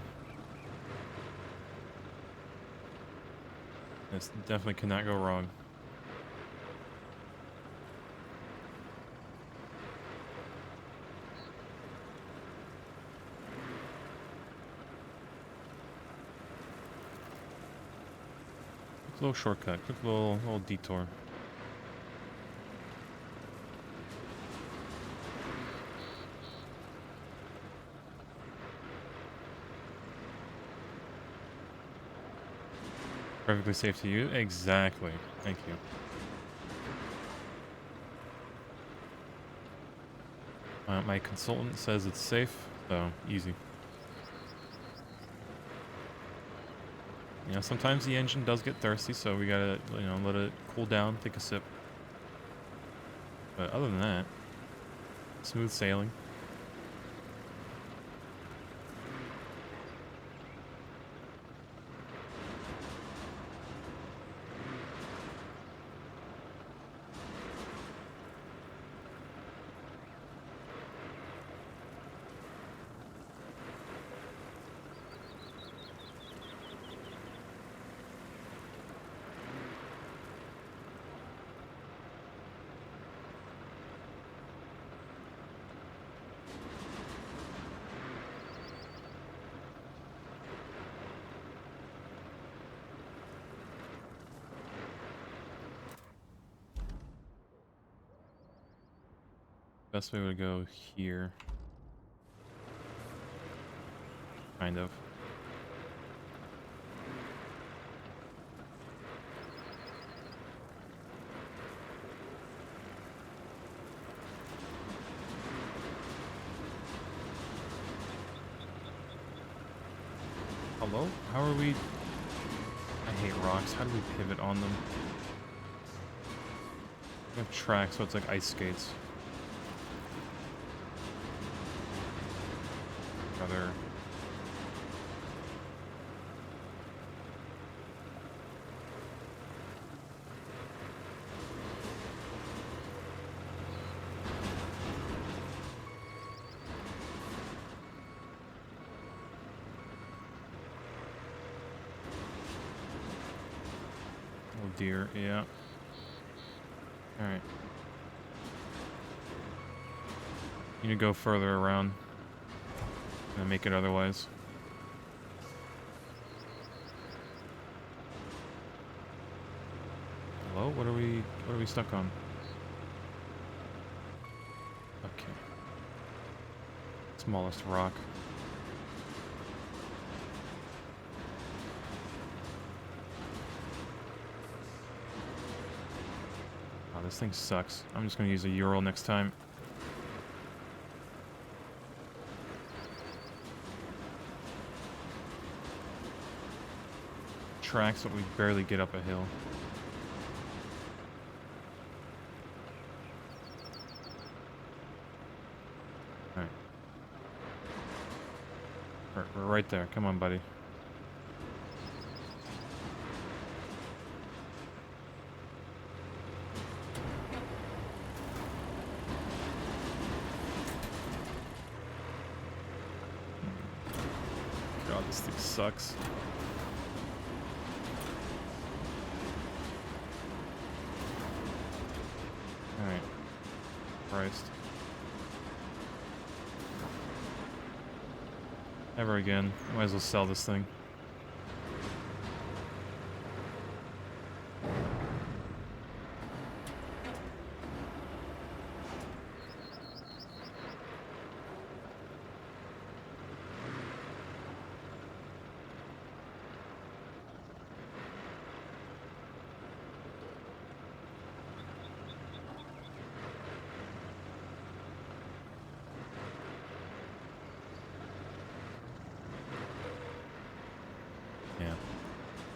This definitely cannot go wrong. Quick little shortcut, quick little detour. Perfectly safe to you? Exactly. Thank you. My consultant says it's safe, so easy. You know, sometimes the engine does get thirsty, so we gotta, you know, let it cool down, take a sip. But other than that, smooth sailing. Best way would go here. Kind of. Hello? How are we... I hate rocks. How do we pivot on them? We have tracks, so it's like ice skates. Rather... Oh dear, yeah. Alright. You need to go further around. And make it otherwise. Hello? What are we stuck on? Okay. Smallest rock. Oh, this thing sucks. I'm just gonna use a Ural next time. Tracks, but we barely get up a hill. Alright. We're right there. Come on, buddy. God, this thing sucks. Alright. Christ. Ever again. Might as well sell this thing.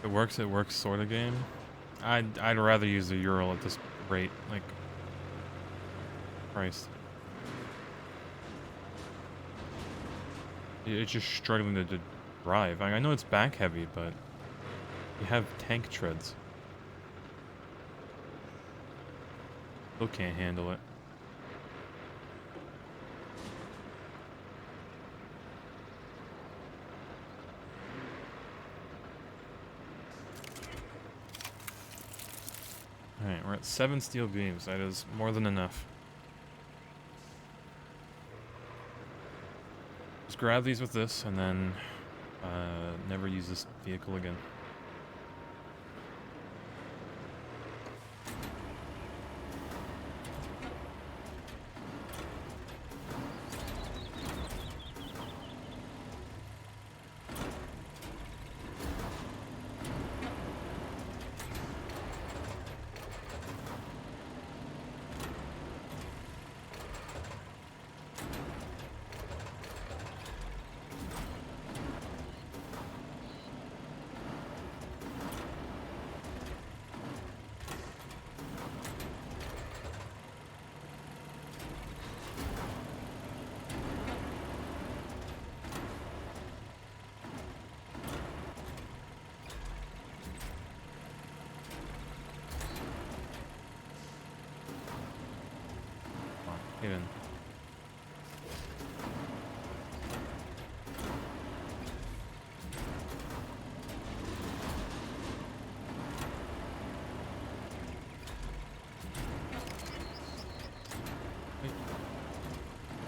It works sort of game. I'd rather use the Ural at this rate, like, Christ. It's just struggling to drive. I know it's back heavy, but you have tank treads. Still can't handle it. Alright, we're at 7 steel beams. That is more than enough. Just grab these with this, and then never use this vehicle again. Even.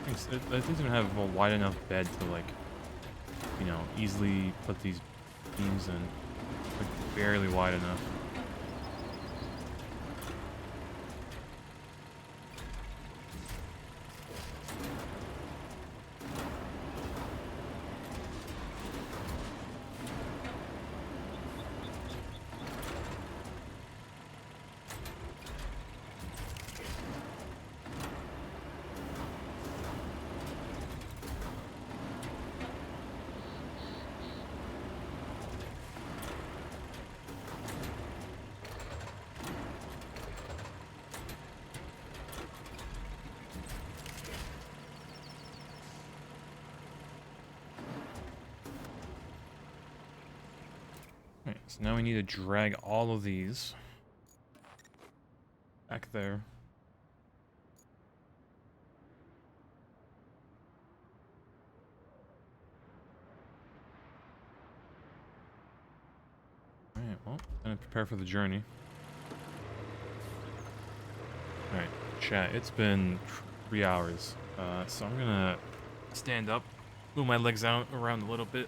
I think it's gonna have a wide enough bed to, like, you know, easily put these beams in. Like, barely wide enough. Alright, so now we need to drag all of these back there. Alright, well, gonna prepare for the journey. Alright, chat, it's been 3 hours. So I'm gonna stand up, move my legs out around a little bit.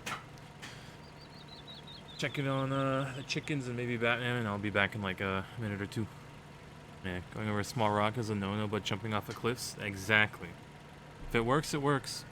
Check in on the chickens and maybe Batman, and I'll be back in like a minute or two. Yeah, going over a small rock is a no-no, but jumping off the cliffs? Exactly. If it works, it works.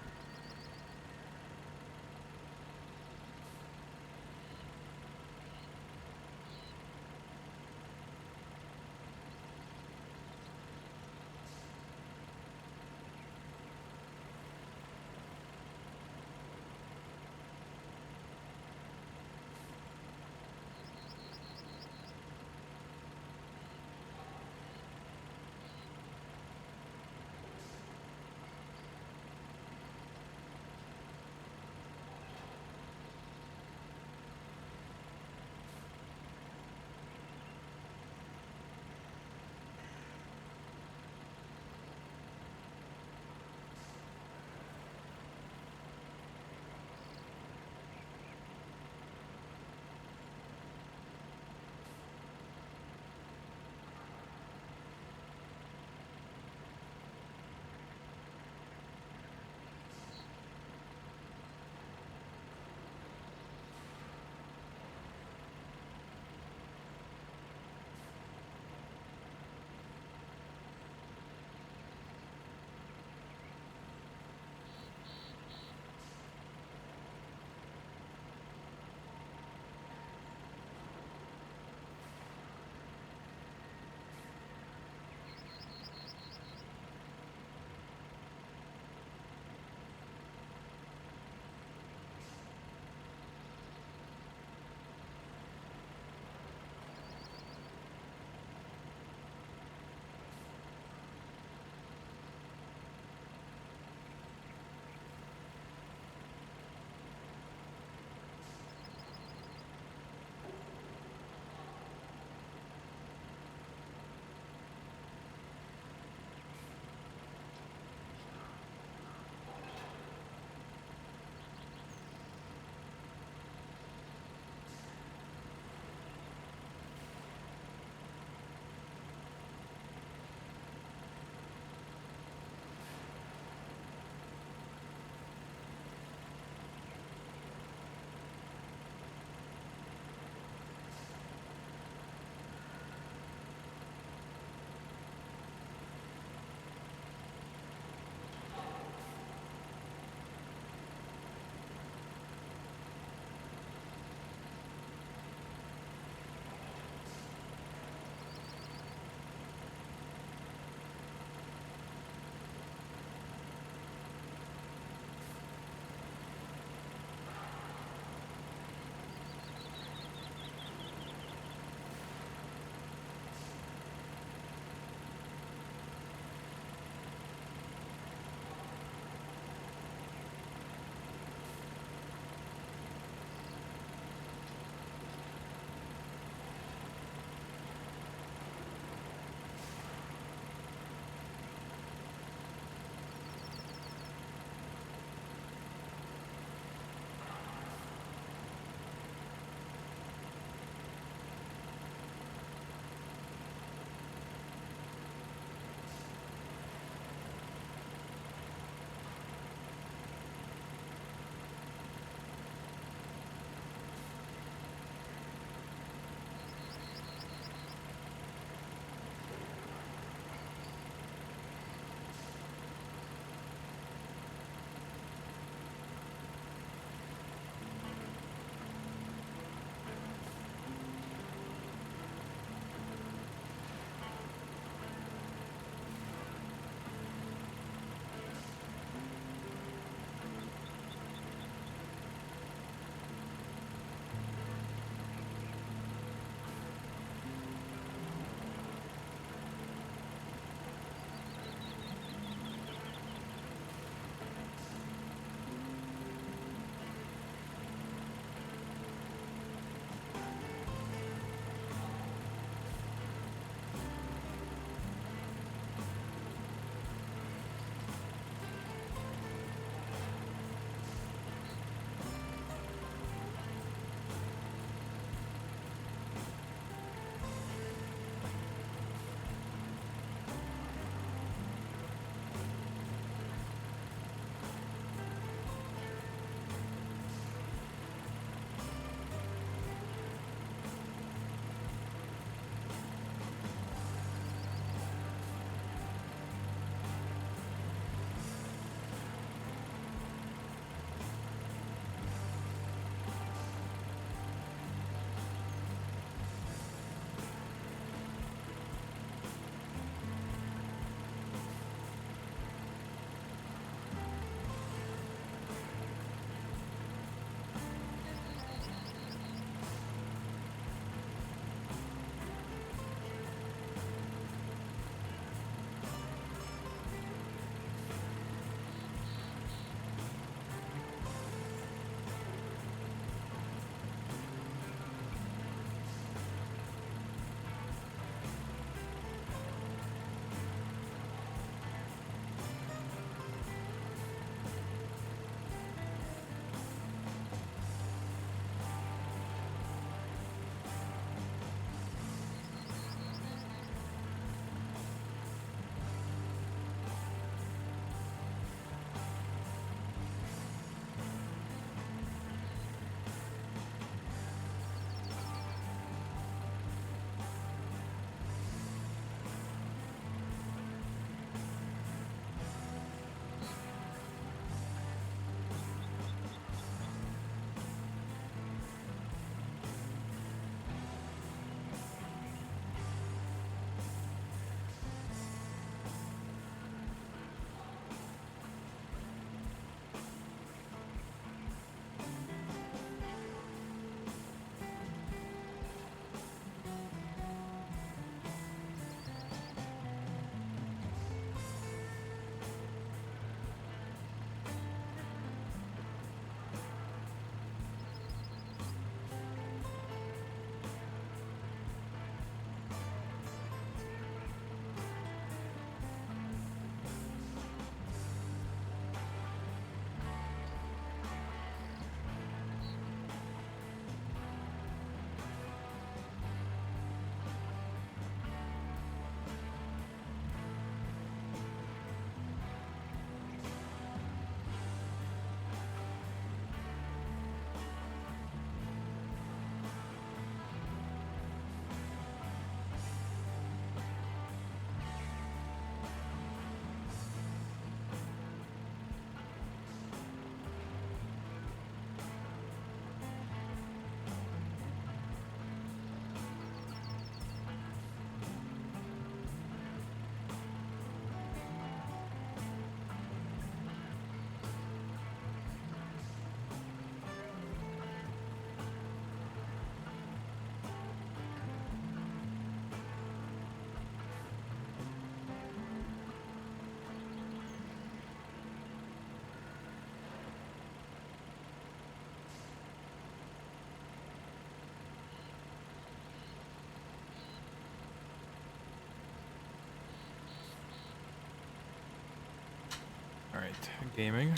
Alright, gaming.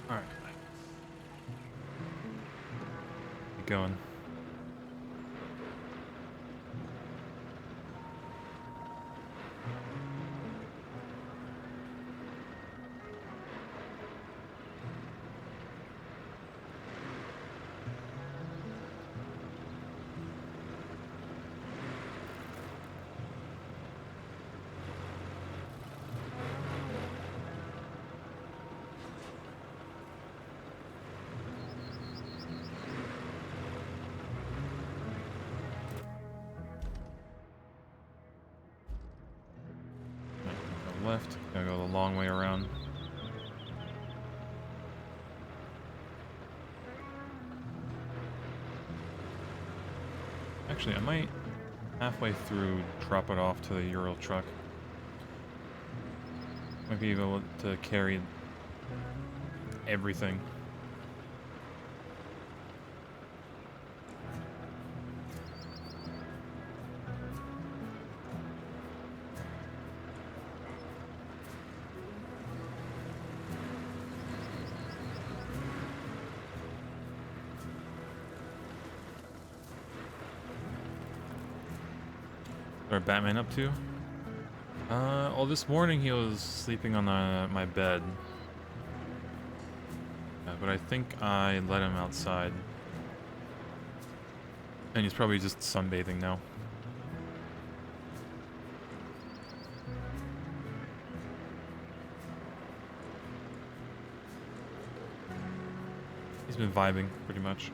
Alright. Keep going. Go left. Gotta go the long way around. Actually, I might halfway through drop it off to the Ural truck. Might be able to carry everything. What Batman up to? Well, this morning he was sleeping on my bed. But I think I let him outside. And he's probably just sunbathing now. He's been vibing, pretty much.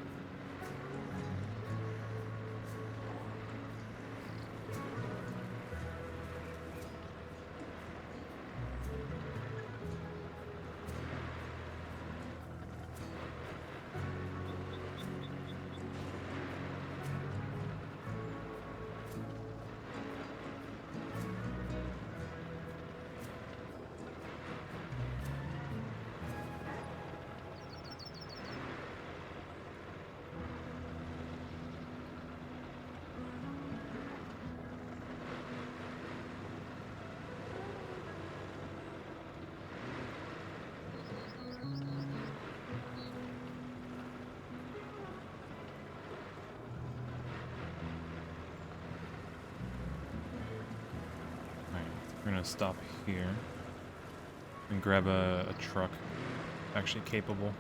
We're gonna stop here and grab a truck actually capable.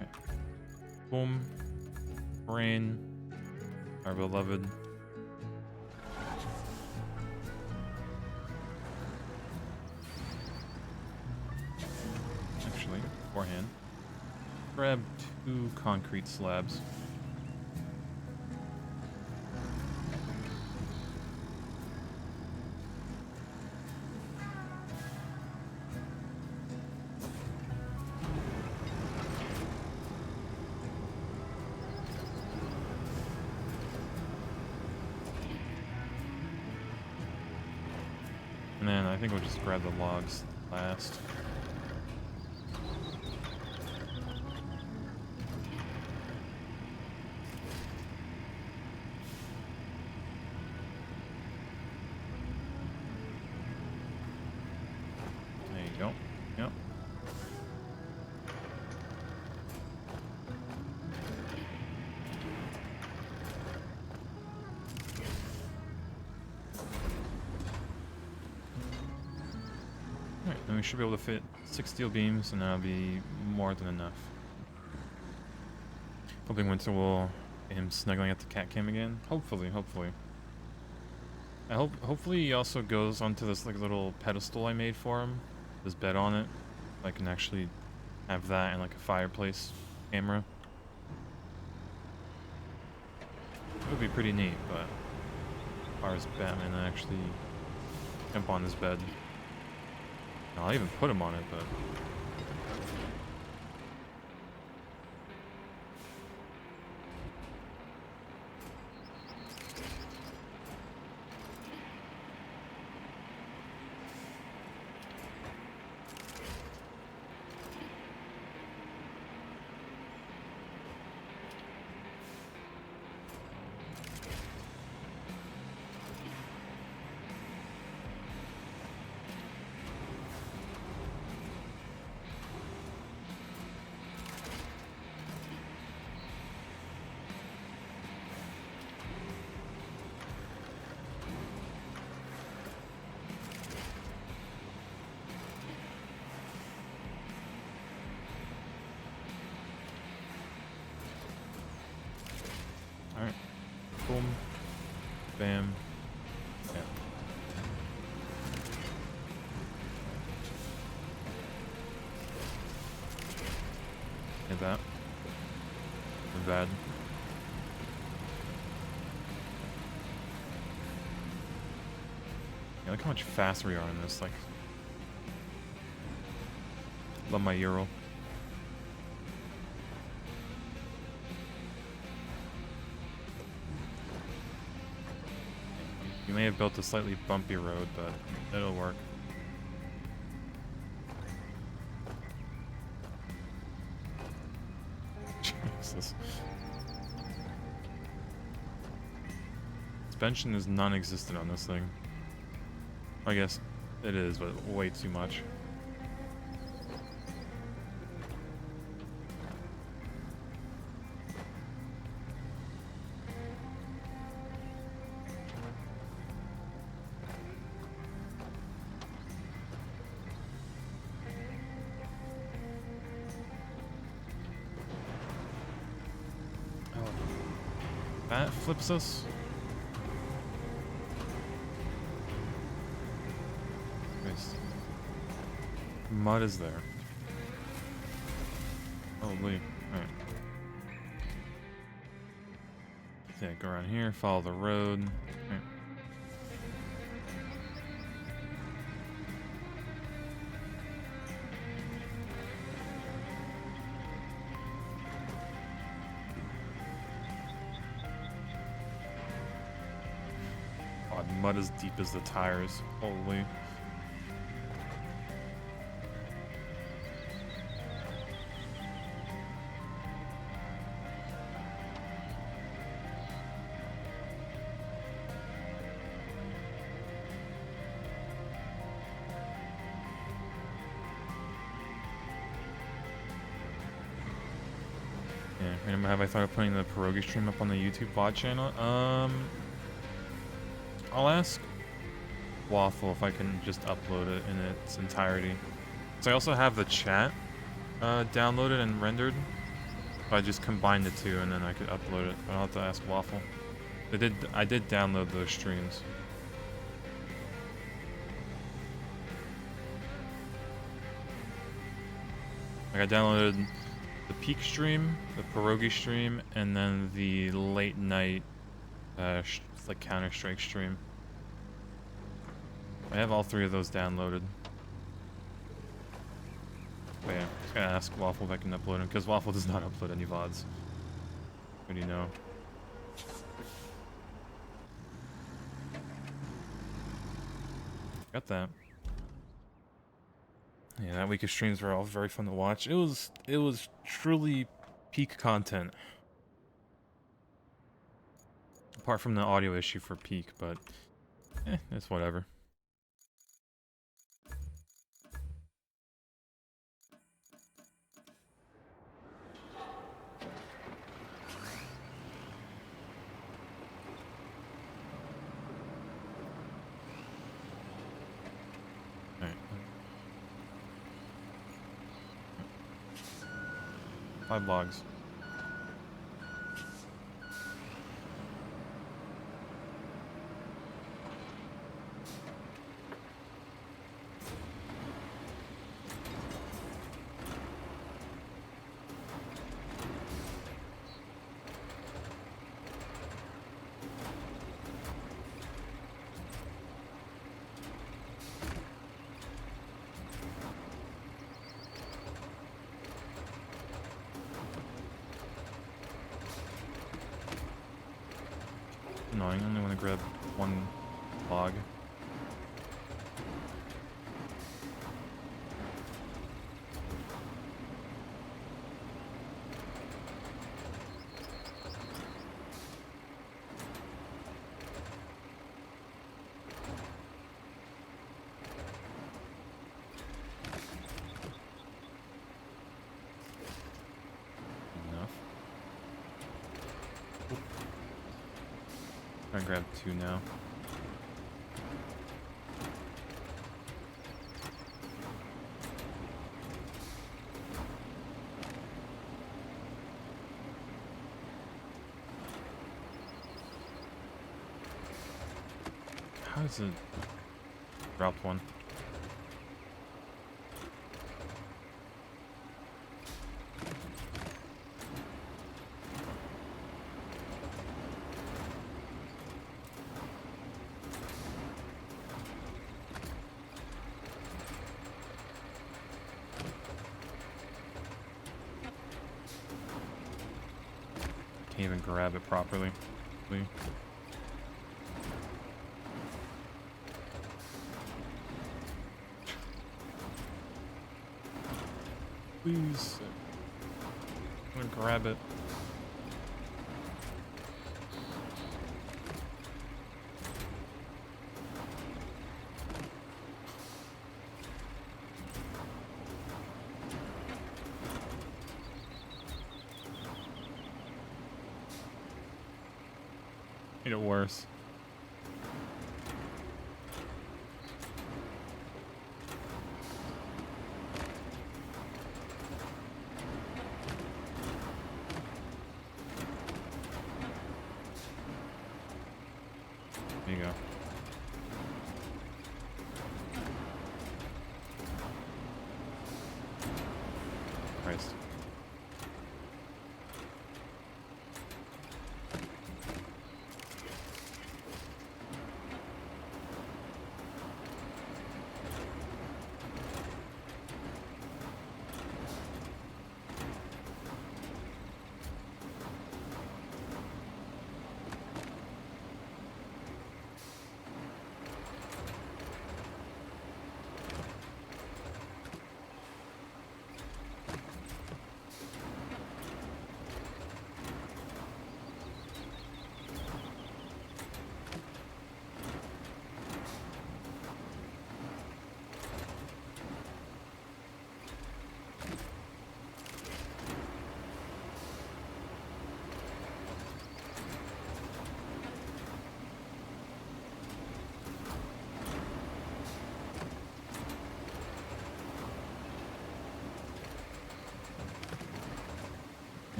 Okay. Boom. Rain, our beloved. Actually, beforehand, grab 2 concrete slabs. And then I think we'll just grab the logs last. There you go. Yep. Alright, then we should be able to fit 6 steel beams, and that'll be more than enough. Hoping Winter will get him snuggling at the cat cam again. Hopefully. Hopefully he also goes onto this like little pedestal I made for him. This bed on it. I can actually have that and like a fireplace camera. It would be pretty neat, but as far as Batman actually jump on this bed. I'll even put him on it, but Boom. Bam. Yeah. Hit that. Not bad. Yeah, look how much faster we are in this, like... Love my Euro. You may have built a slightly bumpy road, but it'll work. Jesus. Suspension is non-existent on this thing. I guess it is, but way too much. That flips us. Nice. Mud is there. Holy. Alright. Yeah, go around here, follow the road. Right. God, mud as deep as the tires. Holy. Have I thought of putting the pierogi stream up on the YouTube VOD channel? I'll ask Waffle if I can just upload it in its entirety. So I also have the chat downloaded and rendered. If I just combined the two and then I could upload it. But I'll have to ask Waffle. I did download those streams. Like I downloaded the peak stream, the pierogi stream, and then the late night, like Counter-Strike stream. I have all three of those downloaded. But yeah, just gotta ask Waffle if I can upload them, because Waffle does not upload any VODs. What do you know? Got that. Yeah, that week of streams were all very fun to watch. It was truly peak content. Apart from the audio issue for peak, but it's whatever. Alright. 5 logs. Annoying, I only want to grab one log. I grab 2 now. How is it? Dropped one. Can't even grab it properly. Please. I'm gonna grab it. Made it worse. There you go. Christ.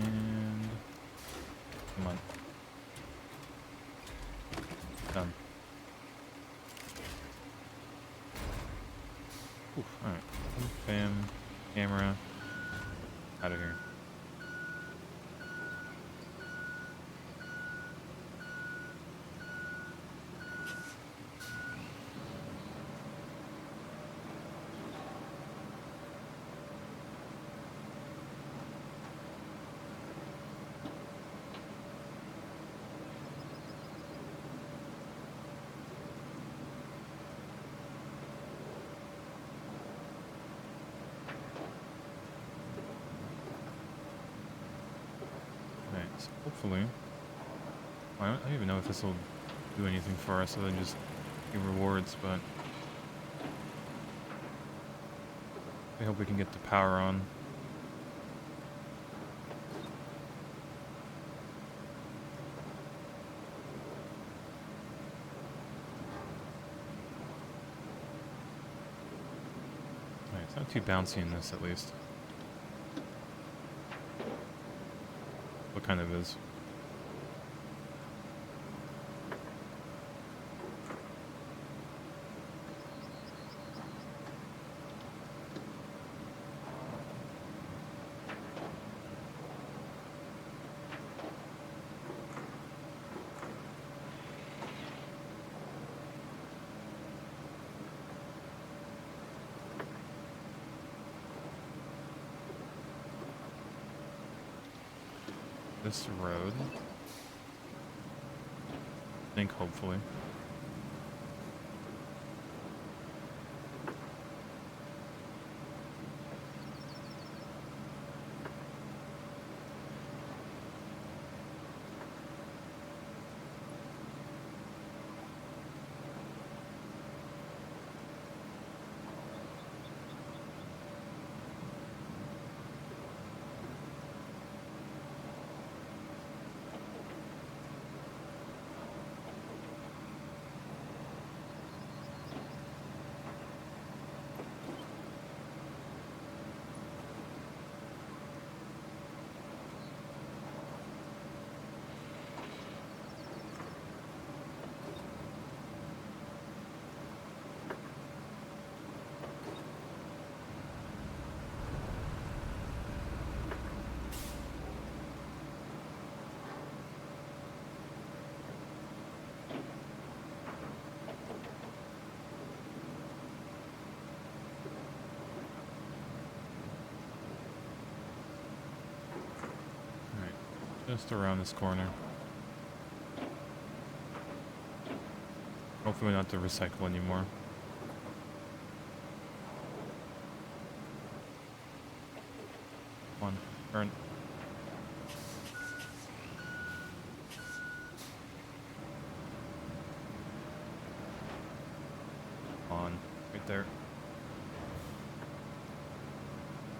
And come on. Done. Oof, alright. Bam. Camera. Out of here. So hopefully, well, I don't even know if this will do anything for us other than just give rewards, but I hope we can get the power on. Alright, it's not too bouncy in this at least. What kind of is? This road. I think hopefully. Just around this corner. Hopefully we don't have to recycle anymore. Come on, turn. On, right there.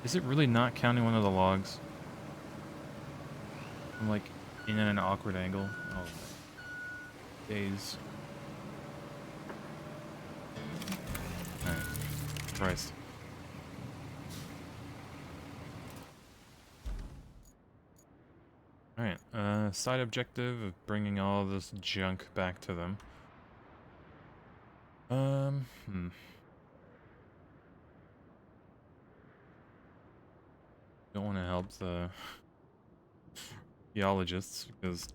Is it really not counting one of the logs? I'm like in an awkward angle. Oh, days. Alright. Christ. Alright, side objective of bringing all this junk back to them. Don't want to help the geologists because,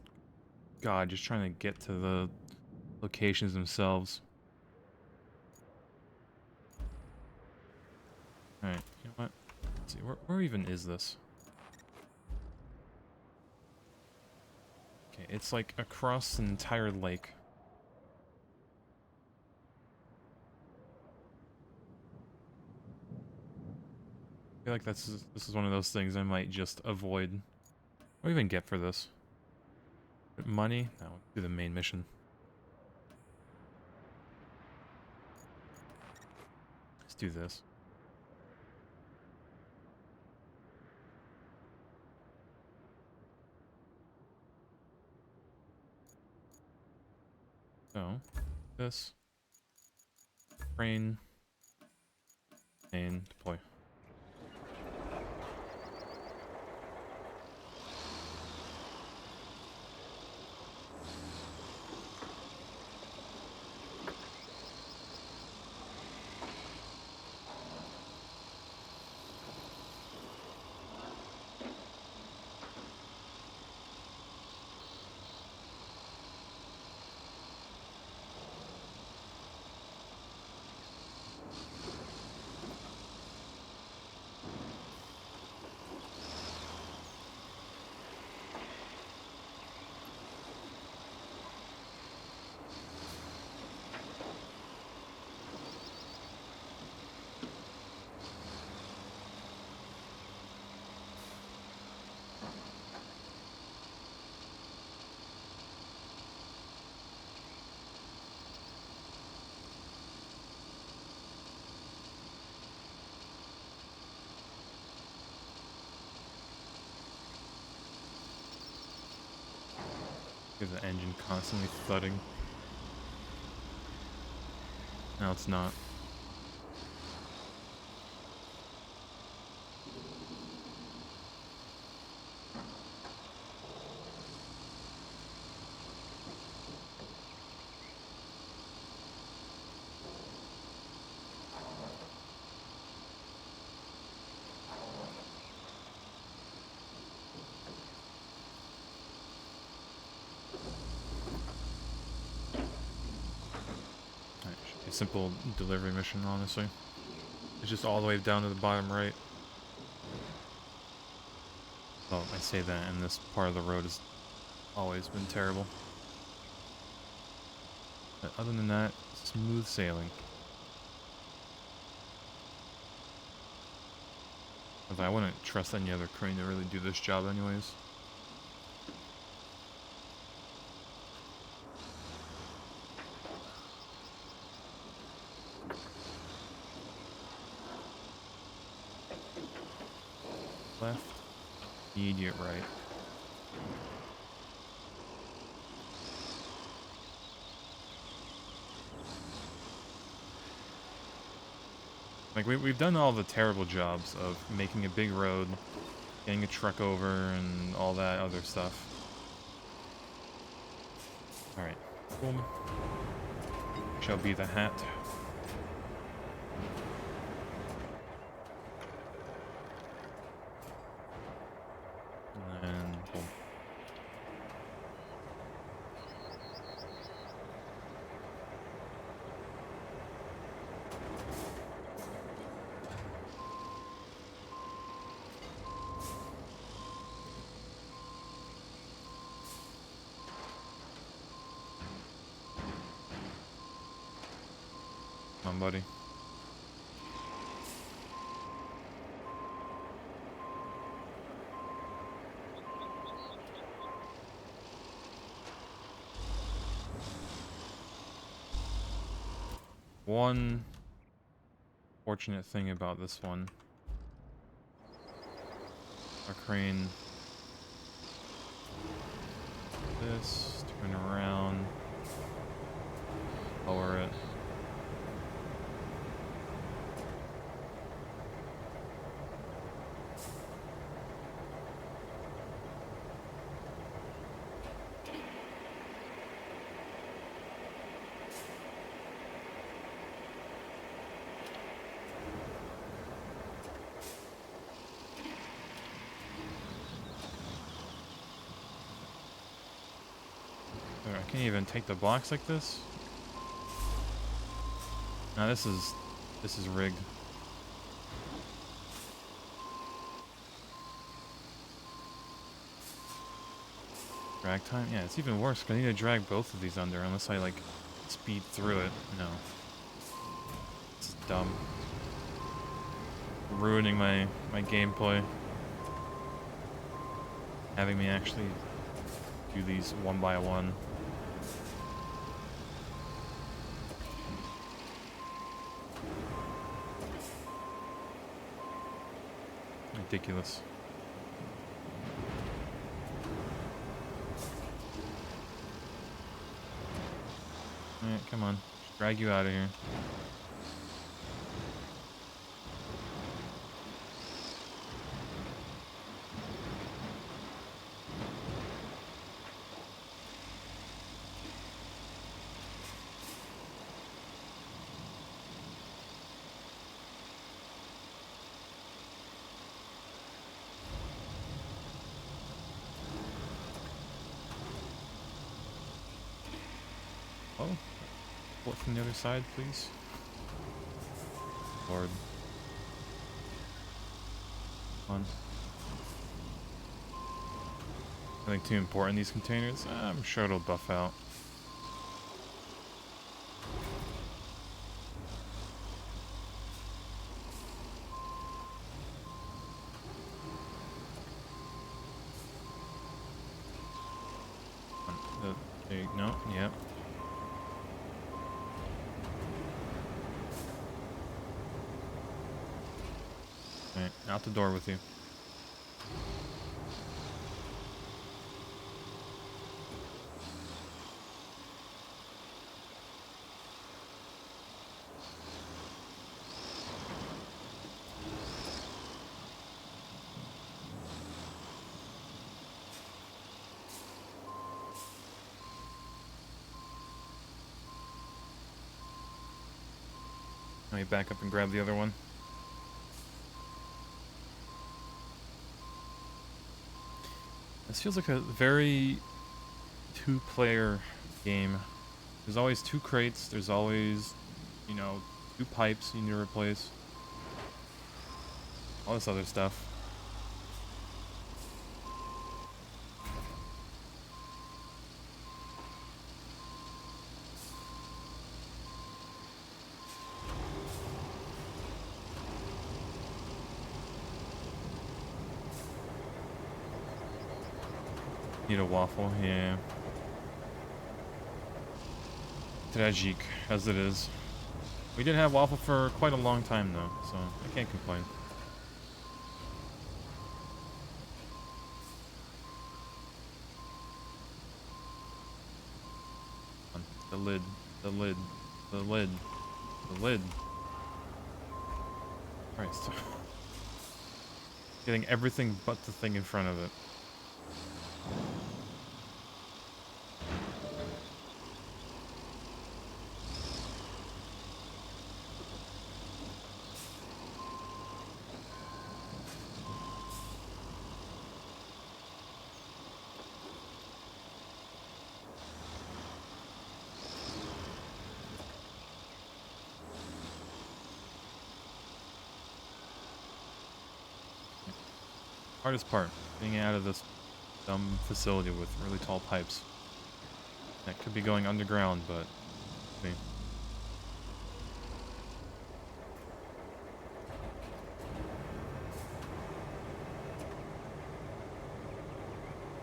God, just trying to get to the locations themselves. Alright, you know what? Let's see, where even is this? Okay, it's like across an entire lake. I feel like this is one of those things I might just avoid. What do I even get for this? Money? No, do the main mission. Let's do this. So, this. Train. And deploy. The engine constantly thudding. No, it's not. A simple delivery mission, honestly. It's just all the way down to the bottom right. Well, I say that, and this part of the road has always been terrible. But other than that, smooth sailing. Although I wouldn't trust any other crane to really do this job anyways. Left, immediate right. Like, we've done all the terrible jobs of making a big road, getting a truck over, and all that other stuff. Alright, boom. Shall be the hat. And boom. on, buddy. One fortunate thing about this one. Our crane. This, turn around, lower it. There, I can't even take the blocks like this. Now this is rigged. Drag time? Yeah, it's even worse, 'cause I need to drag both of these under unless I, like, speed through it. No. It's dumb. Ruining my gameplay. Having me actually do these one by one. Ridiculous. Alright, come on. Just drag you out of here. Oh, what from the other side, please? Lord. Come on. Nothing too important, these containers. I'm sure it'll buff out. Okay, no, yep. Alright, out the door with you. Let me back up and grab the other one. This feels like a very two-player game. There's always two crates, there's always, you know, two pipes you need to replace. All this other stuff. Need a waffle, yeah. Tragic, as it is. We did have waffle for quite a long time though, so I can't complain. The lid, the lid, the lid, the lid. Christ. Getting everything but the thing in front of it. Hardest part, getting out of this dumb facility with really tall pipes. That could be going underground, but... See.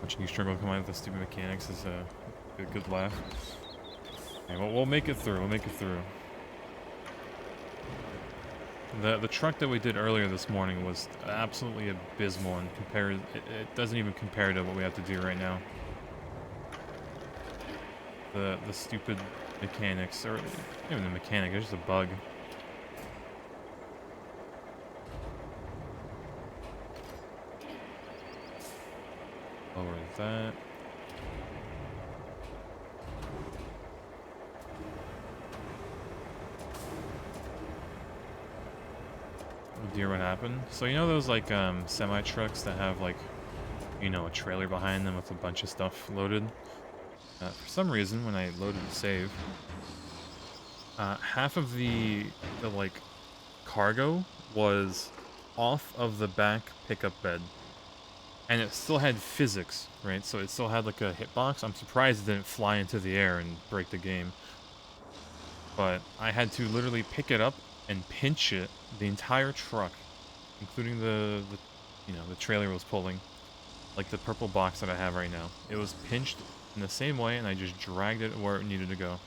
Watching you struggle to come out with the stupid mechanics is a good laugh. Okay, well, we'll make it through. We'll make it through. The truck that we did earlier this morning was absolutely abysmal and it doesn't even compare to what we have to do right now. The stupid mechanics, or not even the mechanic, it's just a bug. Lower that. Oh dear, what happened? So you know those like semi trucks that have like, you know, a trailer behind them with a bunch of stuff loaded? For some reason, when I loaded the save, half of the like cargo was off of the back pickup bed, and it still had physics, right? So it still had like a hitbox. I'm surprised it didn't fly into the air and break the game. But I had to literally pick it up and pinch it, the entire truck, including the you know, the trailer was pulling, like the purple box that I have right now. It was pinched in the same way, and I just dragged it where it needed to go.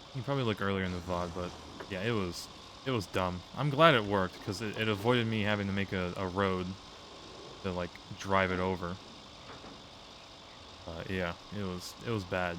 You can probably look earlier in the VOD, but yeah, it was dumb. I'm glad it worked, because it avoided me having to make a road to, like, drive it over. Yeah, it was bad.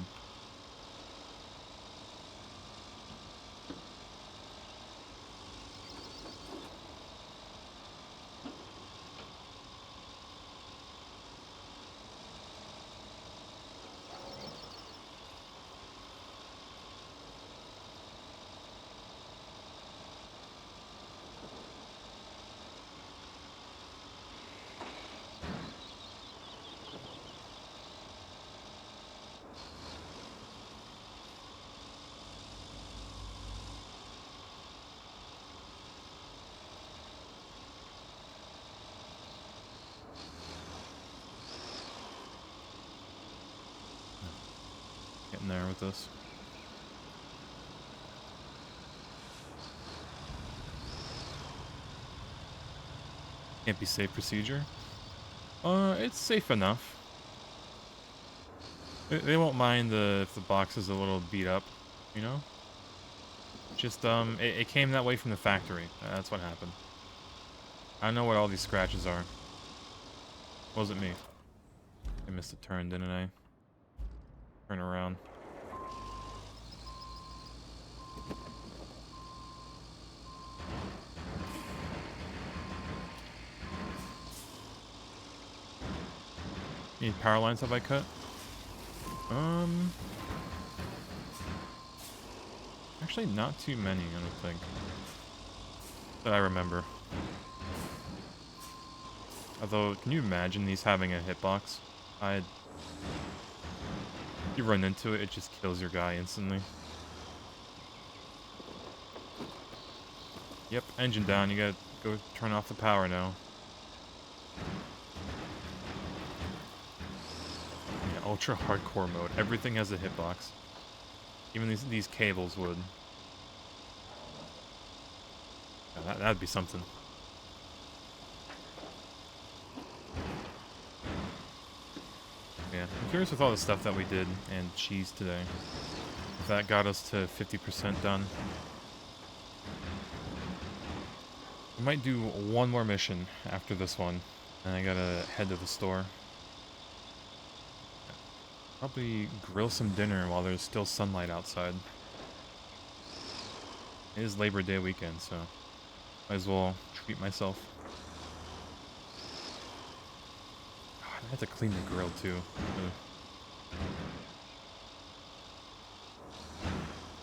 Getting there with this. Can't be safe procedure. It's safe enough. They won't mind if the box is a little beat up, you know? Just, it came that way from the factory. That's what happened. I don't know what all these scratches are. Wasn't me. I missed a turn, didn't I? Turn around. Any power lines have I cut? Actually not too many, I don't think. That I remember. Although, can you imagine these having a hitbox? You run into it, it just kills your guy instantly. Yep, engine down, you gotta go turn off the power now. Yeah, ultra hardcore mode. Everything has a hitbox. Even these cables would. Yeah, that'd be something. Yeah, I'm curious with all the stuff that we did and cheese today. If that got us to 50% done. We might do one more mission after this one. And I gotta head to the store. Probably grill some dinner while there's still sunlight outside. It is Labor Day weekend, so might as well treat myself. God, I have to clean the grill too. Ugh.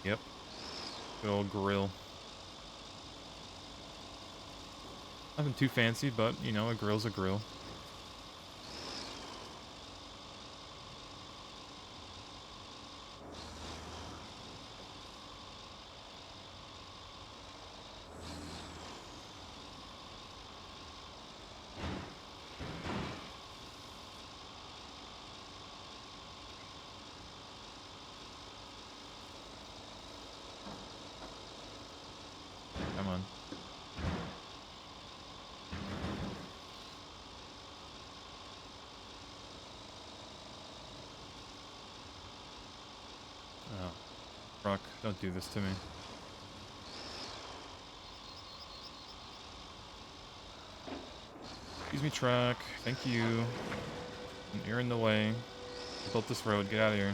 Yep. Good old grill. Nothing too fancy, but, you know, a grill's a grill. Come on. Truck, don't do this to me. Excuse me, truck. Thank you. You're in the way. I built this road. Get out of here.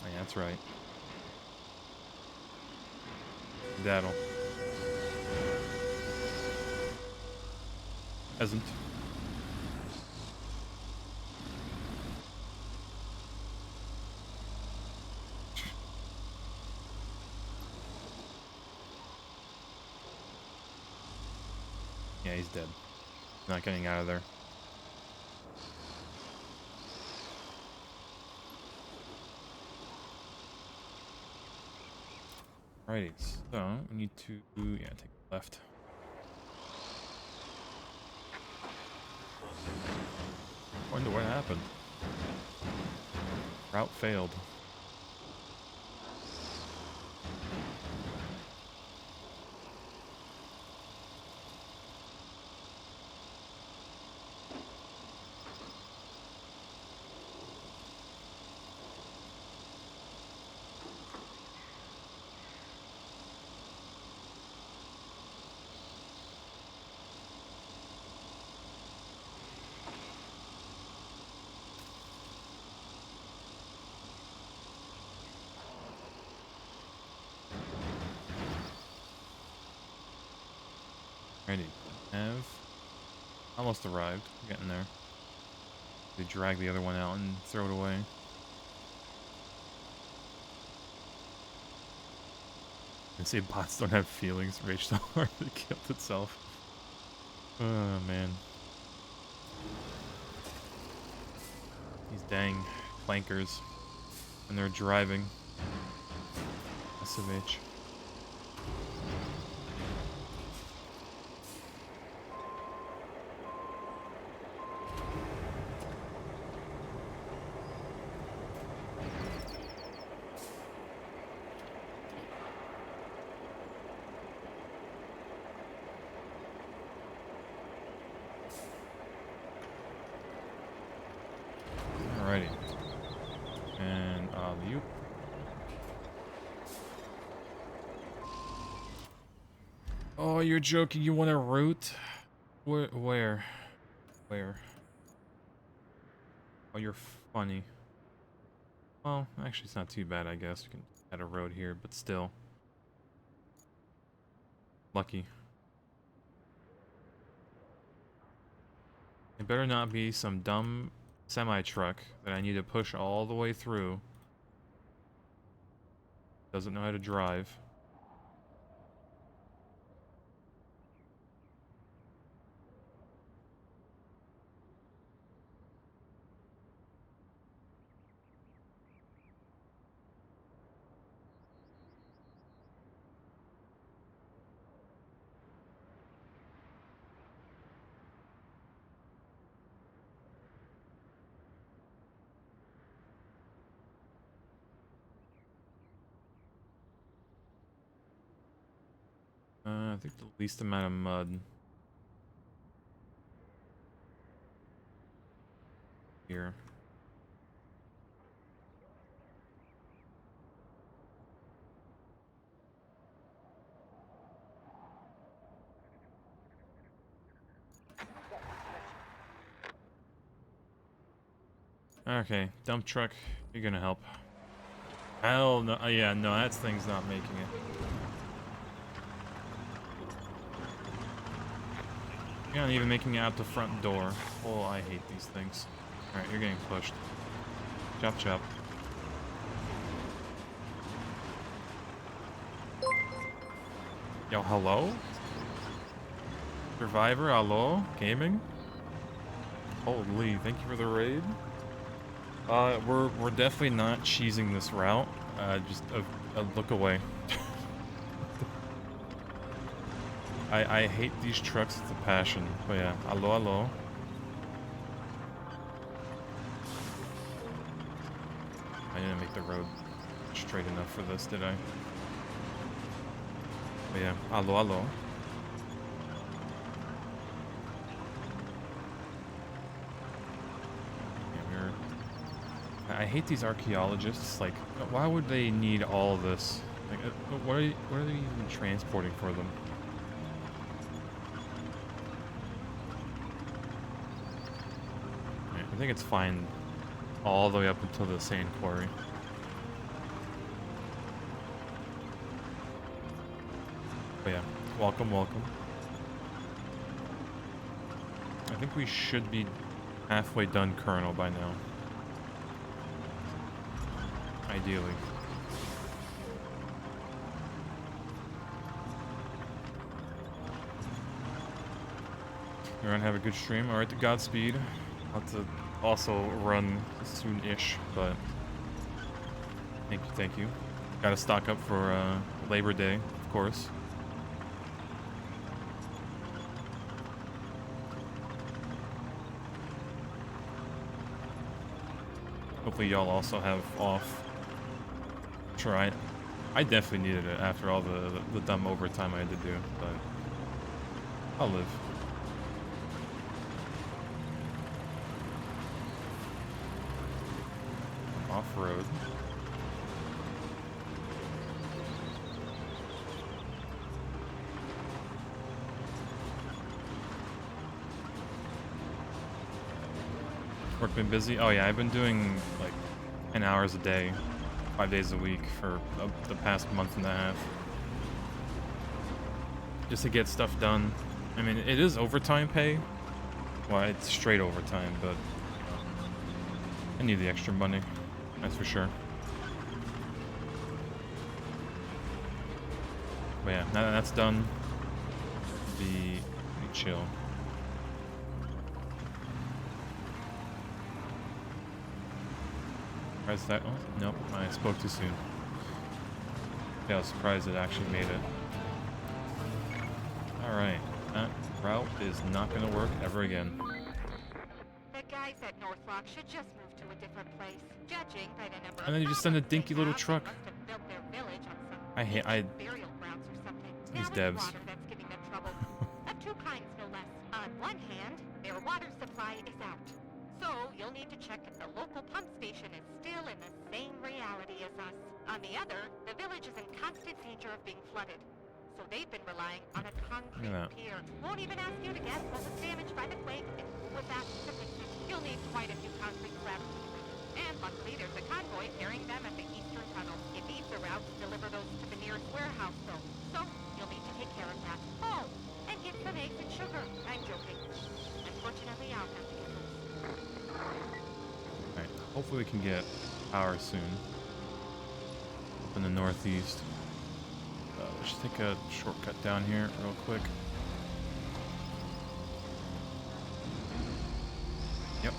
Oh, yeah, that's right. Daddle. Hasn't. Yeah, he's dead. Not getting out of there. Alrighty, so we need to, yeah, take the left. Wonder what happened. Route failed. Ready. Have almost arrived. Getting there. They drag the other one out and throw it away. And say bots don't have feelings. Rage so hard it killed itself. Oh man. These dang clankers. When they're driving. SMH. Alrighty. And you. Oh, you're joking. You want a route? Where? Oh, you're funny. Well, actually, it's not too bad, I guess. We can add a road here, but still. Lucky. It better not be some dumb semi-truck that I need to push all the way through. Doesn't know how to drive. I think the least amount of mud. Here. Okay, dump truck, you're gonna help. Hell no, yeah, no, that thing's not making it. You're not even making it out the front door. Oh, I hate these things. Alright, you're getting pushed. Chop chop. Yo, hello? Survivor, hello? Gaming? Holy, thank you for the raid. We're definitely not cheesing this route. Just a look away. I hate these trucks with a passion. But yeah, hello. I didn't make the road straight enough for this, did I? But yeah, hello. I hate these archaeologists. Like, why would they need all of this? Like, what are they even transporting for them? Right, I think it's fine all the way up until the sand quarry. But yeah, welcome, welcome. I think we should be halfway done Kernel by now. Ideally. Everyone have a good stream. Alright, Godspeed. I'll have to also run soon-ish, but thank you. Gotta stock up for Labor Day, of course. Hopefully y'all also have off. Sure, I definitely needed it after all the dumb overtime I had to do, but I'll live. Off-road. Work been busy? Oh yeah, I've been doing like 10 hours a day, 5 days a week for the past month and a half. Just to get stuff done. I mean, it is overtime pay. Well, it's straight overtime, but I need the extra money. That's for sure. But yeah, now that that's done, be chill. Surprised that. Oh, nope, I spoke too soon. Yeah, I was surprised it actually made it. Alright, that route is not gonna work ever again. The guys at Northlock should just move to a different place. Judging by the number And then you just send a dinky little truck. must have built their village on some I hate burial grounds or something. these Now it's devs. water that's giving them trouble. Of two kinds, no less. On one hand, their water supply is out. So you'll need to check if the local pump station is still in the same reality as us. On the other, the village is in constant danger of being flooded. So they've been relying on a concrete pier. Won't even ask you to guess what was damaged by the quake. With that to fix it, you'll need quite a few concrete slabs. And luckily, there's a convoy carrying them at the eastern tunnel. It needs a route to deliver those to the nearest warehouse, though. So you'll need to take care of that. Oh, and get some eggs and sugar. I'm joking. Unfortunately, I'll have to get those. Alright, hopefully we can get power soon. Up in the northeast. Let's take a shortcut down here real quick. Yep.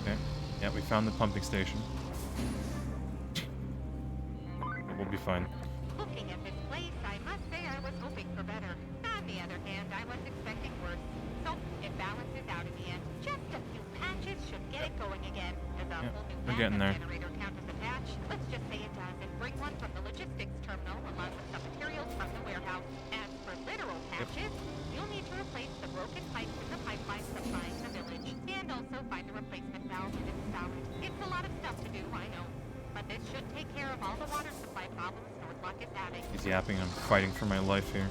Okay. Yeah, we found the pumping station. We'll be fine. Looking at this place, I must say I was hoping for better. On the other hand, I was expecting worse. So it balances out in the end. Just a few patches should get it going again. Does a whole new we're getting there. generator count as a patch? Let's just say it does, and bring one from the logistics terminal along with some materials from the warehouse. As for literal patches, you'll need to replace the broken pipes in the pipeline supplying the village, and also find a replacement valve and install it. It's a lot of stuff to do, I know. But this should take care of all the water supply problems Northlock is having. He's yapping. I'm fighting for my life here.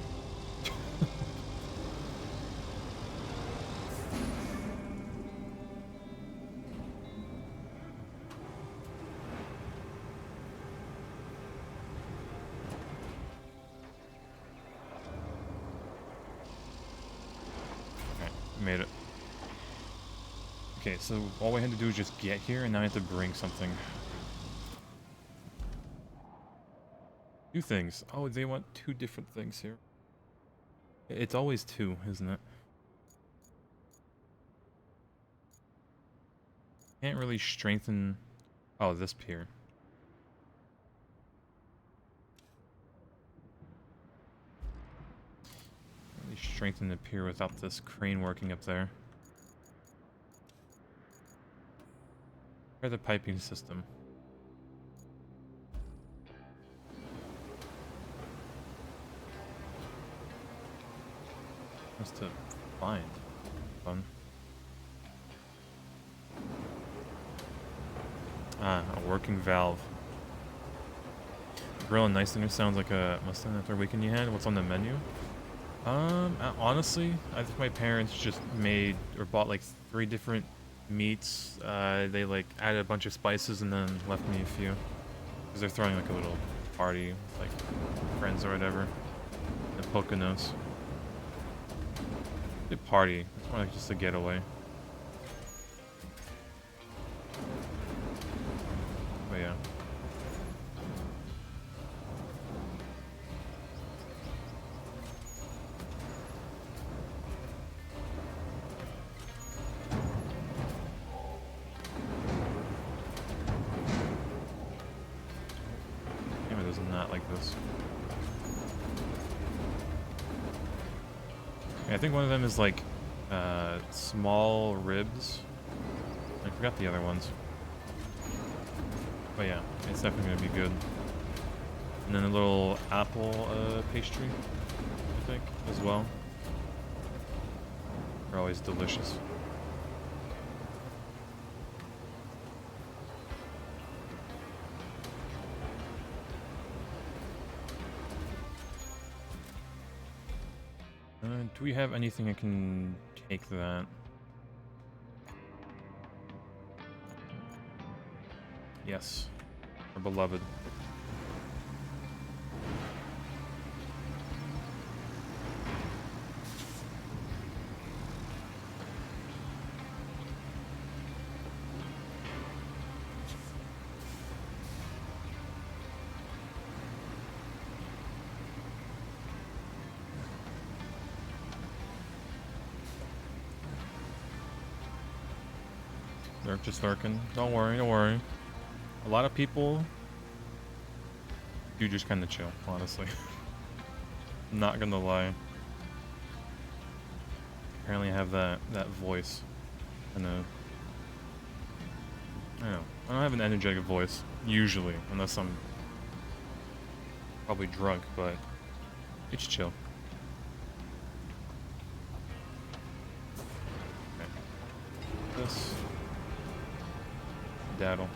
Alright, made it. Okay, so all we had to do is just get here, and now I have to bring something. Two things. Oh, they want two different things here. It's always two, isn't it? Can't really strengthen... Oh, this pier. Can't really strengthen the pier without this crane working up there. Or the piping system. Has to find. Fun. Ah, a working valve. Grill and nice dinner sounds like a Mustang after a weekend you had. What's on the menu? Honestly, I think my parents just made or bought like 3 different meats. They like added a bunch of spices and then left me a few. Because they're throwing like a little party with like friends or whatever. The Poconos. A party. It's more like just a getaway. But yeah. Damn, it does not like this. Yeah, I think one of them is like small ribs. I forgot the other ones. But yeah, it's definitely gonna be good. And then a little apple pastry, I think, as well. They're always delicious. Do we have anything I can take that? Yes. Our beloved. They're just lurking. Don't worry, don't worry. A lot of people do just kind of chill, honestly. Not gonna lie. Apparently I have that voice. I know. I know. I don't have an energetic voice, usually, unless I'm probably drunk, but it's chill. Okay. This. Daddle.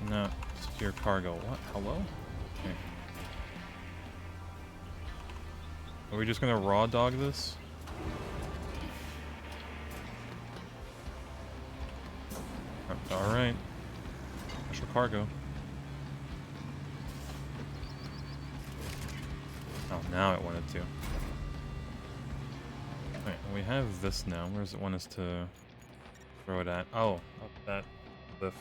Not secure cargo. What? Hello? Okay. Are we just gonna raw dog this? Alright. Special cargo. Oh, now it wanted to. Alright, we have this now. Where does it want us to throw it at? Oh, up that cliff.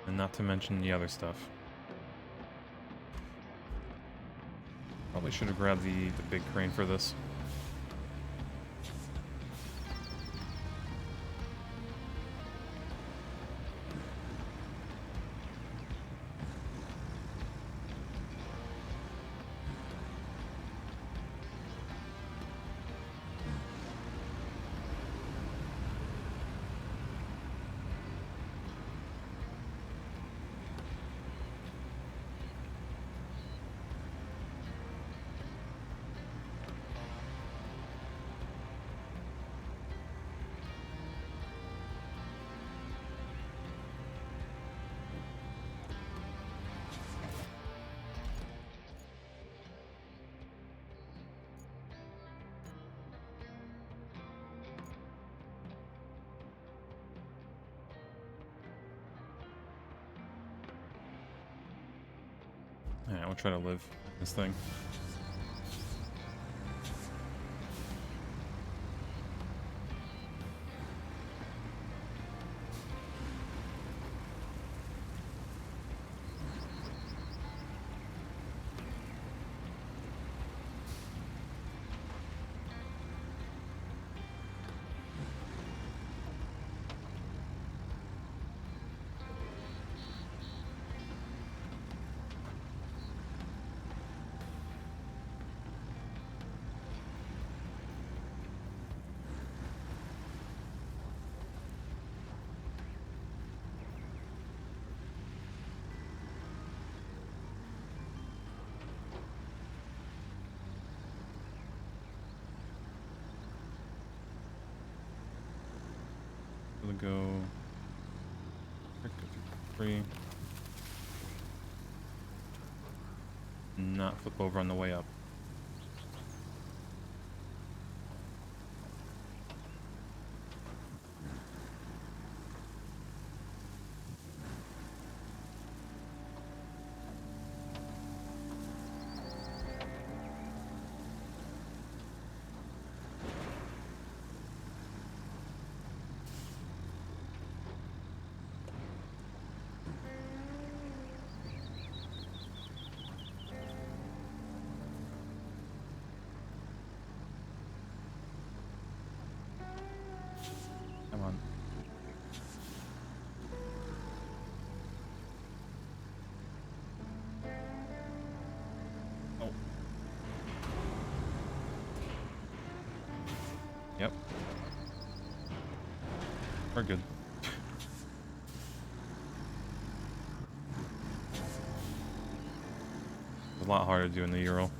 And not to mention the other stuff. Probably should have grabbed the big crane for this. Alright, we'll try to live this thing. able to go 3. Not flip over on the way up. Come on. Oh. Yep. We're good. It's a lot harder to do in the Ural.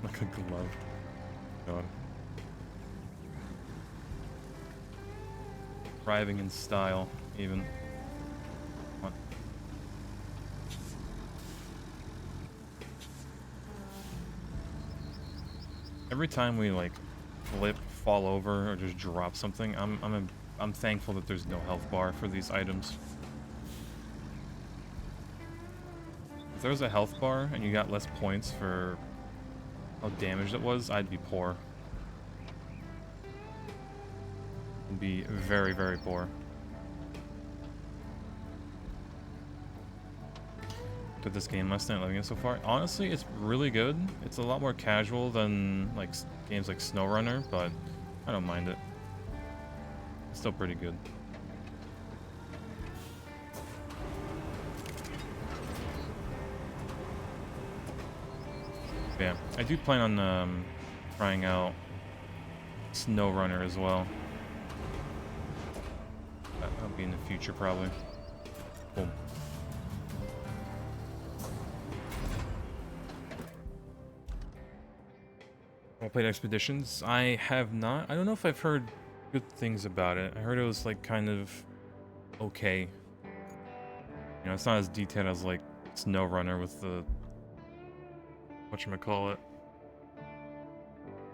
Like a glove. God. Driving in style, even. Come on. Every time we like flip, fall over, or just drop something, I'm thankful that there's no health bar for these items. If there was a health bar and you got less points for how damaged it was, I'd be poor. I'd be very, very poor. Did this game last night, loving it so far. Honestly, it's really good. It's a lot more casual than like games like SnowRunner, but I don't mind it. It's still pretty good. Yeah, I do plan on trying out SnowRunner as well. That'll be in the future, probably. Boom. I played Expeditions. I have not. I don't know if I've heard good things about it. I heard it was like kind of okay. You know, it's not as detailed as like SnowRunner with the whatchamacallit,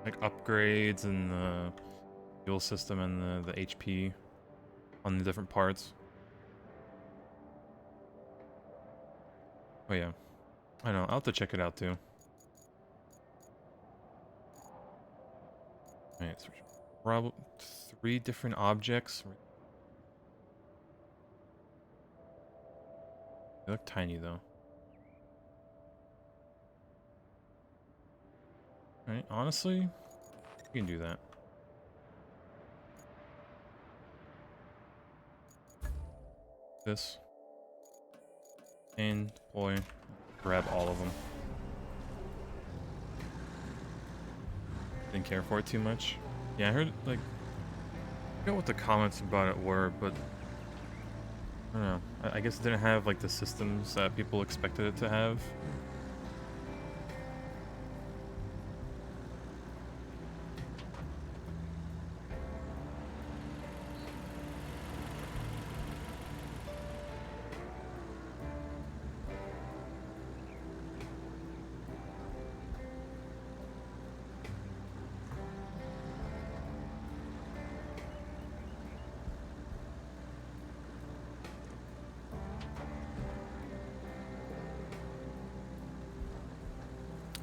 like upgrades and the fuel system and the HP on the different parts. Oh yeah, I know. I'll have to check it out too. Alright, so probably 3 different objects. They look tiny though. Alright, honestly, you can do that. This. And deploy. Grab all of them. Didn't care for it too much. Yeah, I heard, like, I forget what the comments about it were, but I don't know. I guess it didn't have, like, the systems that people expected it to have.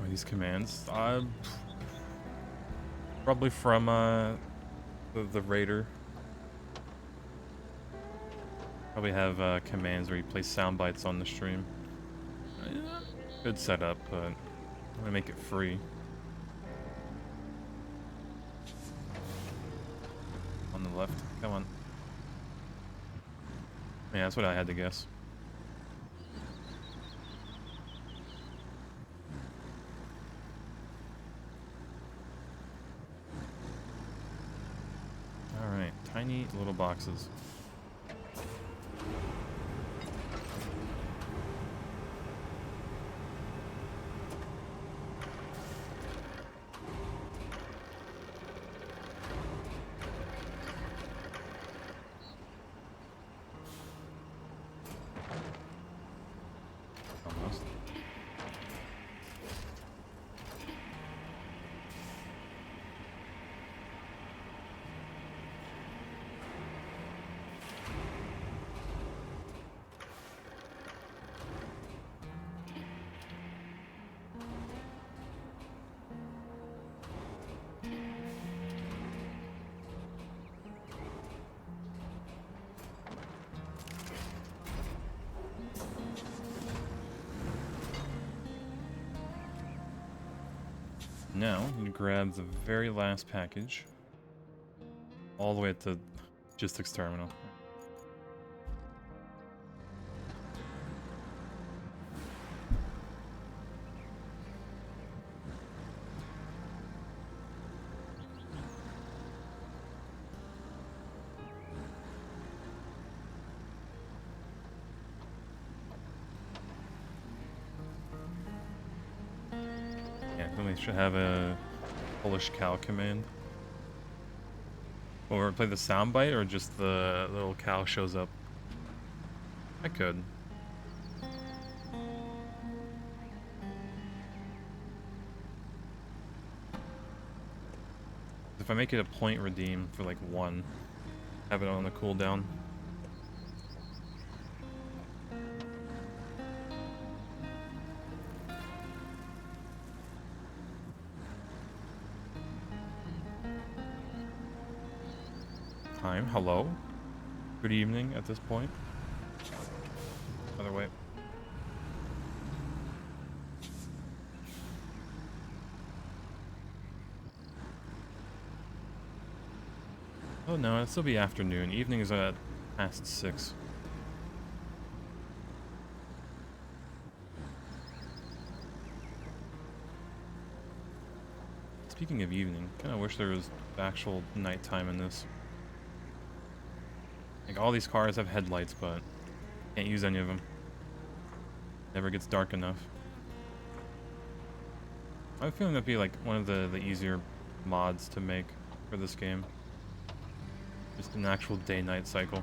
These commands, probably from the Raider. Probably have commands where you play sound bites on the stream. Good setup, but I'm gonna make it free. On the left, come on. Yeah, that's what I had to guess. Alright, tiny little boxes. Almost. Now, you grab the very last package. All the way at the logistics terminal. Yeah, then we should have a Polish cow command. Or play the soundbite, or just the little cow shows up? I could. If I make it a point redeem for like 1, have it on the cooldown. Time, hello? Good evening at this point. Other way. Oh no, it'll still be afternoon. Evening is at past 6. Speaking of evening, kinda wish there was actual nighttime in this. Like, all these cars have headlights, but can't use any of them. Never gets dark enough. I have a feeling that'd be like one of the easier mods to make for this game. Just an actual day-night cycle.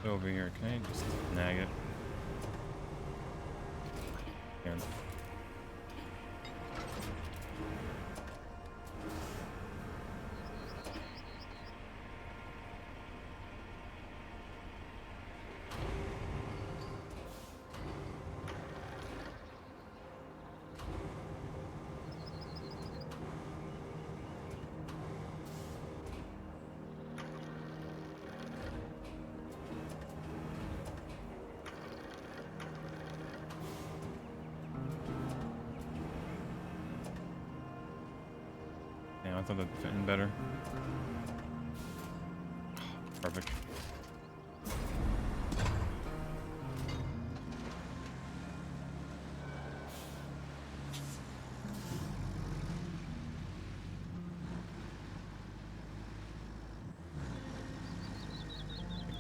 Over here, can I just snag it? Can. Yeah, I thought that'd fit in better. Perfect.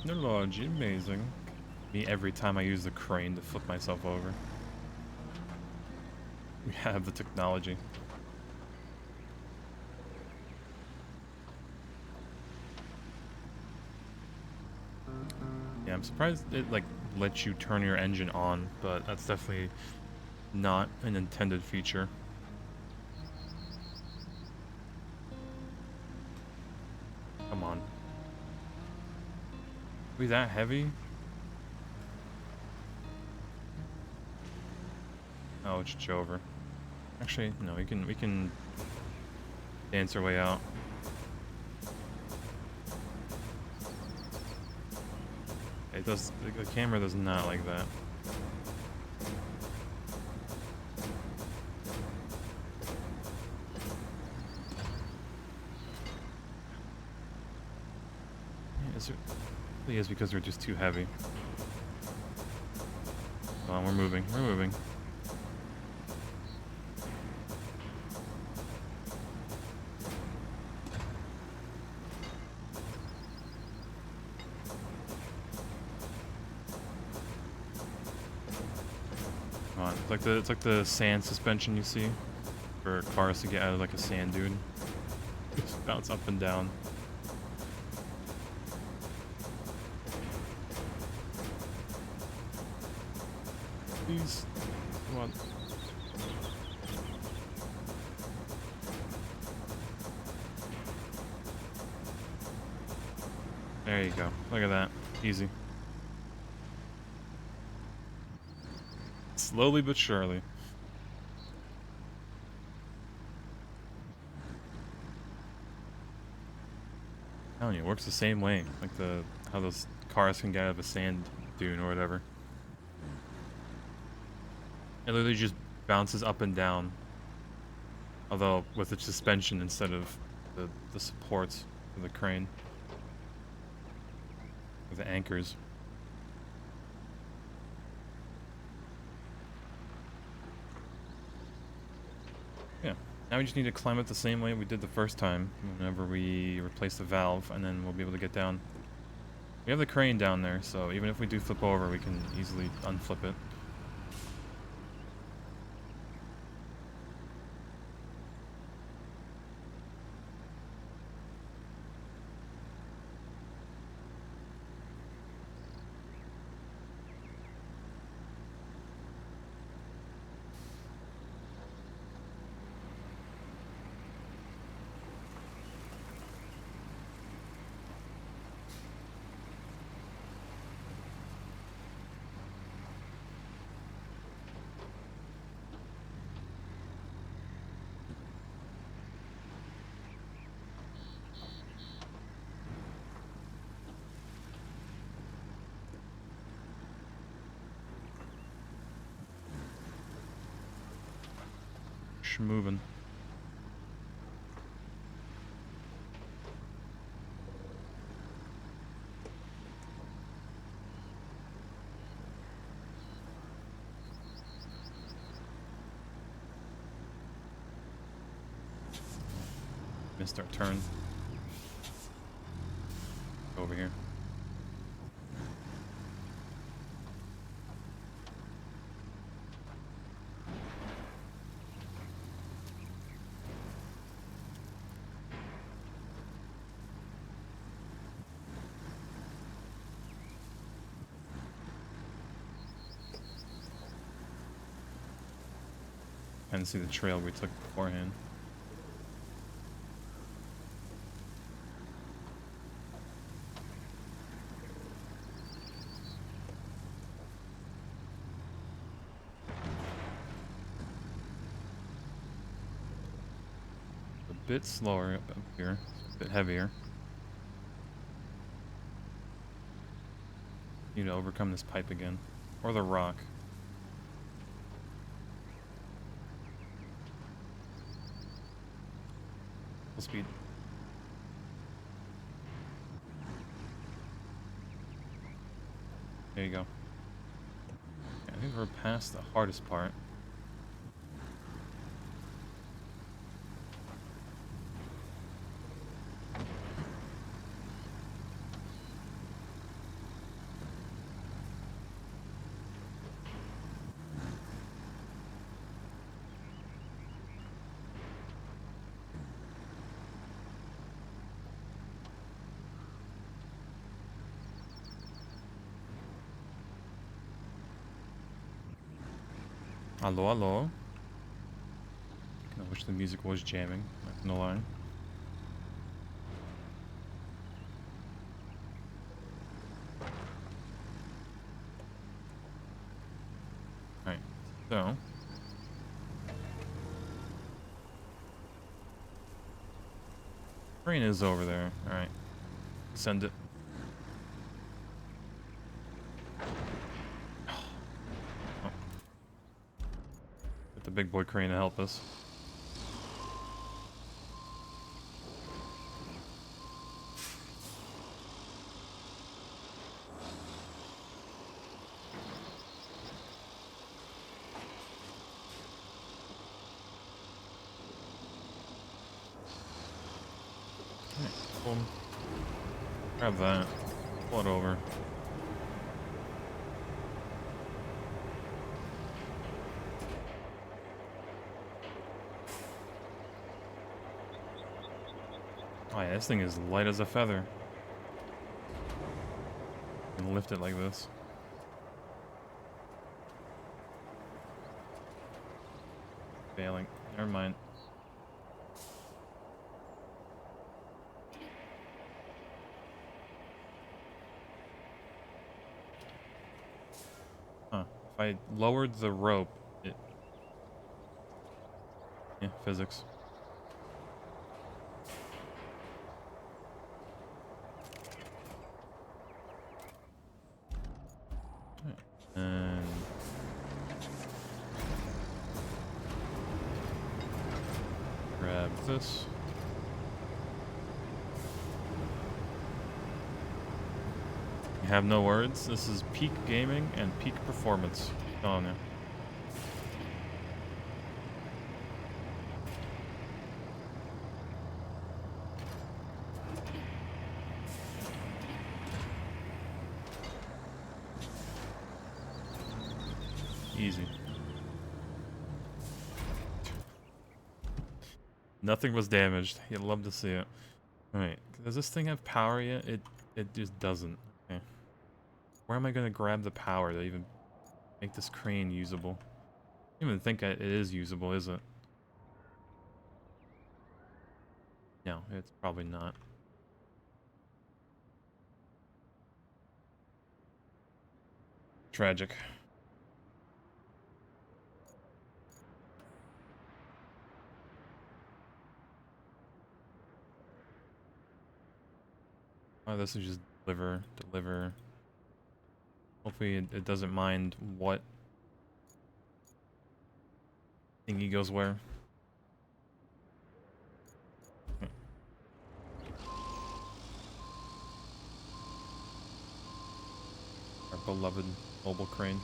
Technology, amazing. Me every time I use the crane to flip myself over. We have the technology. Yeah, I'm surprised it like lets you turn your engine on, but that's definitely not an intended feature. Be that heavy? Oh, it's just over. Actually, no, we can dance our way out. It does, the camera does not like that. Yeah, it really is because we're just too heavy. Come on, we're moving, we're moving. Come on, it's like the sand suspension you see for cars to get out of like a sand dune. Just bounce up and down. Please, come on. There you go. Look at that. Easy. Slowly but surely. I'm telling you, it works the same way. Like how those cars can get out of a sand dune or whatever. It literally just bounces up and down. Although with its suspension instead of the supports of the crane. With the anchors. Yeah. Now we just need to climb it the same way we did the first time. Whenever we replace the valve, and then we'll be able to get down. We have the crane down there, so even if we do flip over, we can easily unflip it. Moving. Missed our turn. Over here. And see the trail we took beforehand. A bit slower up here, a bit heavier. Need to overcome this pipe again. Or the rock. Full speed. There you go. Okay, I think we're past the hardest part. Hello, hello. I wish the music was jamming, not gonna lie. Alright, so... Crane is over there. Alright. Send it. Oh. Get the big boy crane to help us. Boom. Grab that. Pull it over. Oh yeah, this thing is light as a feather. You can lift it like this. Failing. Never mind. Huh. If I lowered the rope, it... Yeah, physics. And... grab this. You have no words. This is peak gaming and peak performance. Oh no. Easy. Nothing was damaged. You'd love to see it. Alright, does this thing have power yet? It just doesn't. Okay. Where am I gonna grab the power to even make this crane usable? I don't even think it is usable, is it? No, it's probably not. Tragic. Oh, this is just deliver. Hopefully it doesn't mind what thingy goes where. Our beloved mobile crane.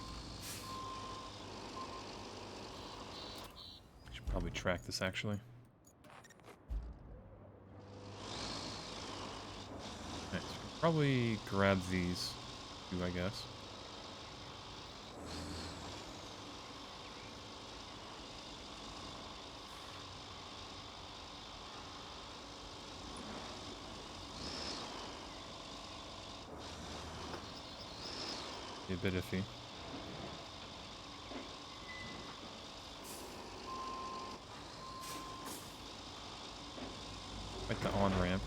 Should probably track this actually. Right, so probably grab these two, I guess. Be a bit iffy. Like the on-ramp.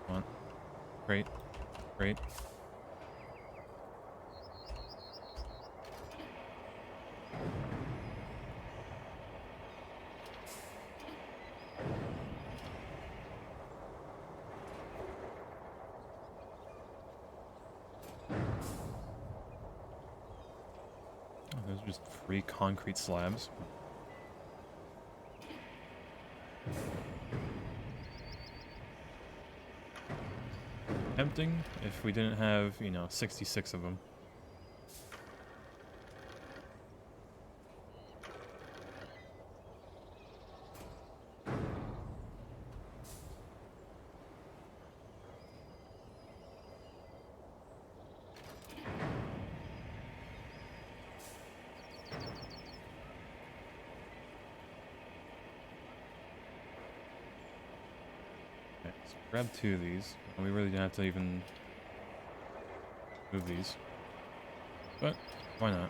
Come on. Great. Great. Oh, those are just free concrete slabs. Tempting if we didn't have, you know, 66 of them. So grab 2 of these. We really didn't have to even move these. But, why not?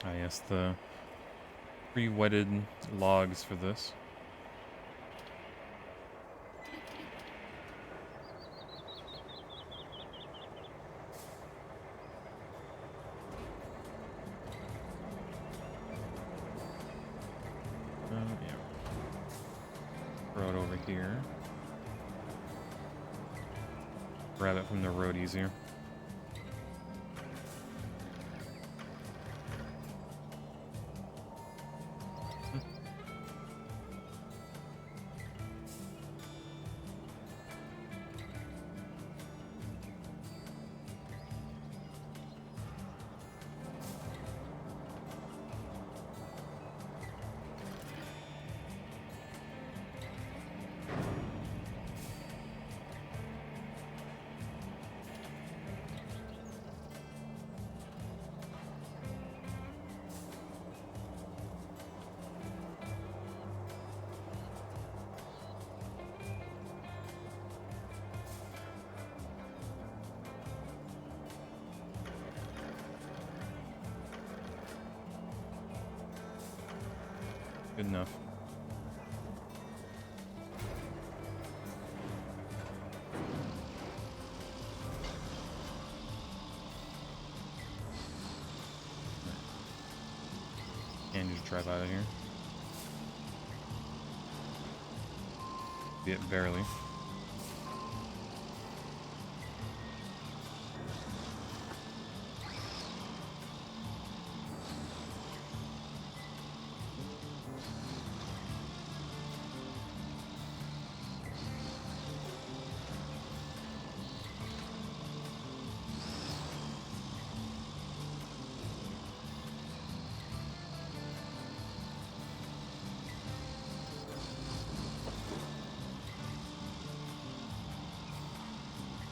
Ah, yes, the pre-wetted logs for this. Yeah. Throw it over here. Grab it from the road easier. Good enough. And just drive out of here. Be it barely.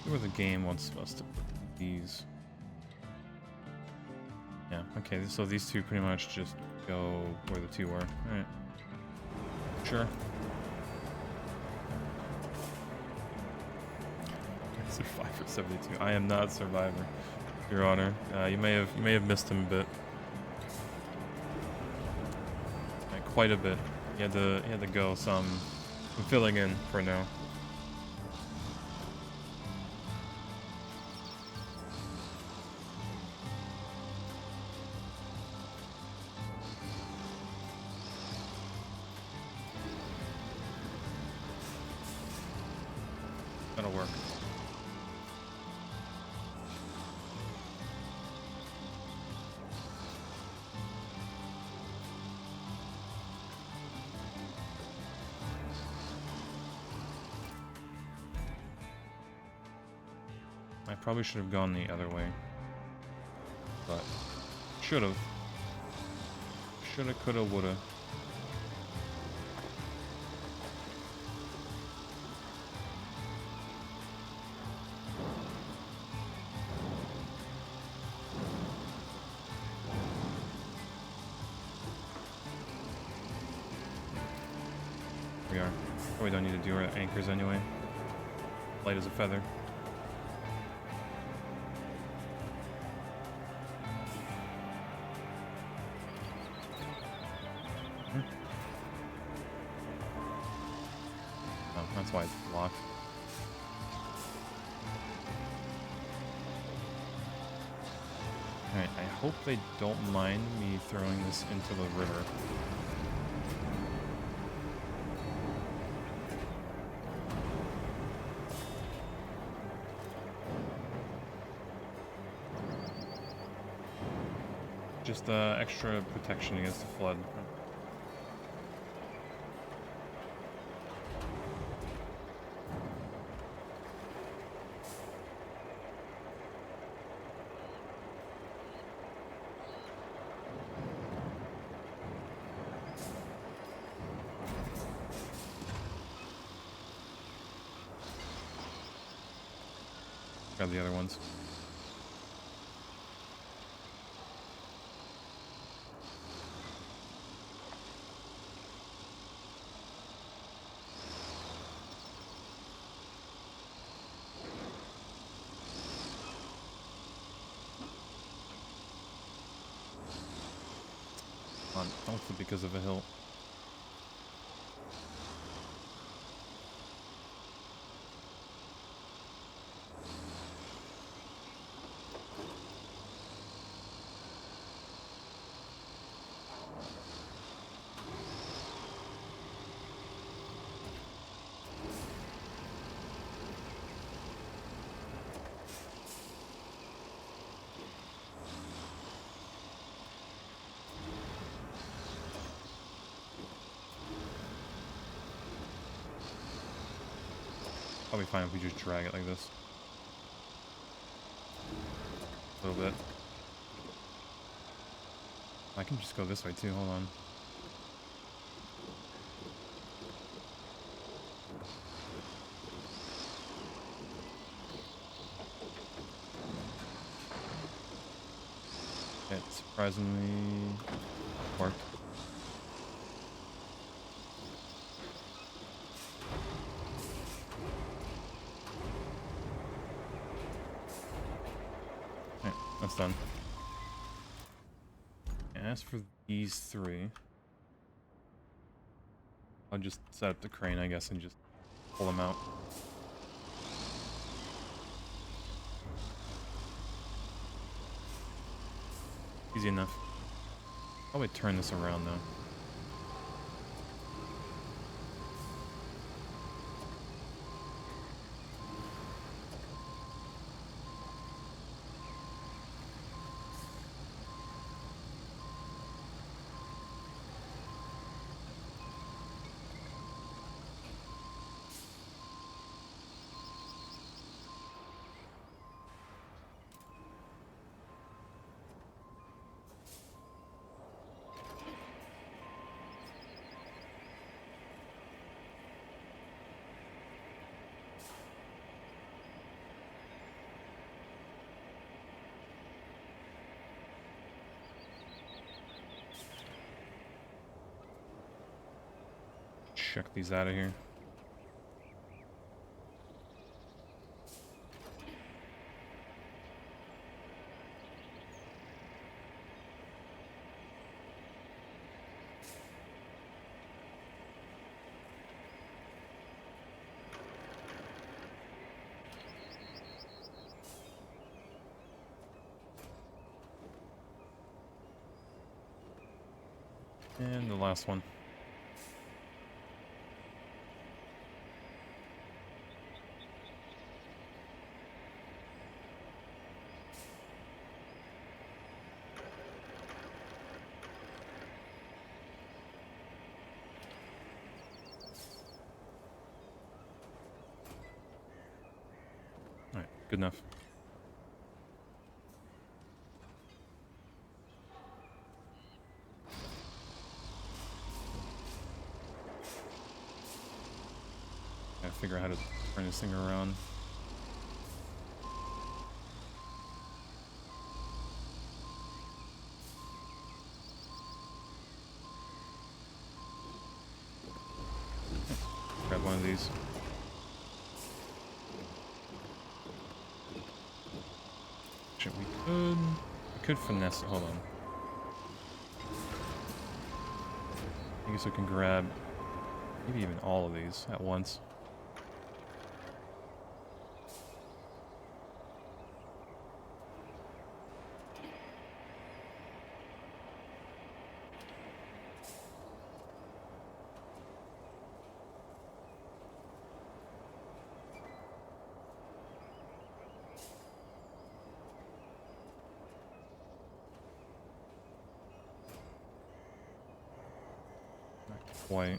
Where the game wants us to put these. Yeah, okay, so these 2 pretty much just go where the 2 were. Alright. Sure. Survivor 72. I am not Survivor, Your Honor. You may have missed him a bit. Quite a bit. He had to go, so I'm filling in for now. That'll work. I probably should have gone the other way. But should have. Shoulda, coulda, woulda. We are. Probably don't need to do our anchors anyway. Light as a feather. Oh, that's why it's blocked. Alright, I hope they don't mind me throwing this into the river. Just extra protection against the flood. grab the other ones. Come on, don't flip because of a hill. Probably fine if we just drag it like this. A little bit. I can just go this way too, hold on. It surprisingly worked. Alright, that's done. As for these three, I'll just set up the crane, I guess, and just pull them out. Easy enough. Probably turn this around though. Check these out of here. And the last one. Alright, good enough. Gotta figure out how to turn this thing around. Grab one of these. Shit, we could finesse it. Hold on. I guess we can grab maybe even all of these at once. Quite.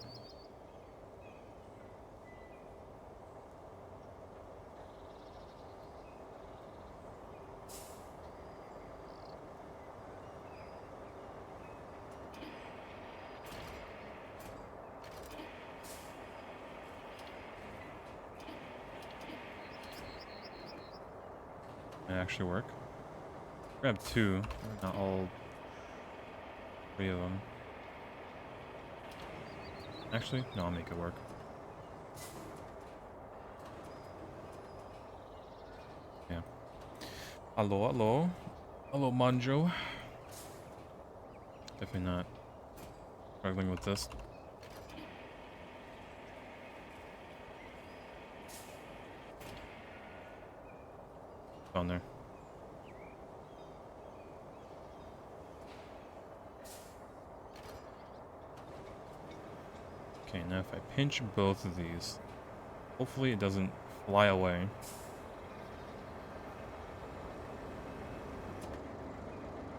actually work. Grab 2, not all 3 of them. Actually, no, I'll make it work. Yeah. Hello, hello. Hello, Manjo. Definitely not struggling with this. On there. Okay, now if I pinch both of these, hopefully it doesn't fly away.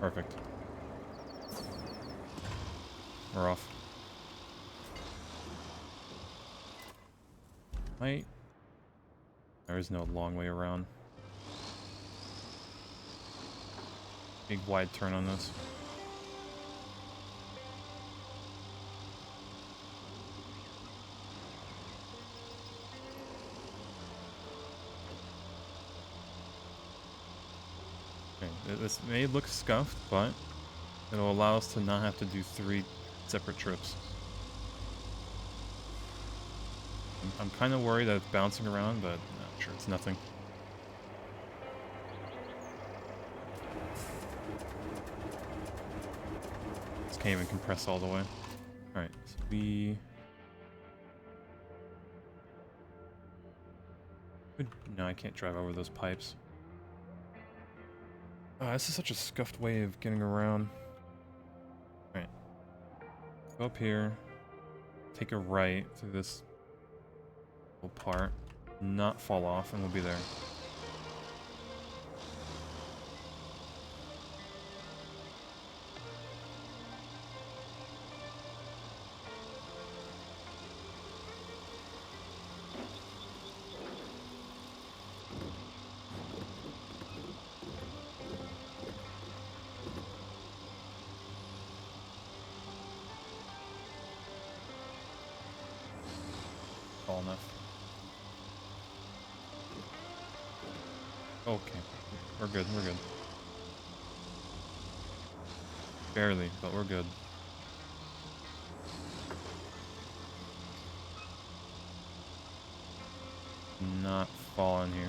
Perfect. We're off. Right. There is no long way around. Big wide turn on this. Okay, this may look scuffed, but it'll allow us to not have to do 3 separate trips. I'm kind of worried that it's bouncing around, but I'm sure it's nothing. This can't even compress all the way. Alright, so we... No, I can't drive over those pipes. This is such a scuffed way of getting around. Alright. Go up here. Take a right through this little part. Not fall off, and we'll be there. Tall enough. Okay. We're good, we're good. Barely, but we're good. Not fall in here.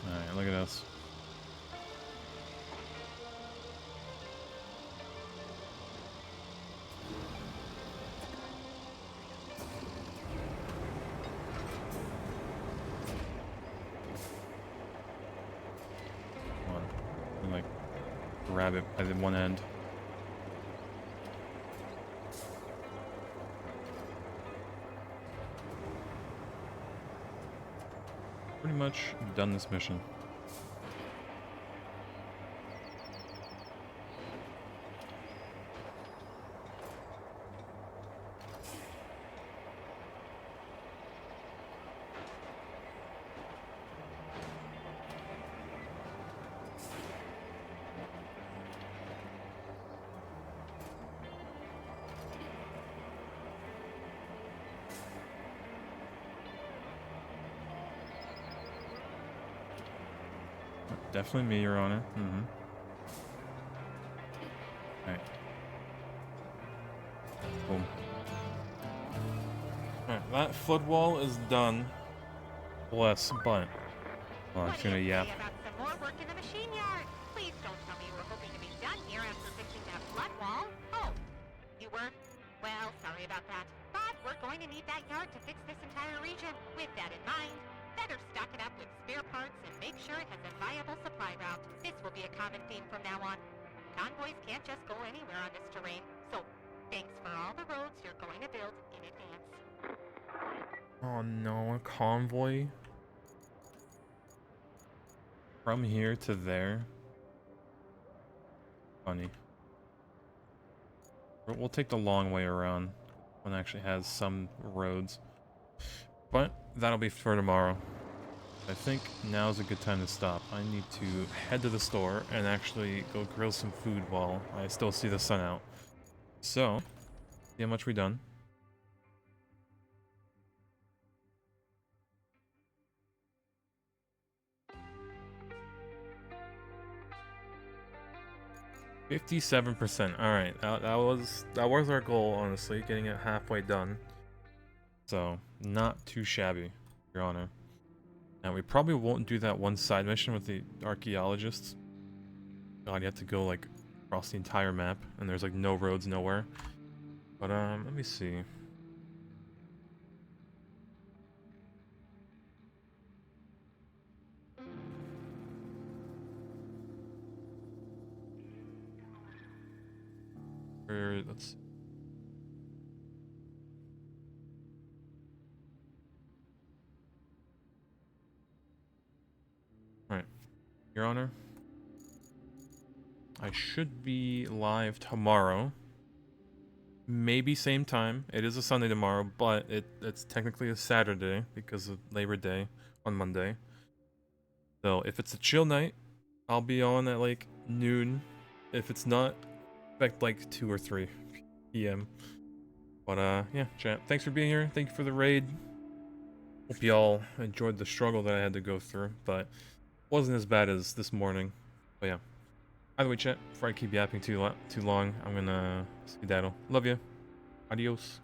Alright, look at us. Come on. And, like, grab it by the one end. Pretty much done this mission. Definitely me, Your Honor. Alright. Boom. Alright, that flood wall is done. Bless, but... Well, I'm just gonna yap. About some more work in the machine yard. Please don't tell me you were hoping to be done here after fixing that flood wall. Oh, you were? Well, sorry about that. But we're going to need that yard to fix this entire region. With that in mind, better stock it up with spare parts and make sure it has a viable supply route. This will be a common theme from now on. Convoys can't just go anywhere on this terrain, so thanks for all the roads you're going to build in advance. Oh no, a convoy? From here to there? Funny. We'll take the long way around. One actually has some roads. But that'll be for tomorrow. I think now's a good time to stop. I need to head to the store and actually go grill some food while I still see the sun out. So, see how much we done. $57%. All right, that was our goal, honestly, getting it halfway done. So, not too shabby, Your Honor. Now, we probably won't do that one side mission with the archaeologists. God, you have to go, like, across the entire map, and there's, like, no roads nowhere. But, let me see. Let's see. Alright, Your Honor. I should be live tomorrow. Maybe same time. It is a Sunday tomorrow, but it's technically a Saturday because of Labor Day on Monday. So if it's a chill night, I'll be on at like noon. If it's not, expect like 2 or 3 p.m. But yeah, chat. Thanks for being here. Thank you for the raid. Hope y'all enjoyed the struggle that I had to go through, but wasn't as bad as this morning. But yeah. Either way, chat, before I keep yapping too long, I'm gonna skedaddle. Love you. Adios.